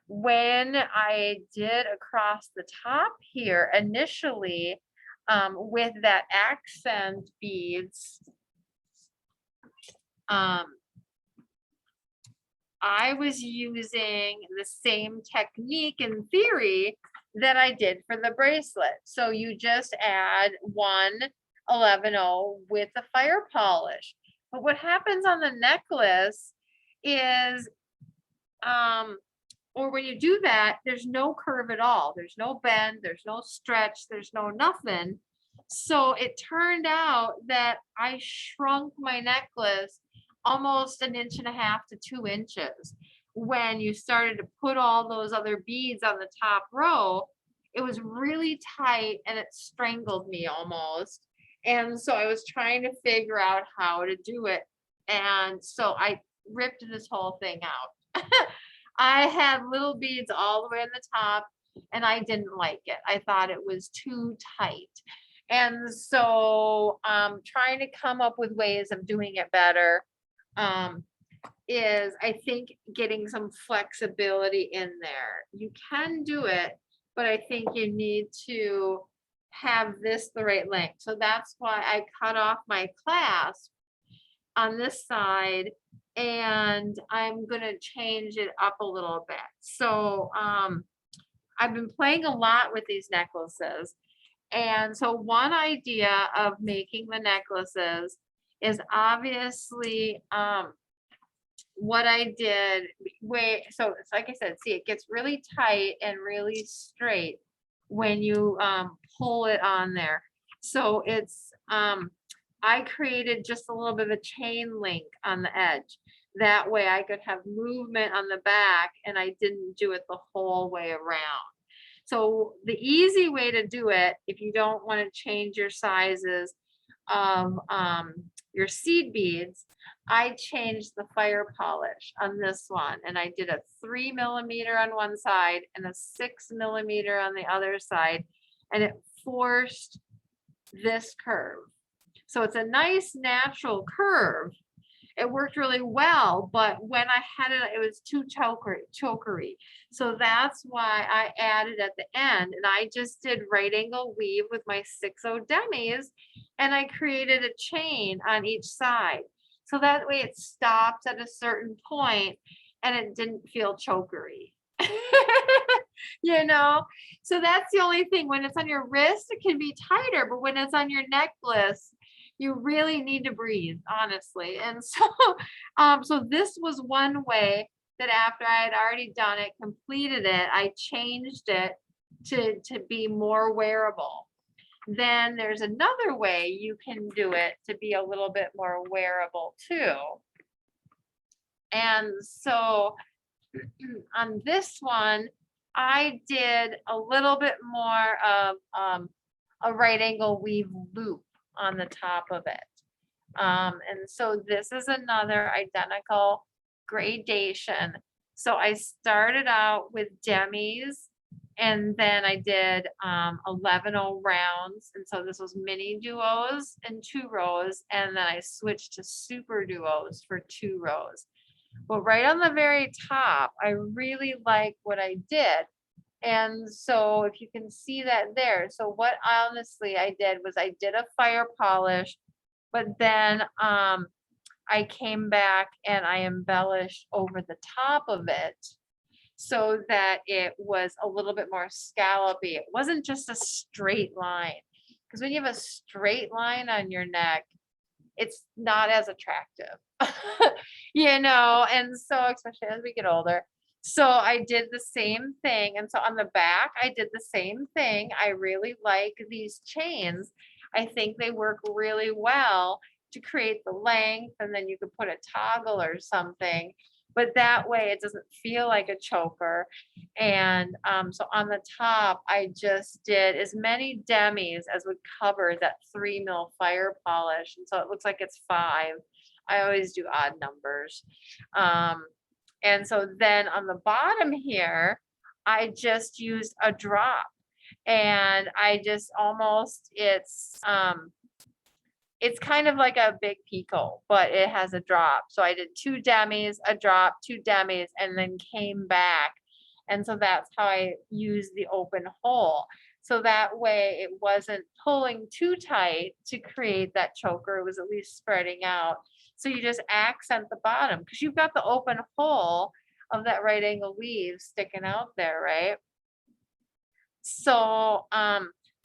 When I did across the top here initially with that accent beads, I was using the same technique in theory that I did for the bracelet. So you just add one 11-0 with the fire polish. But what happens on the necklace is, or when you do that, there's no curve at all. There's no bend, there's no stretch, there's no nothing. So it turned out that I shrunk my necklace almost 1.5 to 2 inches. When you started to put all those other beads on the top row, it was really tight and it strangled me almost. And so I was trying to figure out how to do it. And so I ripped this whole thing out. I had little beads all the way on the top and I didn't like it. I thought it was too tight. And so trying to come up with ways of doing it better is, I think, getting some flexibility in there. You can do it, but I think you need to have this the right length. So that's why I cut off my clasp on this side and I'm gonna change it up a little bit. So I've been playing a lot with these necklaces. And so one idea of making the necklaces is obviously what I did. So it's like I said, see, it gets really tight and really straight when you pull it on there. So it's I created just a little bit of a chain link on the edge. That way I could have movement on the back and I didn't do it the whole way around. So the easy way to do it, if you don't want to change your sizes of your seed beads, I changed the fire polish on this one and I did a 3 millimeter on one side and a 6 millimeter on the other side, and it forced this curve. So it's a nice natural curve. It worked really well, but when I had it, it was too chokery. So that's why I added at the end, and I just did right angle weave with my 6-0 demis, and I created a chain on each side. So that way it stopped at a certain point and it didn't feel chokery. You know, so that's the only thing. When it's on your wrist, it can be tighter, but when it's on your necklace, you really need to breathe, honestly. And so, so this was one way that after I had already done it, completed it, I changed it to be more wearable. Then there's another way you can do it to be a little bit more wearable too. And so on this one, I did a little bit more of a right angle weave loop on the top of it. And so this is another identical gradation So I started out with demis, and then I did 11 rounds. And so this was mini duos and 2 rows. And then I switched to super duos for 2 rows. But right on the very top, I really like what I did. And so if you can see that there, so what honestly I did was I did a fire polish, but then I came back and I embellished over the top of it so that it was a little bit more scallopy. It wasn't just a straight line. Because when you have a straight line on your neck, it's not as attractive, you know, and so especially as we get older. So I did the same thing. And so on the back, I did the same thing. I really like these chains. I think they work really well to create the length, and then you could put a toggle or something. But that way it doesn't feel like a choker. And so on the top, I just did as many demis as would cover that 3 mil fire polish. And so it looks like it's 5. I always do odd numbers. And so then on the bottom here, I just used a drop, and I just almost, it's kind of like a big picot, but it has a drop. So I did 2 demis, a drop, 2 demis, and then came back. And so that's how I used the open hole. So that way it wasn't pulling too tight to create that choker. It was at least spreading out. So you just accent the bottom because you've got the open hole of that right angle weave sticking out there, right? So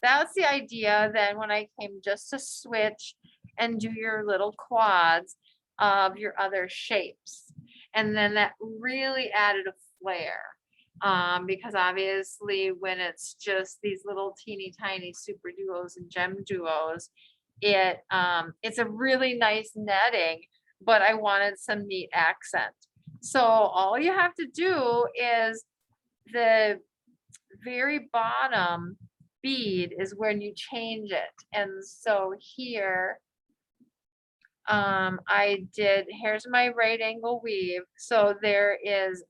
that's the idea. Then when I came just to switch and do your little quads of your other shapes. And then that really added a flair. Because obviously when it's just these little teeny tiny super duos and gem duos, it's a really nice netting, but I wanted some neat accent. So all you have to do is the very bottom bead is when you change it. And so here, here's my right angle weave. So there is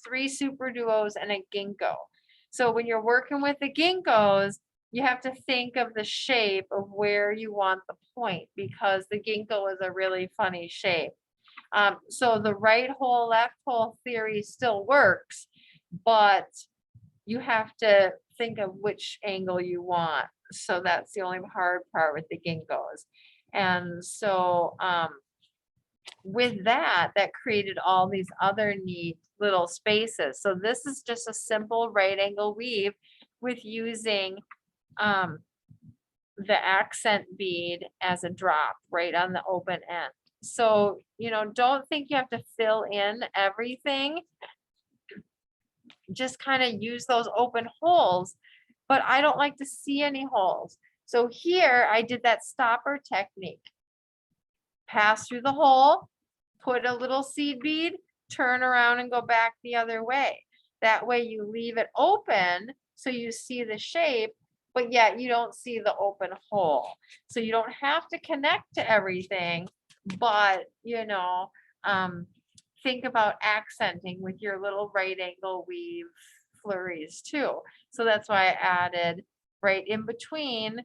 3 super duos and a ginkgo. So when you're working with the ginkgos, you have to think of the shape of where you want the point, because the ginkgo is a really funny shape. So the right hole, left hole theory still works, but you have to think of which angle you want. So that's the only hard part with the ginkgos. And so with that created all these other neat little spaces. So this is just a simple right angle weave with using the accent bead as a drop right on the open end. So, you know, don't think you have to fill in everything. Just kind of use those open holes, but I don't like to see any holes. So here I did that stopper technique. Pass through the hole, put a little seed bead, turn around and go back the other way. That way you leave it open so you see the shape, but yet you don't see the open hole. So you don't have to connect to everything, but you know, think about accenting with your little right angle weave flurries too. So that's why I added right in between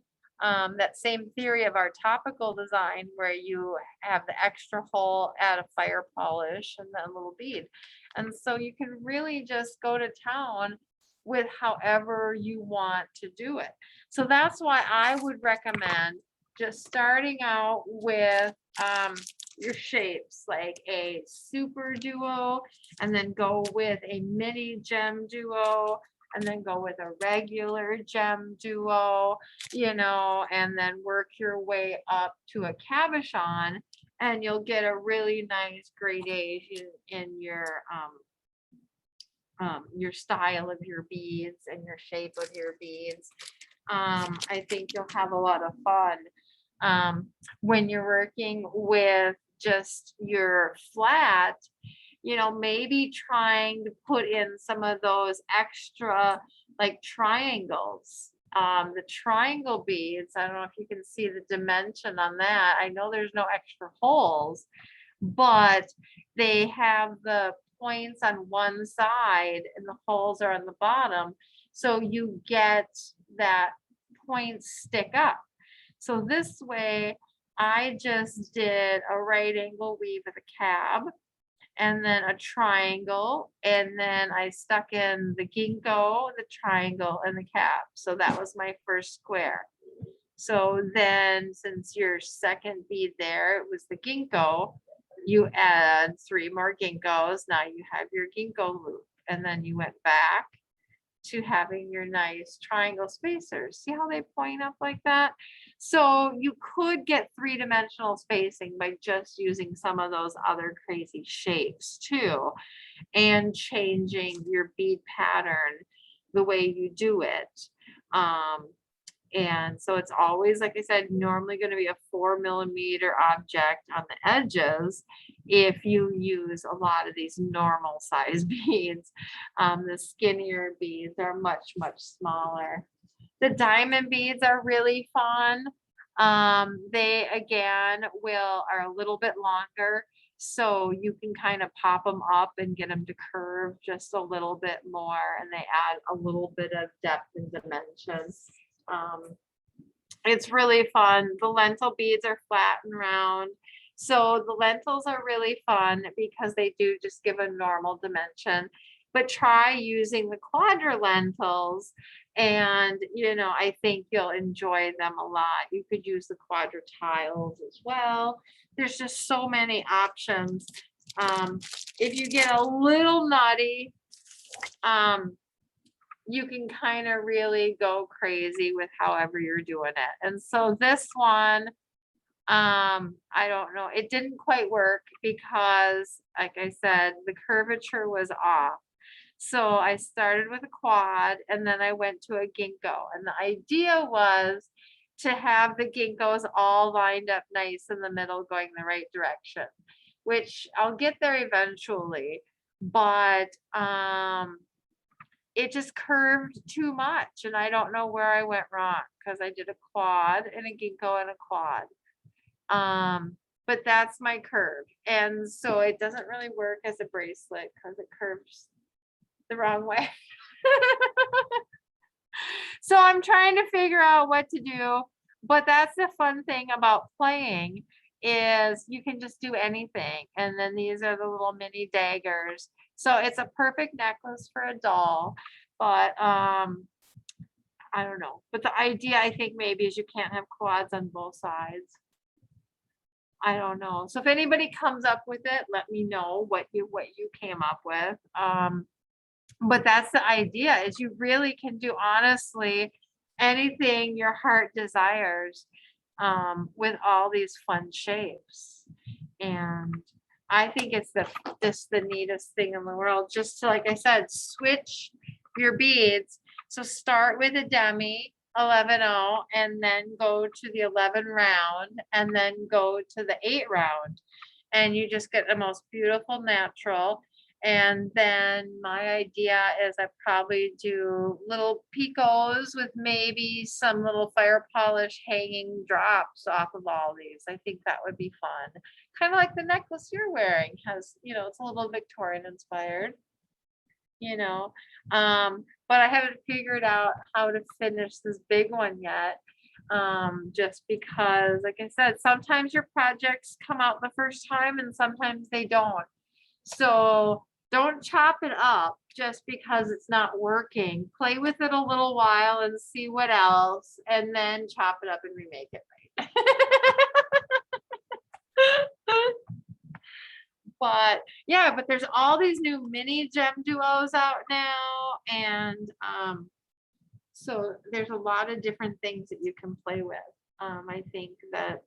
that same theory of our topical design where you have the extra hole, add a fire polish and then a little bead. And so you can really just go to town with however you want to do it. So that's why I would recommend just starting out with your shapes like a super duo, and then go with a mini gem duo, and then go with a regular gem duo, you know, and then work your way up to a cabochon, and you'll get a really nice gradation in your style of your beads and your shape of your beads. I think you'll have a lot of fun when you're working with just your flat, you know, maybe trying to put in some of those extra like triangles. The triangle beads, I don't know if you can see the dimension on that. I know there's no extra holes, but they have the points on one side and the holes are on the bottom. So you get that points stick up. So this way, I just did a right angle weave with a cab and then a triangle, and then I stuck in the ginkgo, the triangle, and the cab. So that was my first square. So then, since your second bead there, it was the ginkgo, you add 3 more ginkgos. Now you have your ginkgo loop, and then you went back to having your nice triangle spacers. See how they point up like that? So you could get 3-dimensional spacing by just using some of those other crazy shapes too, and changing your bead pattern the way you do it. And so it's always, like I said, normally going to be a 4mm object on the edges if you use a lot of these normal size beads. The skinnier beads are much, much smaller. The diamond beads are really fun. They again are a little bit longer, so you can kind of pop them up and get them to curve just a little bit more, and they add a little bit of depth and dimension. It's really fun. The lentil beads are flat and round. So the lentils are really fun because they do just give a normal dimension, but try using the quadra lentils, and I think you'll enjoy them a lot. You could use the quadra tiles as well. There's just so many options. If you get a little nutty, you can kind of really go crazy with however you're doing it. And so this one, I don't know, it didn't quite work because, like I said, the curvature was off. So I started with a quad and then I went to a ginkgo. And the idea was to have the ginkgos all lined up nice in the middle going the right direction, which I'll get there eventually. But it just curved too much, and I don't know where I went wrong because I did a quad and a ginkgo and a quad. But that's my curve, and so it doesn't really work as a bracelet because it curves the wrong way. So I'm trying to figure out what to do, but that's the fun thing about playing is you can just do anything. And then these are the little mini daggers. So it's a perfect necklace for a doll, but I don't know. But the idea, I think, maybe is you can't have quads on both sides. I don't know. So if anybody comes up with it, let me know what you came up with. But that's the idea, is you really can do honestly anything your heart desires with all these fun shapes. And I think it's the neatest thing in the world, just to, like I said, switch your beads. So start with a demi 11-0 and then go to the 11 round and then go to the 8 round, and you just get the most beautiful natural. And then my idea is I probably do little picos with maybe some little fire polish hanging drops off of all these. I think that would be fun. Kind of like the necklace you're wearing has, it's a little Victorian inspired, but I haven't figured out how to finish this big one yet. Just because, like I said, sometimes your projects come out the first time and sometimes they don't. So don't chop it up just because it's not working. Play with it a little while and see what else, and then chop it up and remake it right. But yeah, but there's all these new mini gem duos out now, and so there's a lot of different things that you can play with. I think that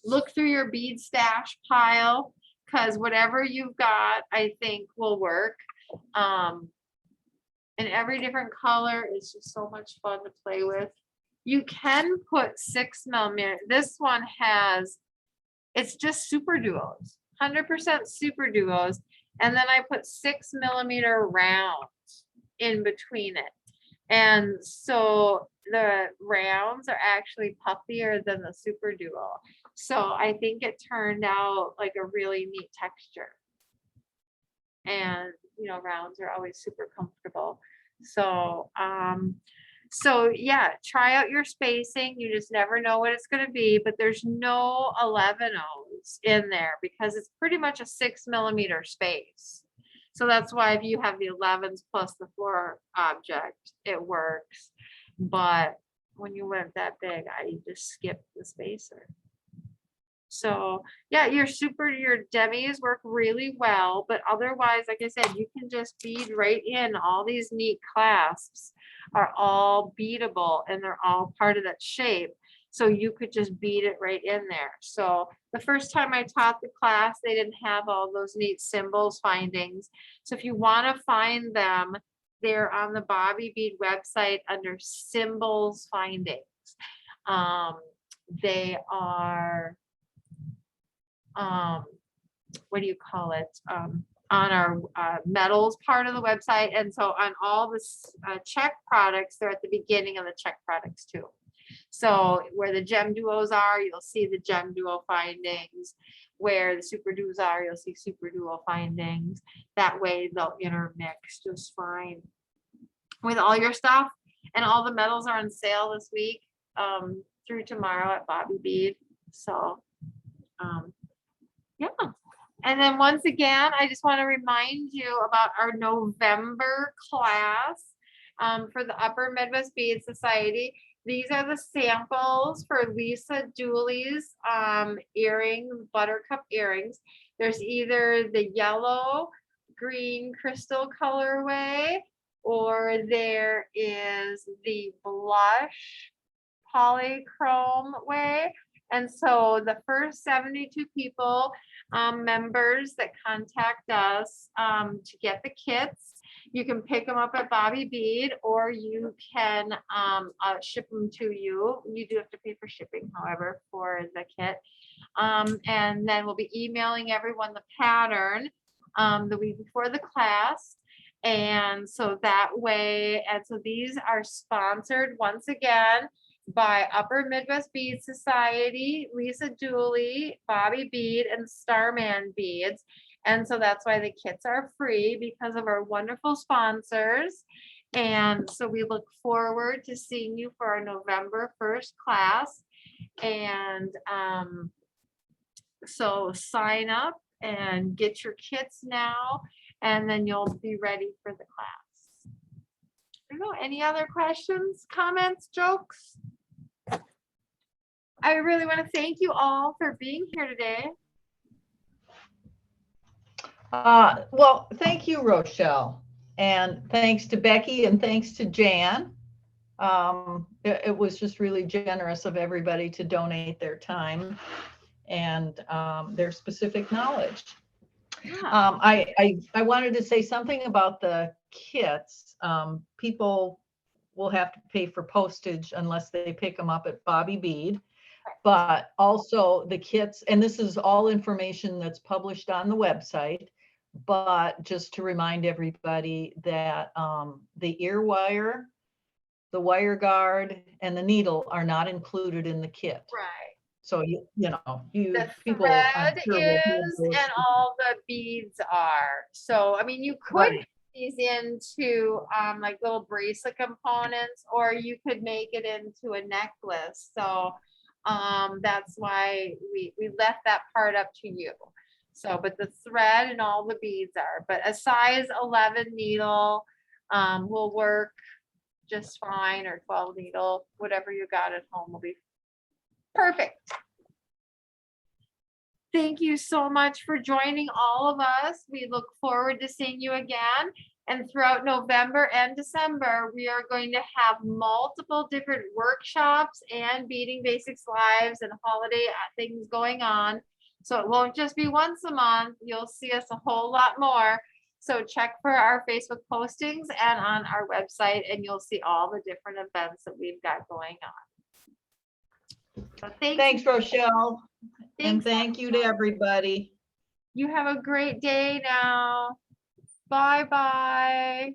look through your bead stash pile, because whatever you've got, I think will work. And every different color is just so much fun to play with. You can put 6mm. This one it's just super duos, 100% super duos. And then I put 6mm rounds in between it. And so the rounds are actually puffier than the super duo. So I think it turned out like a really neat texture. and, you know, rounds are always super comfortable. So, so yeah, try out your spacing. You just never know what it's going to be, but there's no 11/0s in there because it's pretty much a 6 millimeter space. So that's why if you have the 11s plus the floor object, it works. But when you went that big, I just skipped the spacer. So yeah, your demis work really well, but otherwise, like I said, you can just bead right in. All these neat clasps are all beadable and they're all part of that shape. So you could just bead it right in there. So the first time I taught the class, they didn't have all those neat symbols findings. So if you want to find them, they're on the Bobby Bead website under symbols findings. They are, what do you call it? On our metals part of the website. And so on all the check products, they're at the beginning of the check products too. So where the gem duos are, you'll see the gem duo findings. Where the super duos are, you'll see super duo findings. That way they'll intermix just fine with all your stuff. And all the metals are on sale this week through tomorrow at Bobby Bead. So yeah. And then once again, I just want to remind you about our November class for the Upper Midwest Bead Society. These are the samples for Lisa Dooley's earrings, buttercup earrings. There's either the yellow, green crystal colorway, or there is the blush polychrome way. And so the first 72 people, members that contact us to get the kits, you can pick them up at Bobby Bead, or you can ship them to you. You do have to pay for shipping, however, for the kit. And then we'll be emailing everyone the pattern the week before the class. And so that way, and so these are sponsored once again by Upper Midwest Bead Society, Lisa Dooley, Bobby Bead, and Starman Beads. And so that's why the kits are free, because of our wonderful sponsors. And so we look forward to seeing you for our November 1st class. And so sign up and get your kits now, and then you'll be ready for the class. I don't know, any other questions, comments, jokes? I really want to thank you all for being here today. Well, thank you, Rochelle. And thanks to Becky and thanks to Jan. It was just really generous of everybody to donate their time and their specific knowledge. Yeah. I wanted to say something about the kits. People will have to pay for postage unless they pick them up at Bobby Bead. But also the kits, and this is all information that's published on the website, but just to remind everybody that the ear wire, the wire guard, and the needle are not included in the kit. Right. So The people, I'm thread sure, will hear is, those. and all the beads are. So, I mean, you could Right. make these into like little bracelet components, or you could make it into a necklace. So that's why we left that part up to you. So, but the thread and all the beads are, but a size 11 needle will work just fine, or 12 needle, whatever you got at home will be perfect. Thank you so much for joining all of us. We look forward to seeing you again. And throughout November and December, we are going to have multiple different workshops and Beading Basics Lives and holiday things going on. So it won't just be once a month. You'll see us a whole lot more. So check for our Facebook postings and on our website, and you'll see all the different events that we've got going on. So Thanks, Rochelle. And Thanks, thank you to everybody. You have a great day now. Bye-bye.